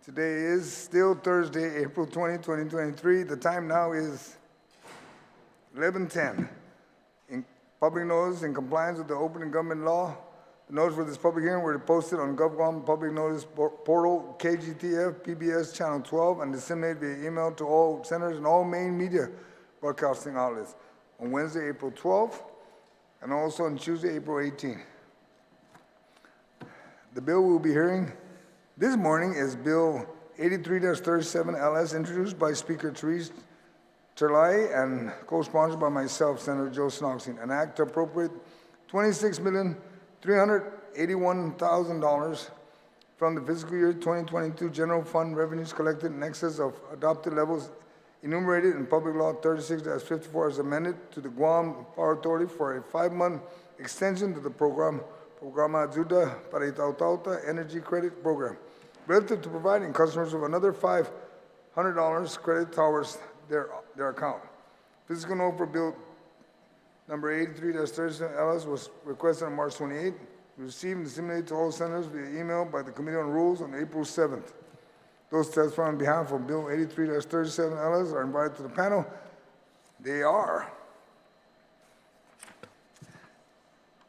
Today is still Thursday, April 20, 2023. The time now is 11:10. In public notice in compliance with the open government law, the notice for this public hearing were posted on GovGuam Public Notice Portal, KGTF, PBS Channel 12, and disseminated via email to all senators and all main media broadcasting outlets on Wednesday, April 12th, and also on Tuesday, April 18th. The bill we'll be hearing this morning is Bill 83-37 LS, introduced by Speaker Therese Terlaje and co-sponsored by myself, Senator Joe Snoxine, an act to appropriate $26,381,000 from the fiscal year 2022 general fund revenues collected in excess of adopted levels enumerated in Public Law 36-54 as amended to the Guam Power Authority for a 5-month extension to the Programa Ayuda para Itautauta Energy Credit Program, relative to providing customers with another $500 credit towards their account. Fiscal note for Bill number 83-37 LS was requested on March 28th, received and disseminated to all senators via email by the Committee on Rules on April 7th. Those testifying on behalf of Bill 83-37 LS are invited to the panel. They are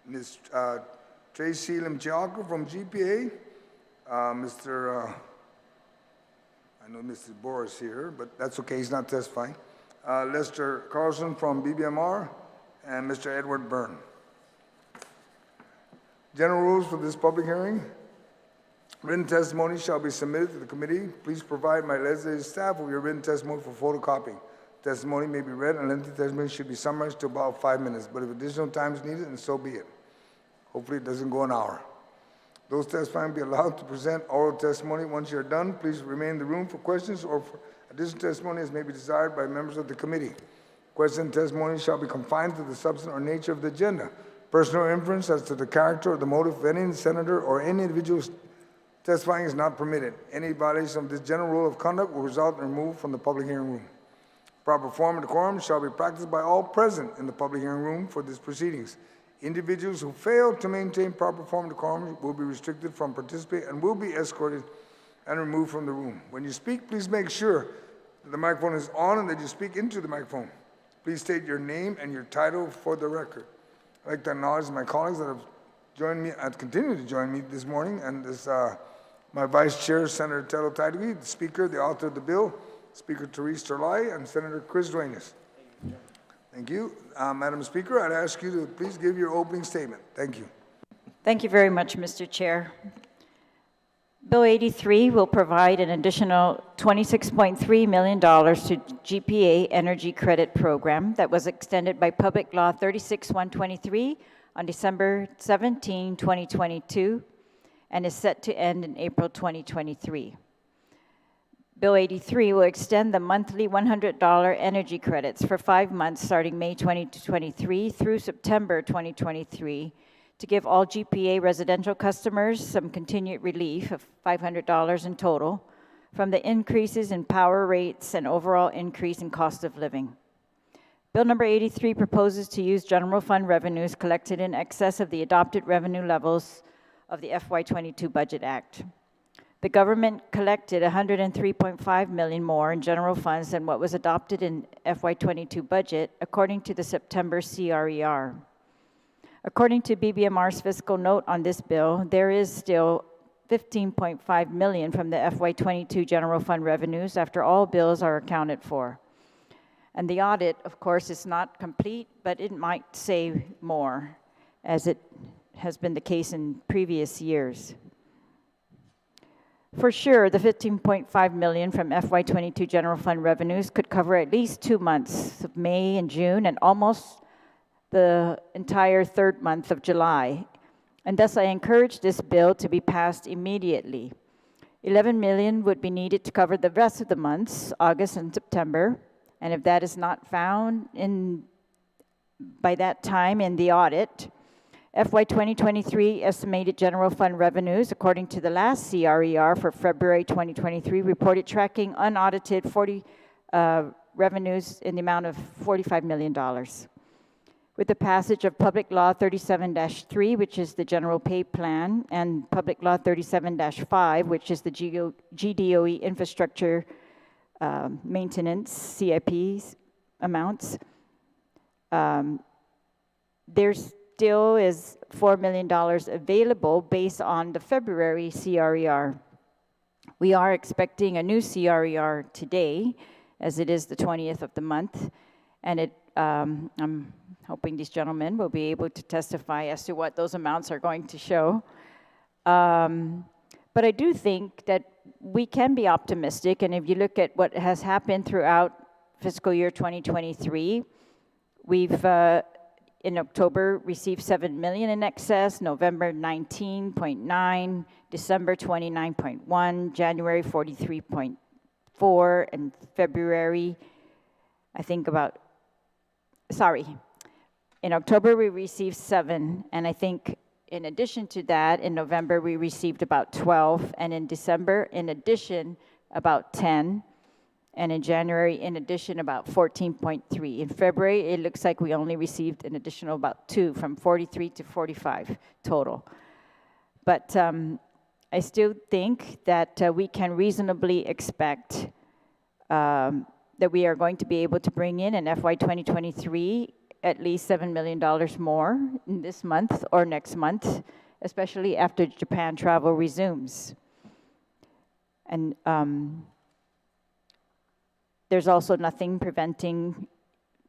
Ms. Tracy Limchiaka from GPA, Mr. I know Mr. Boris here, but that's okay, he's not testifying. Lester Carlson from BBMR, and Mr. Edward Byrne. General rules for this public hearing. Written testimony shall be submitted to the committee. Please provide my legislative staff with your written testimony for photocopying. Testimony may be read, and lengthy testimony should be summarized to about 5 minutes, but if additional time is needed, then so be it. Hopefully it doesn't go an hour. Those testifying will be allowed to present oral testimony. Once you're done, please remain in the room for questions or for additional testimony as may be desired by members of the committee. Questions and testimony shall be confined to the substance or nature of the agenda. Personal inference as to the character or the motive of any senator or any individual testifying is not permitted. Any violation of this general rule of conduct will result in removal from the public hearing room. Proper form and decorum shall be practiced by all present in the public hearing room for these proceedings. Individuals who fail to maintain proper form and decorum will be restricted from participating and will be escorted and removed from the room. When you speak, please make sure that the microphone is on and that you speak into the microphone. Please state your name and your title for the record. I'd like to acknowledge my colleagues that have joined me, and continue to join me this morning, and this, my Vice Chair, Senator Telo Taitague, the Speaker, the author of the bill, Speaker Therese Terlaje, and Senator Chris Dwayne. Thank you. Madam Speaker, I'd ask you to please give your opening statement. Thank you. Thank you very much, Mr. Chair. Bill 83 will provide an additional $26.3 million to GPA Energy Credit Program that was extended by Public Law 36-123 on December 17, 2022, and is set to end in April 2023. Bill 83 will extend the monthly $100 energy credits for 5 months starting May 2023 through September 2023 to give all GPA residential customers some continued relief of $500 in total from the increases in power rates and overall increase in cost of living. Bill number 83 proposes to use general fund revenues collected in excess of the adopted revenue levels of the FY22 Budget Act. The government collected $103.5 million more in general funds than what was adopted in FY22 budget, according to the September CRER. According to BBMR's fiscal note on this bill, there is still $15.5 million from the FY22 general fund revenues after all bills are accounted for. And the audit, of course, is not complete, but it might say more, as it has been the case in previous years. For sure, the $15.5 million from FY22 general fund revenues could cover at least 2 months of May and June and almost the entire third month of July. And thus I encourage this bill to be passed immediately. $11 million would be needed to cover the rest of the months, August and September. And if that is not found by that time in the audit, FY 2023 estimated general fund revenues, according to the last CRER for February 2023, reported tracking unaudited revenues in the amount of $45 million. with the passage of Public Law 37-3, which is the General Pay Plan, and Public Law 37-5, which is the GDOE Infrastructure Maintenance, CIPs amounts, there still is $4 million available based on the February CRER. We are expecting a new CRER today, as it is the 20th of the month, and I'm hoping these gentlemen will be able to testify as to what those amounts are going to show. But I do think that we can be optimistic, and if you look at what has happened throughout fiscal year 2023, we've in October received $7 million in excess, November 19.9, December 29.1, January 43.4, and February, I think in October we received 7, and I think in addition to that, in November we received about 12, and in December, in addition, about 10, and in January, in addition, about 14.3. In February, it looks like we only received an additional about 2, from 43 to 45 total. But I still think that we can reasonably expect that we are going to be able to bring in FY 2023 at least $7 million more in this month or next month, especially after Japan travel resumes. And there's also nothing preventing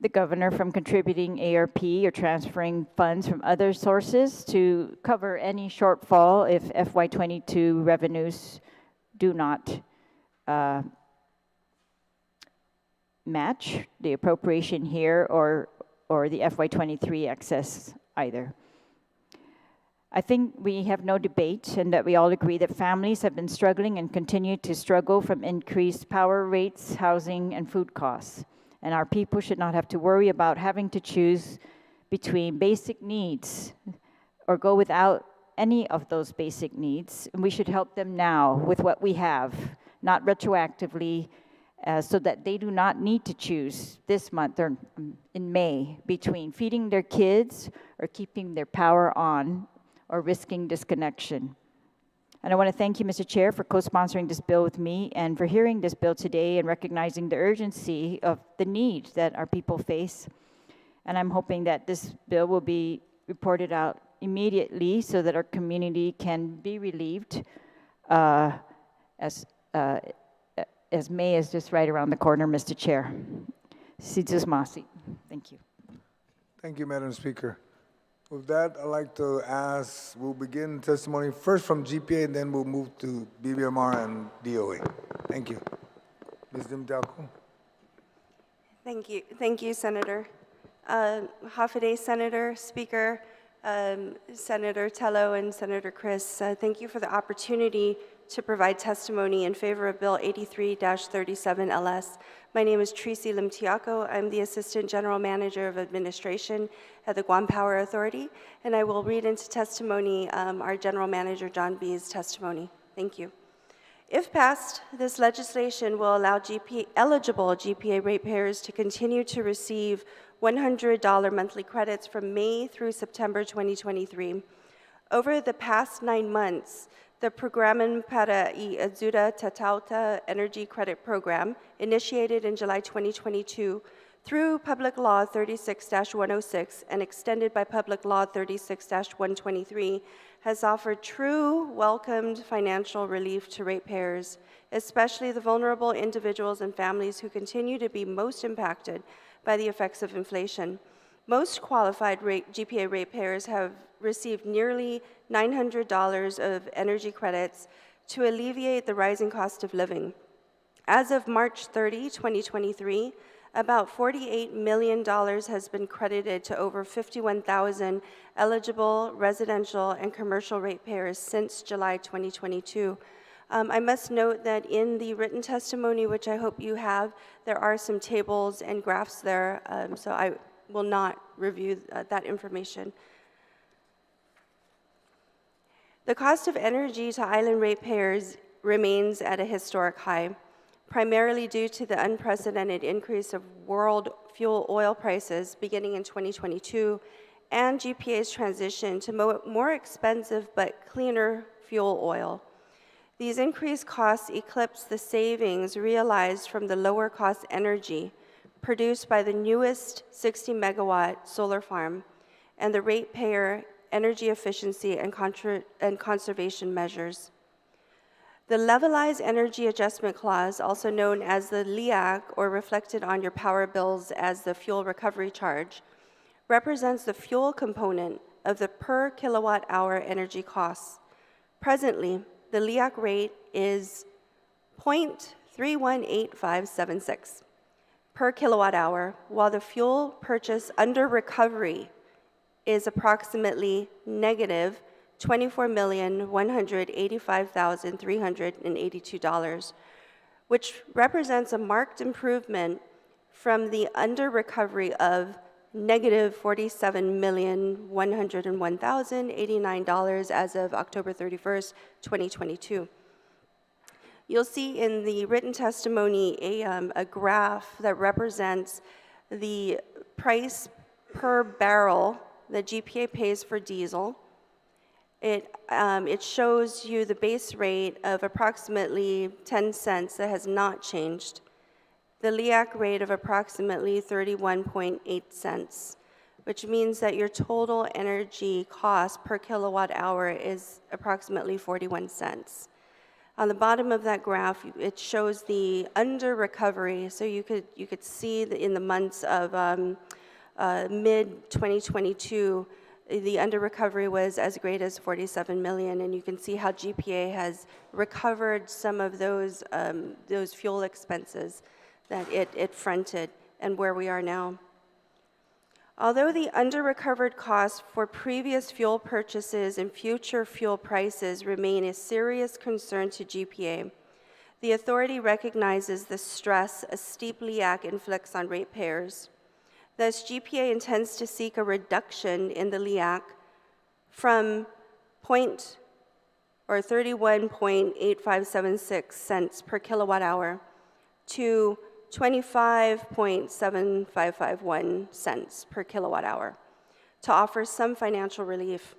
the governor from contributing ARP or transferring funds from other sources to cover any shortfall if FY22 revenues do not match the appropriation here or the FY23 excess either. I think we have no debate, and that we all agree that families have been struggling and continue to struggle from increased power rates, housing, and food costs. And our people should not have to worry about having to choose between basic needs or go without any of those basic needs. And we should help them now with what we have, not retroactively, so that they do not need to choose this month or in May between feeding their kids or keeping their power on or risking disconnection. And I want to thank you, Mr. Chair, for co-sponsoring this bill with me and for hearing this bill today and recognizing the urgency of the need that our people face. And I'm hoping that this bill will be reported out immediately so that our community can be relieved as May is just right around the corner, Mr. Chair. Sidus Masi. Thank you. Thank you, Madam Speaker. With that, I'd like to ask, we'll begin testimony first from GPA, and then we'll move to BBMR and DOA. Thank you. Ms. Dimdalco. Thank you, Senator. Hafa Senator, Speaker, Senator Telo, and Senator Chris, thank you for the opportunity to provide testimony in favor of Bill 83-37 LS. My name is Tracy Limtiaco. I'm the Assistant General Manager of Administration at the Guam Power Authority, and I will read into testimony our General Manager John B's testimony. Thank you. If passed, this legislation will allow eligible GPA ratepayers to continue to receive $100 monthly credits from May through September 2023. Over the past 9 months, the Programan para i-Ajuda Tatauta Energy Credit Program, initiated in July 2022 through Public Law 36-106 and extended by Public Law 36-123, has offered true welcomed financial relief to ratepayers, especially the vulnerable individuals and families who continue to be most impacted by the effects of inflation. Most qualified GPA ratepayers have received nearly $900 of energy credits to alleviate the rising cost of living. As of March 30, 2023, about $48 million has been credited to over 51,000 eligible residential and commercial ratepayers since July 2022. I must note that in the written testimony, which I hope you have, there are some tables and graphs there, so I will not review that information. The cost of energy to island ratepayers remains at a historic high. primarily due to the unprecedented increase of world fuel oil prices beginning in 2022 and GPA's transition to more expensive but cleaner fuel oil. These increased costs eclipse the savings realized from the lower cost energy produced by the newest 60 megawatt solar farm and the ratepayer energy efficiency and conservation measures. The Levelized Energy Adjustment Clause, also known as the LEAC, or reflected on your power bills as the fuel recovery charge, represents the fuel component of the per kilowatt hour energy costs. Presently, the LEAC rate is 0.318576 per kilowatt hour, while the fuel purchase under recovery is approximately negative $24,185,382, which represents a marked improvement from the under recovery of negative $47,101,089 as of October 31st, 2022. You'll see in the written testimony a graph that represents the price per barrel that GPA pays for diesel. It shows you the base rate of approximately 10 cents that has not changed, the LEAC rate of approximately 31.8 cents, which means that your total energy cost per kilowatt hour is approximately 41 cents. On the bottom of that graph, it shows the under recovery, so you could see that in the months of mid-2022, the under recovery was as great as 47 million, and you can see how GPA has recovered some of those fuel expenses that it fronted and where we are now. Although the under-recovered costs for previous fuel purchases and future fuel prices remain a serious concern to GPA, the authority recognizes the stress a steep LEAC inflicts on ratepayers. Thus, GPA intends to seek a reduction in the LEAC from 31.8576 cents per kilowatt hour to 25.7551 cents per kilowatt hour to offer some financial relief.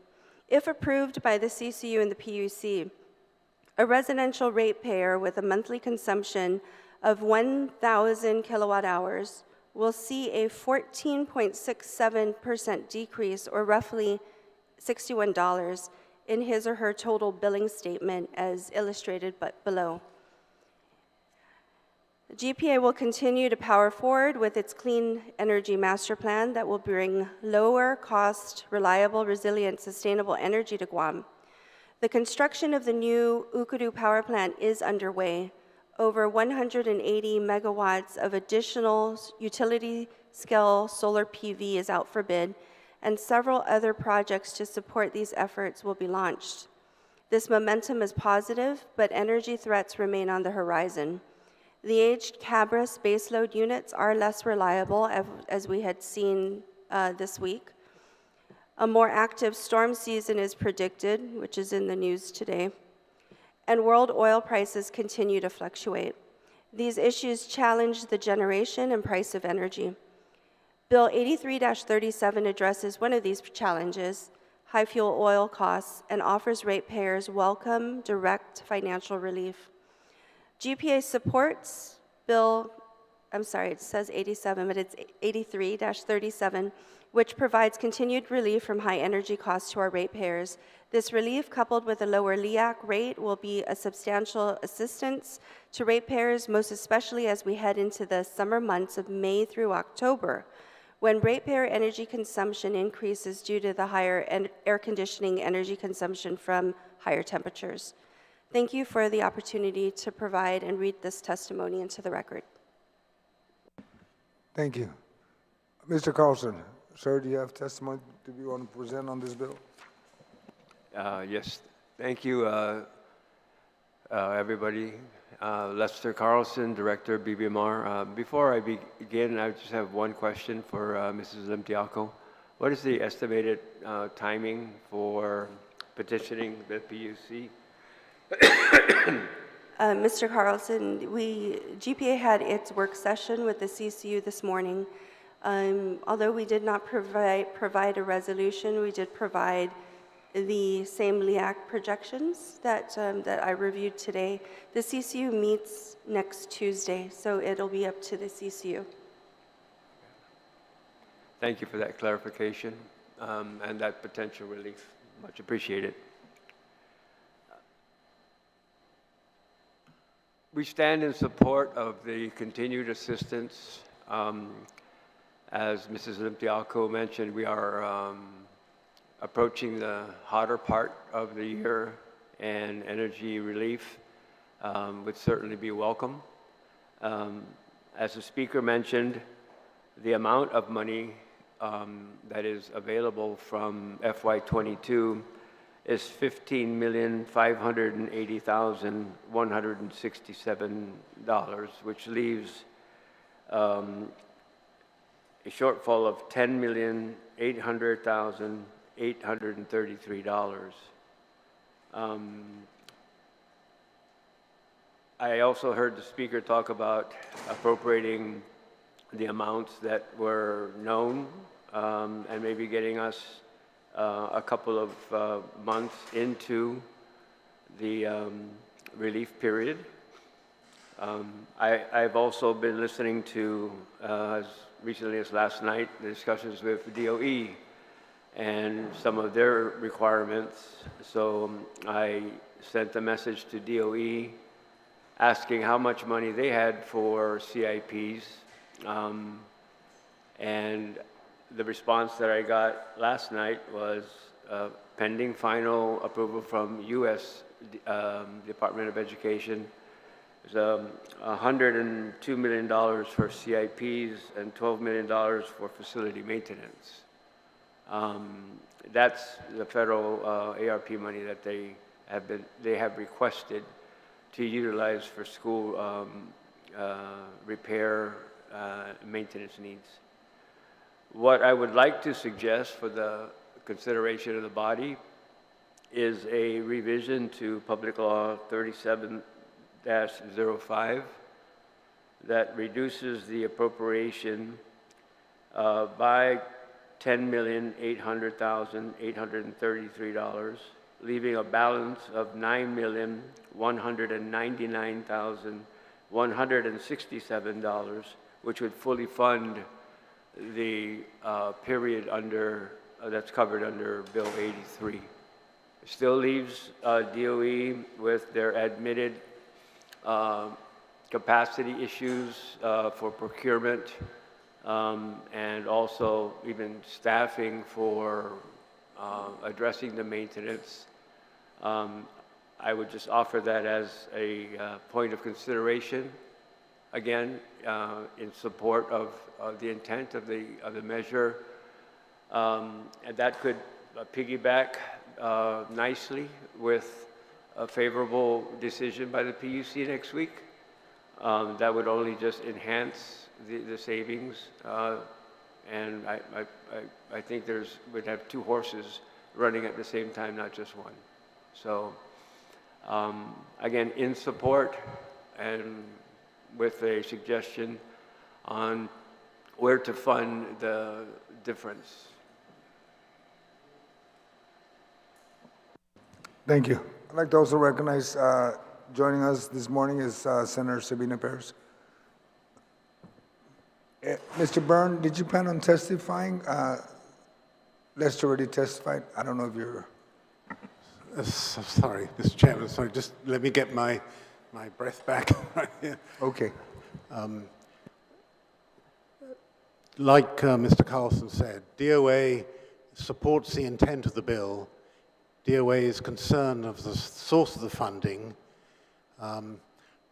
If approved by the CCU and the PUC, a residential ratepayer with a monthly consumption of 1,000 kilowatt hours will see a 14.67% decrease, or roughly $61, in his or her total billing statement as illustrated below. GPA will continue to power forward with its Clean Energy Master Plan that will bring lower cost, reliable, resilient, sustainable energy to Guam. The construction of the new Ukuru power plant is underway. Over 180 megawatts of additional utility-scale solar PV is out for bid, and several other projects to support these efforts will be launched. This momentum is positive, but energy threats remain on the horizon. The aged Cabras baseload units are less reliable, as we had seen this week. A more active storm season is predicted, which is in the news today. And world oil prices continue to fluctuate. These issues challenge the generation and price of energy. Bill 83-37 addresses one of these challenges, high fuel oil costs, and offers ratepayers welcome, direct financial relief. GPA supports Bill, it says 87, but it's 83-37, which provides continued relief from high energy costs to our ratepayers. This relief, coupled with a lower LEAC rate, will be a substantial assistance to ratepayers, most especially as we head into the summer months of May through October, when ratepayer energy consumption increases due to the higher air conditioning energy consumption from higher temperatures. Thank you for the opportunity to provide and read this testimony into the record. Thank you. Mr. Carlson, sir, do you have testimony that you want to present on this bill? Yes, thank you, everybody. Lester Carlson, Director, BBMR. Before I begin, I just have one question for Mrs. Limtiaco. What is the estimated timing for petitioning the PUC Mr. Carlson, GPA had its work session with the CCU this morning. Although we did not provide a resolution, we did provide the same LEAC projections that I reviewed today. The CCU meets next Tuesday, so it'll be up to the CCU. Thank you for that clarification and that potential relief. Much appreciated. We stand in support of the continued assistance. As Mrs. Limpiaco mentioned, we are approaching the hotter part of the year, and energy relief would certainly be welcome. As the speaker mentioned, the amount of money that is available from FY22 is $15,580,167, which leaves a shortfall of $10,800,833. I also heard the speaker talk about appropriating the amounts that were known and maybe getting us a couple of months into the relief period. I've also been listening to, as recently as last night, the discussions with DOE and some of their requirements. So I sent a message to DOE asking how much money they had for CIPs. And the response that I got last night was pending final approval from U.S. Department of Education. There's $102 million for CIPs and $12 million for facility maintenance. That's the federal ARP money that they have requested to utilize for school repair maintenance needs. What I would like to suggest for the consideration of the body is a revision to Public Law 37-05 that reduces the appropriation by $10,800,833, leaving a balance of $9,199,167, which would fully fund the period under that's covered under Bill 83. It still leaves DOE with their admitted capacity issues for procurement and also even staffing for addressing the maintenance. I would just offer that as a point of consideration, again, in support of the intent of the measure, and that could piggyback nicely with a favorable decision by the PUC next week. That would only just enhance the savings, and I think we'd have two horses running at the same time, not just one. So, again, in support and with a suggestion on where to fund the difference. Thank you. I'd like to also recognize joining us this morning is Senator Sabina Perez. Mr. Byrne, did you plan on testifying? Lester already testified. I don't know if you're... Sorry, Mr. Chairman, sorry, just let me get my breath back right here. Okay. Like Mr. Carlson said, DOA supports the intent of the bill. DOA is concerned of the source of the funding,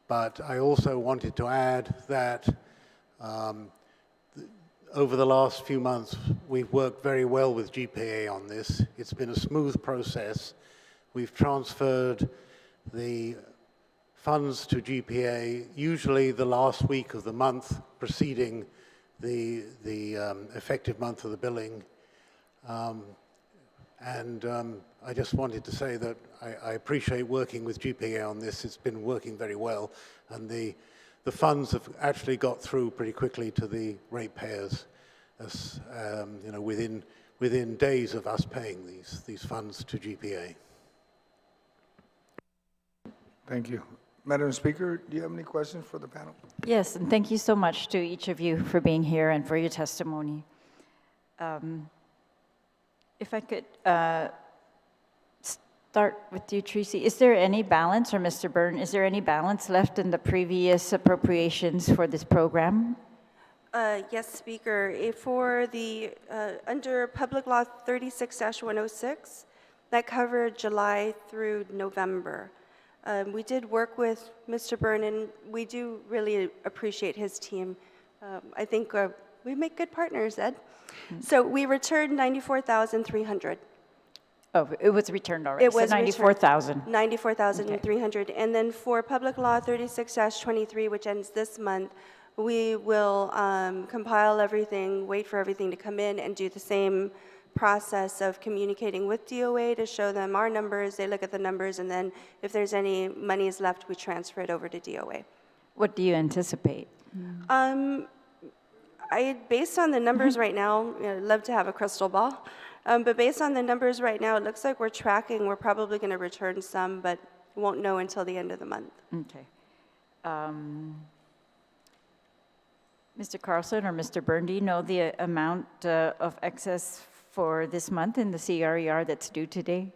but I also wanted to add that over the last few months, we've worked very well with GPA on this. It's been a smooth process. We've transferred the funds to GPA, usually the last week of the month preceding the effective month of the billing. I just wanted to say that I appreciate working with GPA on this. It's been working very well, and the funds have actually got through pretty quickly to the ratepayers, as you know, within days of us paying these funds to GPA. Thank you. Madam Speaker, do you have any questions for the panel? Yes, and thank you so much to each of you for being here and for your testimony. If I could start with you, Tracy. Is there any balance, or Mr. Byrne, is there any balance left in the previous appropriations for this program? Yes, Speaker. For the, under Public Law 36-106, that covered July through November. We did work with Mr. Byrne, and we do really appreciate his team. I think we make good partners, Ed. So we returned 94,300. Oh, it was returned already. It was so 94,000. 94,300. Okay. And then for Public Law 36-23, which ends this month, we will compile everything, wait for everything to come in, and do the same process of communicating with DOA to show them our numbers. They look at the numbers, and then if there's any monies left, we transfer it over to DOA. What do you anticipate? Based on the numbers right now, I'd love to have a crystal ball, but based on the numbers right now, it looks like we're tracking. We're probably going to return some, but won't know until the end of the month. Okay. Mr. Carlson or Mr. Byrne, do you know the amount of excess for this month in the CRER that's due today?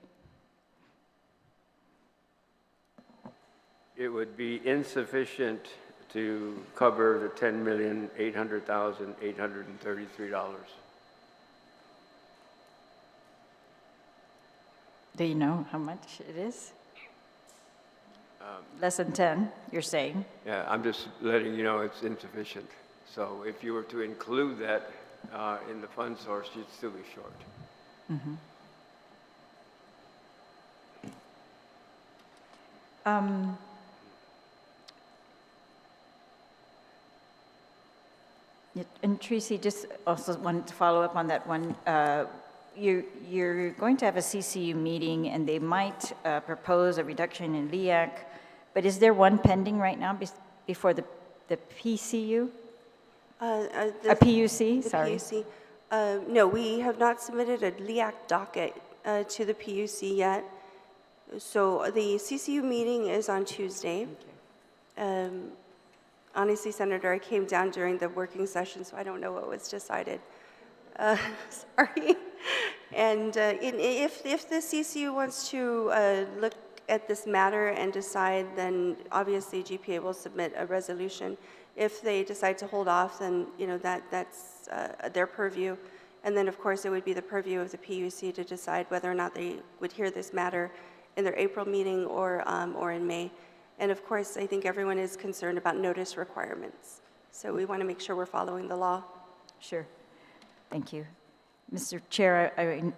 It would be insufficient to cover the $10,800,833. Do you know how much it is? Less than 10, you're saying? Yeah, I'm just letting you know it's insufficient. So if you were to include that in the fund source, you'd still be short. Mm-hmm. And Tracy, just also wanted to follow up on that one. You're going to have a CCU meeting, and they might propose a reduction in LEAC, but is there one pending right now before the PCU? A PUC, sorry. PUC. No, we have not submitted a LEAC docket to the PUC yet. So the CCU meeting is on Tuesday. Okay. Honestly, Senator, I came down during the working session, so I don't know what was decided. Sorry. And if the CCU wants to look at this matter and decide, then obviously GPA will submit a resolution. If they decide to hold off, then that's their purview. And then, of course, it would be the purview of the PUC to decide whether or not they would hear this matter in their April meeting or in May. And of course, I think everyone is concerned about notice requirements. So we want to make sure we're following the law. Sure. Thank you. Mr. Chair,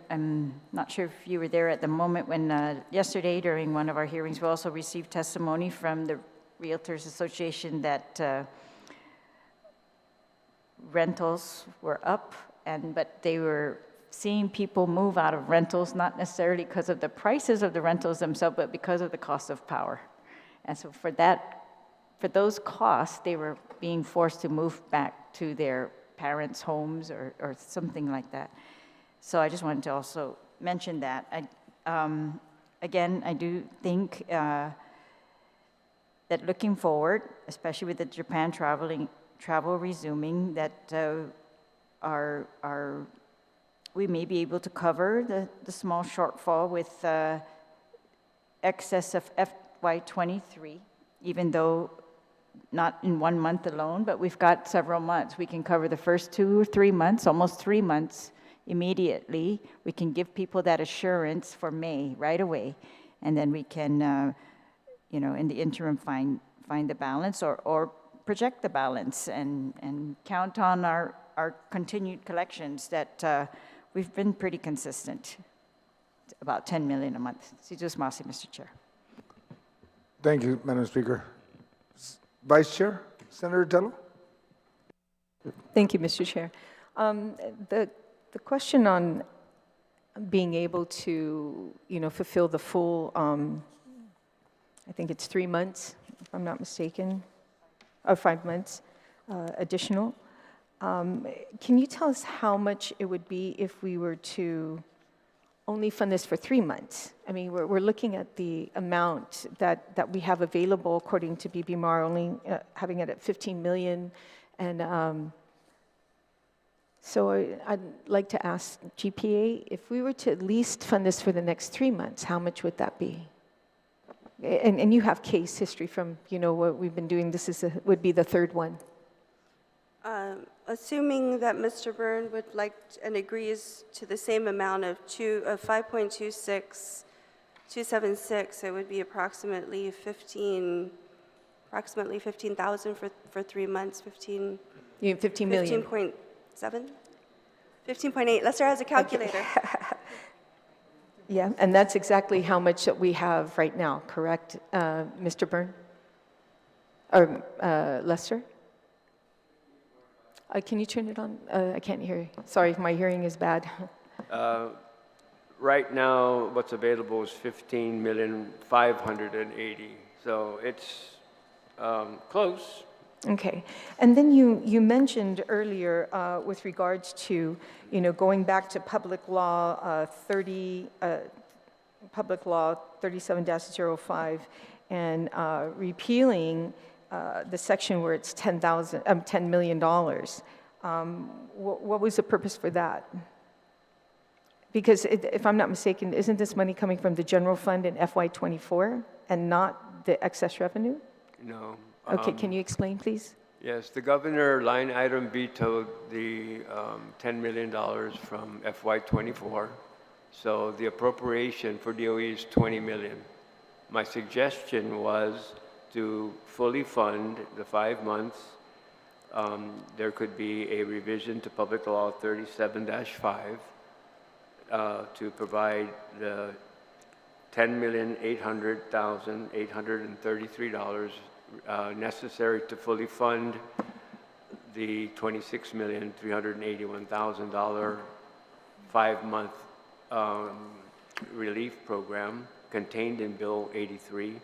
I'm not sure if you were there at the moment when yesterday during one of our hearings, we also received testimony from the Realtors Association that rentals were up, but they were seeing people move out of rentals, not necessarily because of the prices of the rentals themselves, but because of the cost of power. And so for those costs, they were being forced to move back to their parents' homes or something like that. So I just wanted to also mention that. Again, I do think that looking forward, especially with the Japan travel resuming, that we may be able to cover the small shortfall with excess of FY23, even though not in 1 month alone, but we've got several months. We can cover the first 2 or 3 months, almost 3 months immediately. We can give people that assurance for May right away, and then we can, in the interim, find the balance or project the balance and count on our continued collections that we've been pretty consistent, about 10 million a month. Mr. Chair. Thank you, Madam Speaker. Vice Chair, Senator Telo. Thank you, Mr. Chair. The question on being able to, fulfill the full, I think it's 3 months, if I'm not mistaken, or 5 months additional. Can you tell us how much it would be if we were to only fund this for 3 months? I mean, we're looking at the amount that we have available according to BBMR, only having it at 15 million. And so I'd like to ask GPA, if we were to at least fund this for the next 3 months, how much would that be? And you have case history from, what we've been doing. This would be the third one. Assuming that Mr. Byrne would like and agrees to the same amount of 5.26276, it would be approximately 15,000 for 3 months. 15 million. 15.7, 15.8. Lester has a calculator. Yeah, and that's exactly how much that we have right now, correct, Mr. Byrne? Or Lester? Can you turn it on? I can't hear you. Sorry, my hearing is bad. Right now, what's available is 15,580,000. So it's close. Okay. And then you mentioned earlier with regards to, going back to Public Law 37-05 and repealing the section where it's $10 million. What was the purpose for that? Because if I'm not mistaken, isn't this money coming from the general fund in FY24 and not the excess revenue? No. Okay, can you explain, please? Yes, the governor line item vetoed the $10 million from FY24. So the appropriation for DOE is $20 million. My suggestion was to fully fund the 5 months. There could be a revision to Public Law 37-5 to provide the $10,800,833 necessary to fully fund the $26,381,000 5-month relief program contained in Bill 83,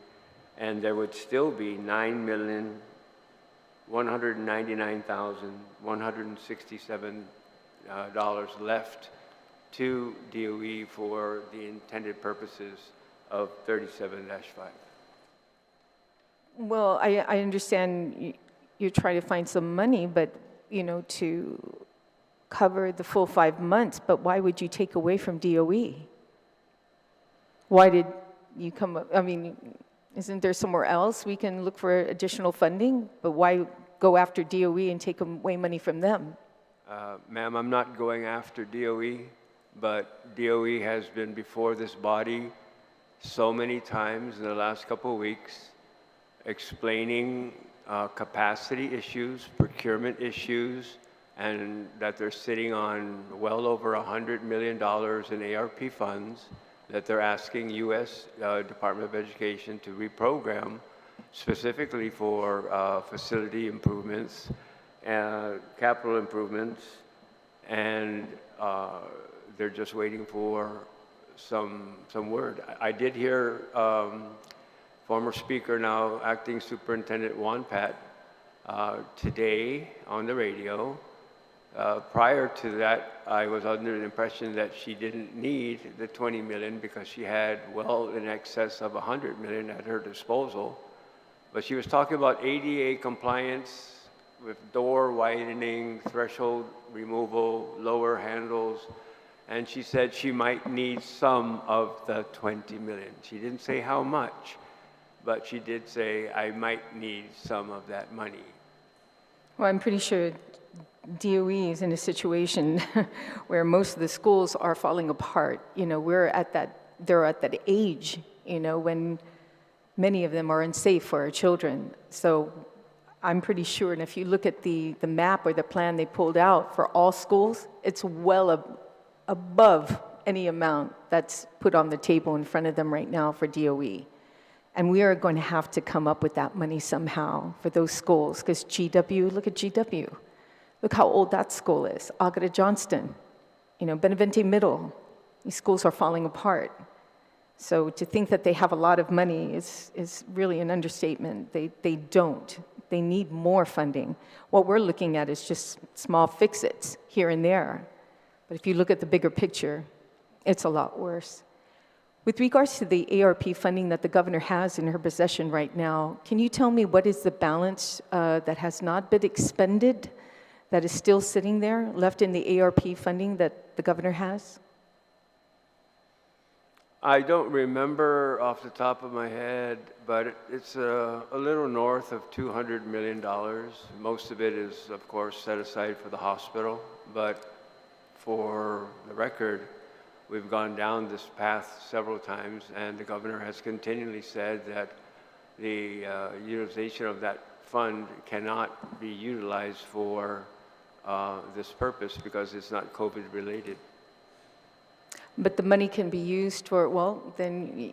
and there would still be $9,199,167 left to DOE for the intended purposes of 37-5. Well, I understand you're trying to find some money, but, to cover the full 5 months, but why would you take away from DOE? Why did you come up, isn't there somewhere else we can look for additional funding? But why go after DOE and take away money from them? Ma'am, I'm not going after DOE, but DOE has been before this body so many times in the last couple of weeks explaining capacity issues, procurement issues, and that they're sitting on well over $100 million in ARP funds that they're asking U.S. Department of Education to reprogram specifically for facility improvements, capital improvements, and they're just waiting for some word. I did hear former speaker, now acting superintendent Juan Pat, today on the radio. Prior to that, I was under the impression that she didn't need the 20 million because she had well in excess of 100 million at her disposal. But she was talking about ADA compliance with door widening, threshold removal, lower handles, and she said she might need some of the 20 million. She didn't say how much, but she did say, I might need some of that money. Well, I'm pretty sure DOE is in a situation where most of the schools are falling apart. They're at that age, when many of them are unsafe for our children. So I'm pretty sure, and if you look at the map or the plan they pulled out for all schools, it's well above any amount that's put on the table in front of them right now for DOE. And we are going to have to come up with that money somehow for those schools, because GW, look at GW. Look how old that school is. Agata Johnston, Benavente Middle. These schools are falling apart. So to think that they have a lot of money is really an understatement. They don't. They need more funding. What we're looking at is just small fix-its here and there. But if you look at the bigger picture, it's a lot worse. With regards to the ARP funding that the governor has in her possession right now, can you tell me what is the balance that has not been expended, that is still sitting there, left in the ARP funding that the governor has? I don't remember off the top of my head, but it's a little north of $200 million. Most of it is, of course, set aside for the hospital, but for the record, we've gone down this path several times, and the governor has continually said that the utilization of that fund cannot be utilized for this purpose because it's not COVID related. But the money can be used for, well, then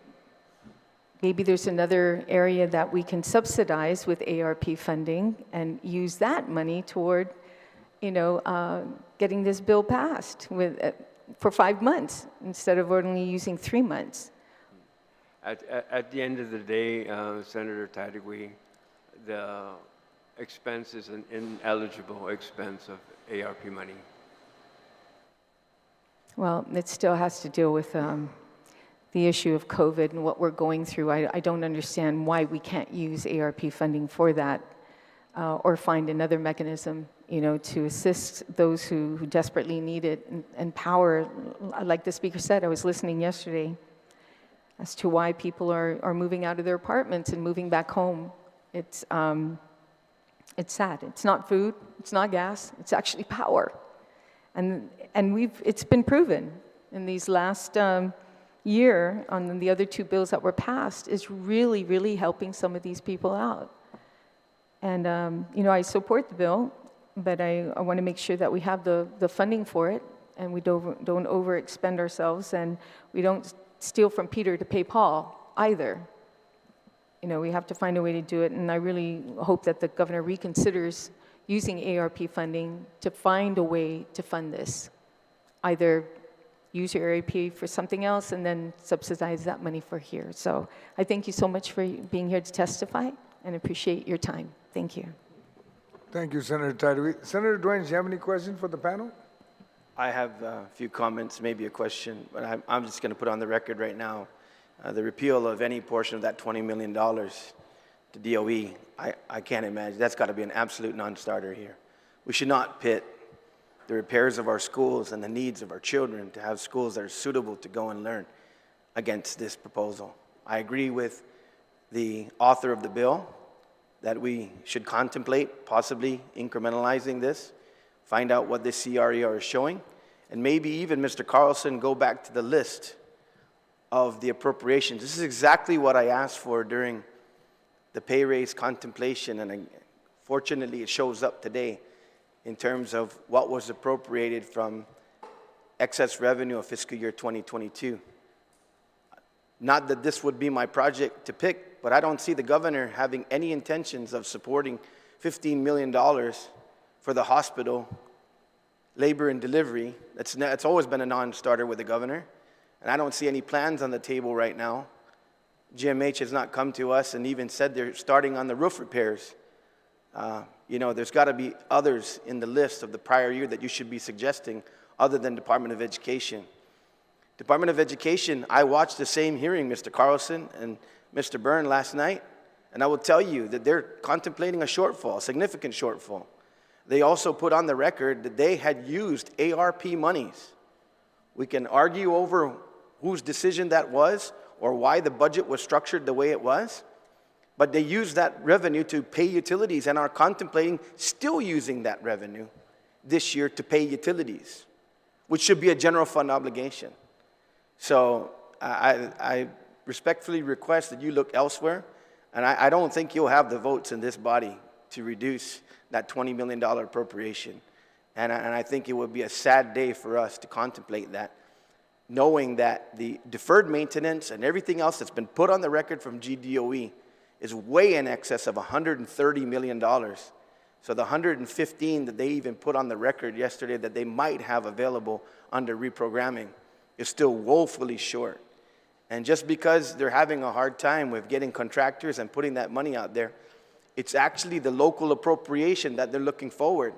maybe there's another area that we can subsidize with ARP funding and use that money toward, getting this bill passed for 5 months instead of only using 3 months. At the end of the day, Senator Taitague, the expense is an ineligible expense of ARP money. Well, it still has to deal with the issue of COVID and what we're going through. I don't understand why we can't use ARP funding for that or find another mechanism, to assist those who desperately need it and power. Like the speaker said, I was listening yesterday as to why people are moving out of their apartments and moving back home. It's sad. It's not food. It's not gas. It's actually power. And it's been proven in these last year on the other 2 bills that were passed is really, really helping some of these people out. And, I support the bill, but I want to make sure that we have the funding for it and we don't overexpend ourselves and we don't steal from Peter to pay Paul either. We have to find a way to do it, and I really hope that the governor reconsiders using ARP funding to find a way to fund this. Either use your ARP for something else and then subsidize that money for here. So I thank you so much for being here to testify and appreciate your time. Thank you. Thank you, Senator Taitague. Senator Dwayne, do you have any questions for the panel? I have a few comments, maybe a question, but I'm just going to put on the record right now. The repeal of any portion of that $20 million to DOE, I can't imagine. That's got to be an absolute non-starter here. We should not pit the repairs of our schools and the needs of our children to have schools that are suitable to go and learn against this proposal. I agree with the author of the bill that we should contemplate possibly incrementalizing this, find out what this CRER is showing, and maybe even, Mr. Carlson, go back to the list of the appropriations. This is exactly what I asked for during the pay raise contemplation, and fortunately it shows up today in terms of what was appropriated from excess revenue of fiscal year 2022. Not that this would be my project to pick, but I don't see the governor having any intentions of supporting $15 million for the hospital labor and delivery. That's always been a non-starter with the governor, and I don't see any plans on the table right now. GMH has not come to us and even said they're starting on the roof repairs. There's got to be others in the list of the prior year that you should be suggesting other than Department of Education. Department of Education, I watched the same hearing, Mr. Carlson and Mr. Byrne last night, and I will tell you that they're contemplating a shortfall, a significant shortfall. They also put on the record that they had used ARP monies. We can argue over whose decision that was or why the budget was structured the way it was, but they used that revenue to pay utilities and are contemplating still using that revenue this year to pay utilities, which should be a general fund obligation. So I respectfully request that you look elsewhere, and I don't think you'll have the votes in this body to reduce that $20 million appropriation. And I think it would be a sad day for us to contemplate that, knowing that the deferred maintenance and everything else that's been put on the record from GDOE is way in excess of $130 million. So the 115 that they even put on the record yesterday that they might have available under reprogramming is still woefully short. And just because they're having a hard time with getting contractors and putting that money out there, it's actually the local appropriation that they're looking forward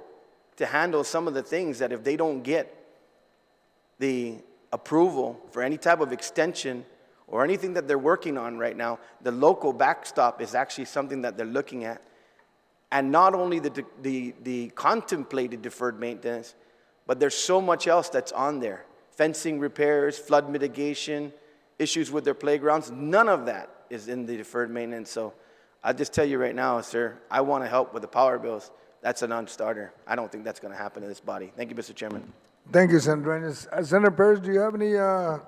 to handle some of the things that if they don't get the approval for any type of extension or anything that they're working on right now, the local backstop is actually something that they're looking at. And not only the contemplated deferred maintenance, but there's so much else that's on there. Fencing repairs, flood mitigation, issues with their playgrounds, none of that is in the deferred maintenance. So I'll just tell you right now, sir, I want to help with the power bills. That's a non-starter. I don't think that's going to happen in this body. Thank you, Mr. Chairman. Thank you, Senator Duenas. Senator Perez, do you have any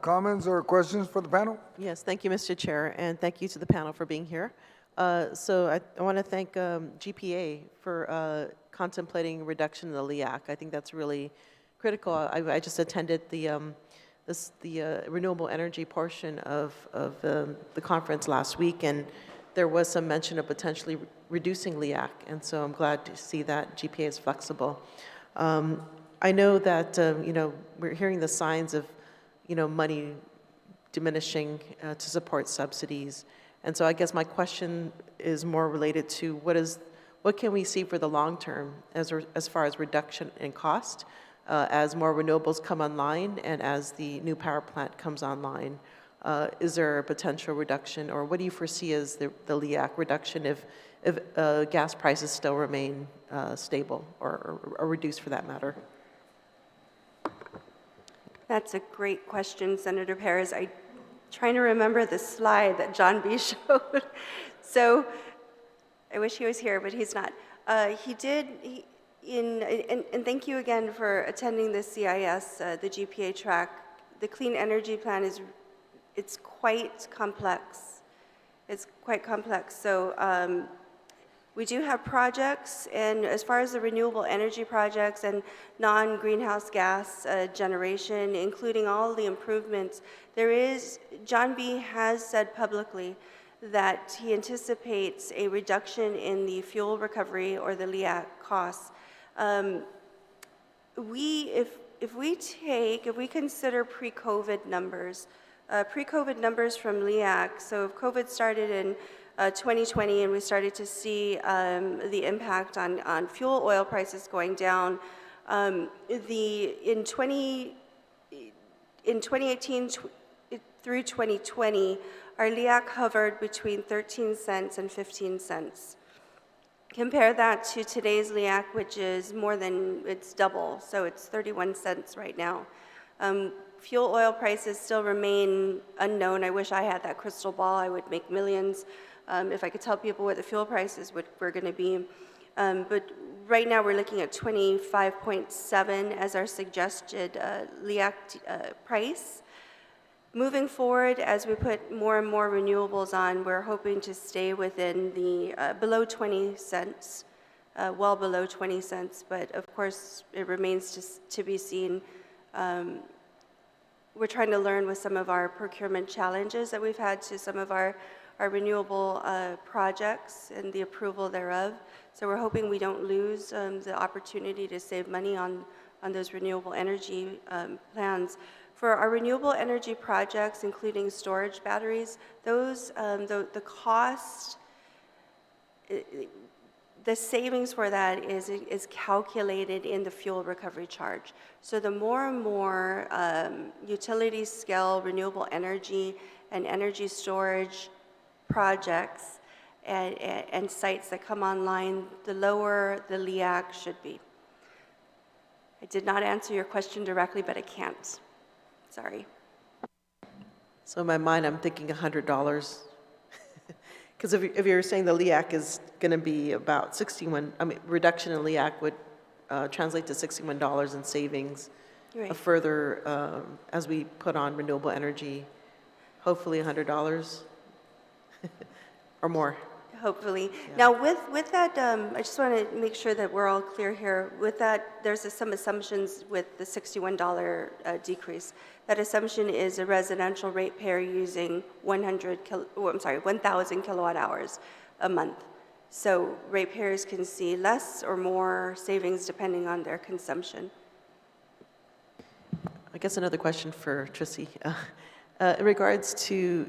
comments or questions for the panel? Yes, thank you, Mr. Chair, and thank you to the panel for being here. So I want to thank GPA for contemplating reduction in the LEAC. I think that's really critical. I just attended the renewable energy portion of the conference last week, and there was some mention of potentially reducing LEAC, and so I'm glad to see that GPA is flexible. I know that we're hearing the signs of money diminishing to support subsidies, and so I guess my question is more related to what can we see for the long term as far as reduction in cost as more renewables come online and as the new power plant comes online. Is there a potential reduction, or what do you foresee as the LEAC reduction if gas prices still remain stable or reduced for that matter? That's a great question, Senator Perez. I'm trying to remember the slide that John B. showed. So I wish he was here, but he's not. And thank you again for attending the CIS, the GPA track. The Clean Energy Plan it's quite complex. It's quite complex. So we do have projects, and as far as the renewable energy projects and non-greenhouse gas generation, including all the improvements, John B. has said publicly that he anticipates a reduction in the fuel recovery or the LEAC costs. If we consider pre-COVID numbers from LEAC, so if COVID started in 2020 and we started to see the impact on fuel oil prices going down, in 2018 through 2020, our LEAC hovered between 13 cents and 15 cents. Compare that to today's LEAC, which is it's double, so it's 31 cents right now. Fuel oil prices still remain unknown. I wish I had that crystal ball. I would make millions if I could tell people what the fuel prices were going to be. But right now we're looking at 25.7 as our suggested LEAC price. Moving forward, as we put more and more renewables on, we're hoping to stay within the below 20 cents, well below 20 cents, but of course it remains to be seen. We're trying to learn with some of our procurement challenges that we've had to some of our renewable projects and the approval thereof. So we're hoping we don't lose the opportunity to save money on those renewable energy plans. For our renewable energy projects, including storage batteries, those the cost, the savings for that is calculated in the fuel recovery charge. So the more and more utility scale renewable energy and energy storage projects and sites that come online, the lower the LEAC should be. I did not answer your question directly, but I can't. Sorry. So in my mind, I'm thinking $100. Because if you're saying the LEAC is going to be about reduction in LEAC would translate to $61 in savings. Right. A further, as we put on renewable energy, hopefully $100 or more. Hopefully. Yeah. Now, with that, I just want to make sure that we're all clear here. With that, there's some assumptions with the $61 decrease. That assumption is a residential ratepayer using 1,000 kilowatt hours a month. So ratepayers can see less or more savings depending on their consumption. I guess another question for Trissy. In regards to,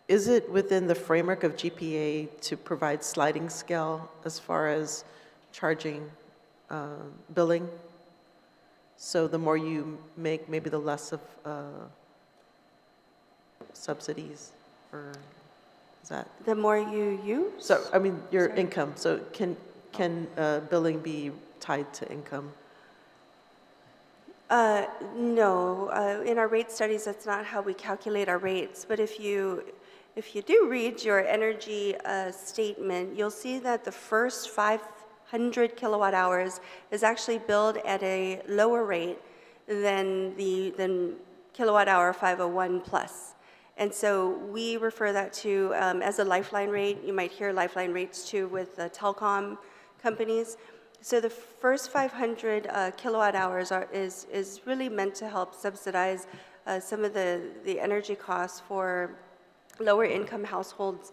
is it within the framework of GPA to provide sliding scale as far as charging, billing? So the more you make, maybe the less of subsidies, or is that? The more you use? So, I mean, your income, so can billing be tied to income? No, in our rate studies, that's not how we calculate our rates. But if you do read your energy statement, you'll see that the first 500 kilowatt hours is actually billed at a lower rate than kilowatt hour 501 plus. And so we refer that to as a lifeline rate. You might hear lifeline rates too with telecom companies. So the first 500 kilowatt hours is really meant to help subsidize some of the energy costs for lower income households.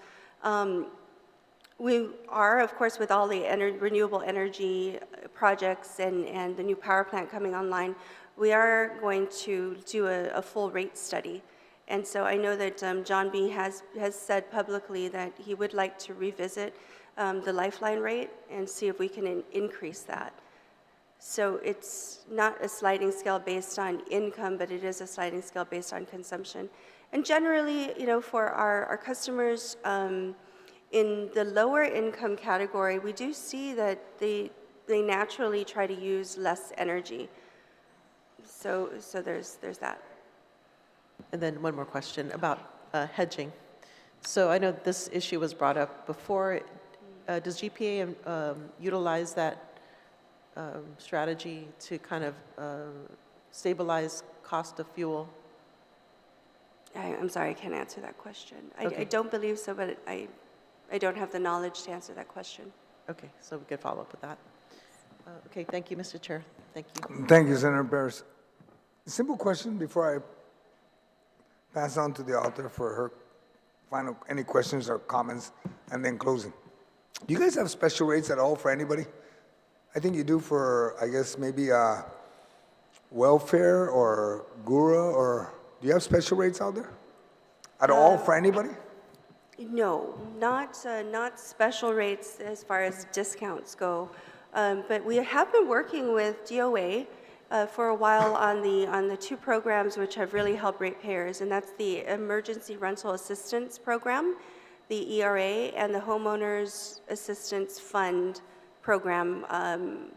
We are, of course, with all the renewable energy projects and the new power plant coming online, we are going to do a full rate study. And so I know that John B. has said publicly that he would like to revisit the lifeline rate and see if we can increase that. So it's not a sliding scale based on income, but it is a sliding scale based on consumption. And generally, you know, for our customers in the lower income category, we do see that they naturally try to use less energy. So there's that. And then one more question about hedging. So I know this issue was brought up before. Does GPA utilize that strategy to kind of stabilize cost of fuel? I'm sorry, I can't answer that question. Okay. I don't believe so, but I don't have the knowledge to answer that question. Okay, so we could follow up with that. Okay, thank you, Mr. Chair. Thank you. Thank you, Senator Perez. Simple question before I pass on to the author for her final, any questions or comments, and then closing. Do you guys have special rates at all for anybody? I think you do for, I guess, maybe welfare or GURA, or do you have special rates out there? At all for anybody? No, not special rates as far as discounts go. But we have been working with DOA for a while on the two programs which have really helped ratepayers, and that's the Emergency Rental Assistance Program, the ERA, and the Homeowners Assistance Fund Program,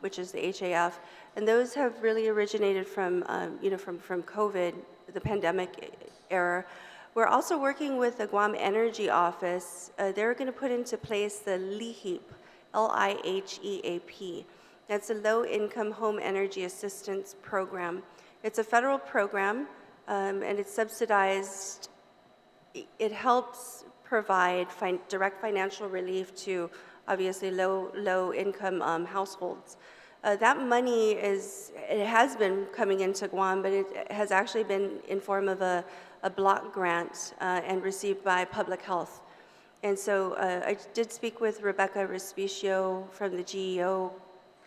which is the HAF. And those have really originated from, from COVID, the pandemic era. We're also working with the Guam Energy Office. They're going to put into place the LIHEAP, LIHEAP. That's a Low-Income Home Energy Assistance Program. It's a federal program, and it's subsidized. It helps provide direct financial relief to obviously low-income households. That money has been coming into Guam, but it has actually been in form of a block grant and received by Public Health. And so I did speak with Rebecca Respicio from the GEO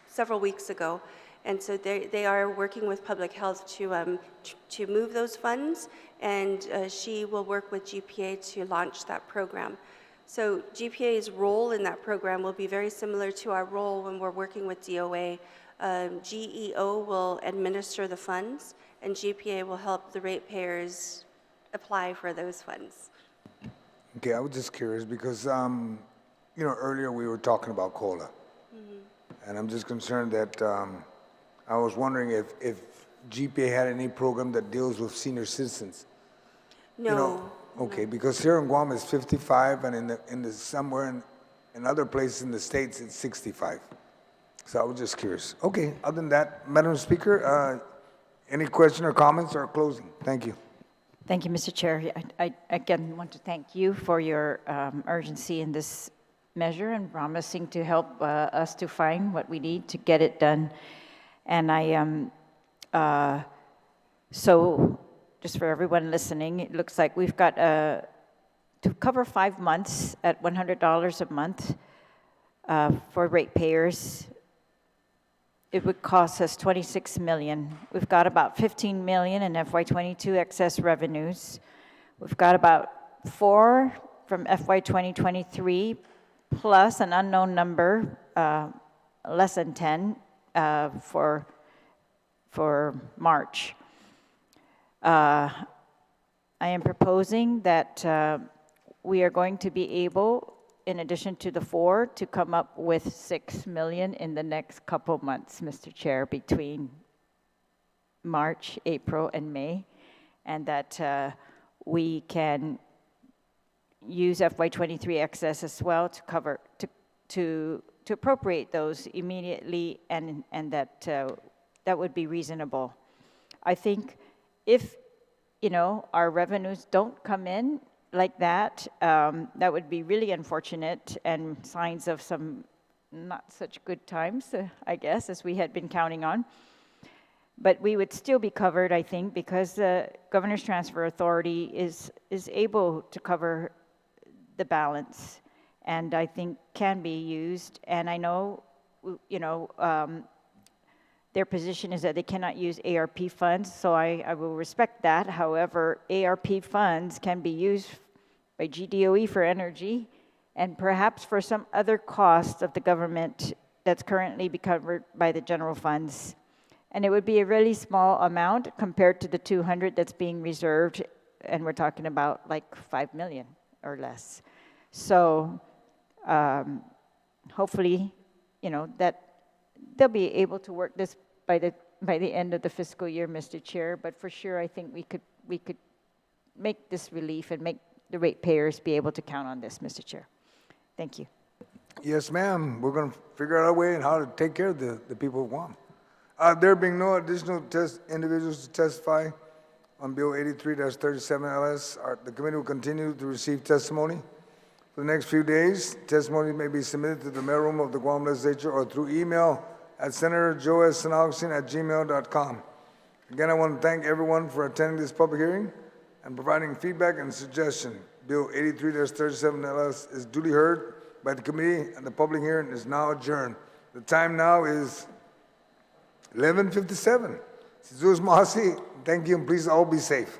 several weeks ago, and so they are working with Public Health to move those funds, and she will work with GPA to launch that program. So GPA's role in that program will be very similar to our role when we're working with DOA. GEO will administer the funds, and GPA will help the ratepayers apply for those funds. Okay, I was just curious because, earlier we were talking about COLA. And I'm just concerned that I was wondering if GPA had any program that deals with senior citizens. No. Okay, because here in Guam it's 55, and somewhere in other places in the States it's 65. So I was just curious. Okay, other than that, Madam Speaker, any question or comments or closing? Thank you. Thank you, Mr. Chair. I again want to thank you for your urgency in this measure and promising to help us to find what we need to get it done. And so just for everyone listening, it looks like we've got to cover 5 months at $100 a month for ratepayers. it would cost us 26 million. We've got about 15 million in FY22 excess revenues. We've got about 4 from FY 2023, plus an unknown number, less than 10 for March. I am proposing that we are going to be able, in addition to the 4, to come up with 6 million in the next couple months, Mr. Chair, between March, April, and May, and that we can use FY23 excess as well to cover, to appropriate those immediately, and that that would be reasonable. I think if, you know, our revenues don't come in like that, that would be really unfortunate and signs of some not such good times, I guess, as we had been counting on. But we would still be covered, I think, because the Governor's Transfer Authority is able to cover the balance, and I think can be used. And I know, you know, their position is that they cannot use ARP funds, so I will respect that. However, ARP funds can be used by GDOE for energy and perhaps for some other cost of the government that's currently be covered by the general funds. And it would be a really small amount compared to the 200 that's being reserved, and we're talking about like 5 million or less. So hopefully, you know, that they'll be able to work this by the end of the fiscal year, Mr. Chair. But for sure, I think we could make this relief and make the ratepayers be able to count on this, Mr. Chair. Thank you. Yes, ma'am. We're going to figure out a way and how to take care of the people of Guam. There being no additional individuals to testify on Bill 83-37 LS, the committee will continue to receive testimony. For the next few days, testimony may be submitted to the mailroom of the Guam Legislature or through email at senatorjoesaugustine@gmail.com. Again, I want to thank everyone for attending this public hearing and providing feedback and suggestion. Bill 83-37 LS is duly heard by the committee, and the public hearing is now adjourned. The time now is 11:57. Thank you, and please all be safe.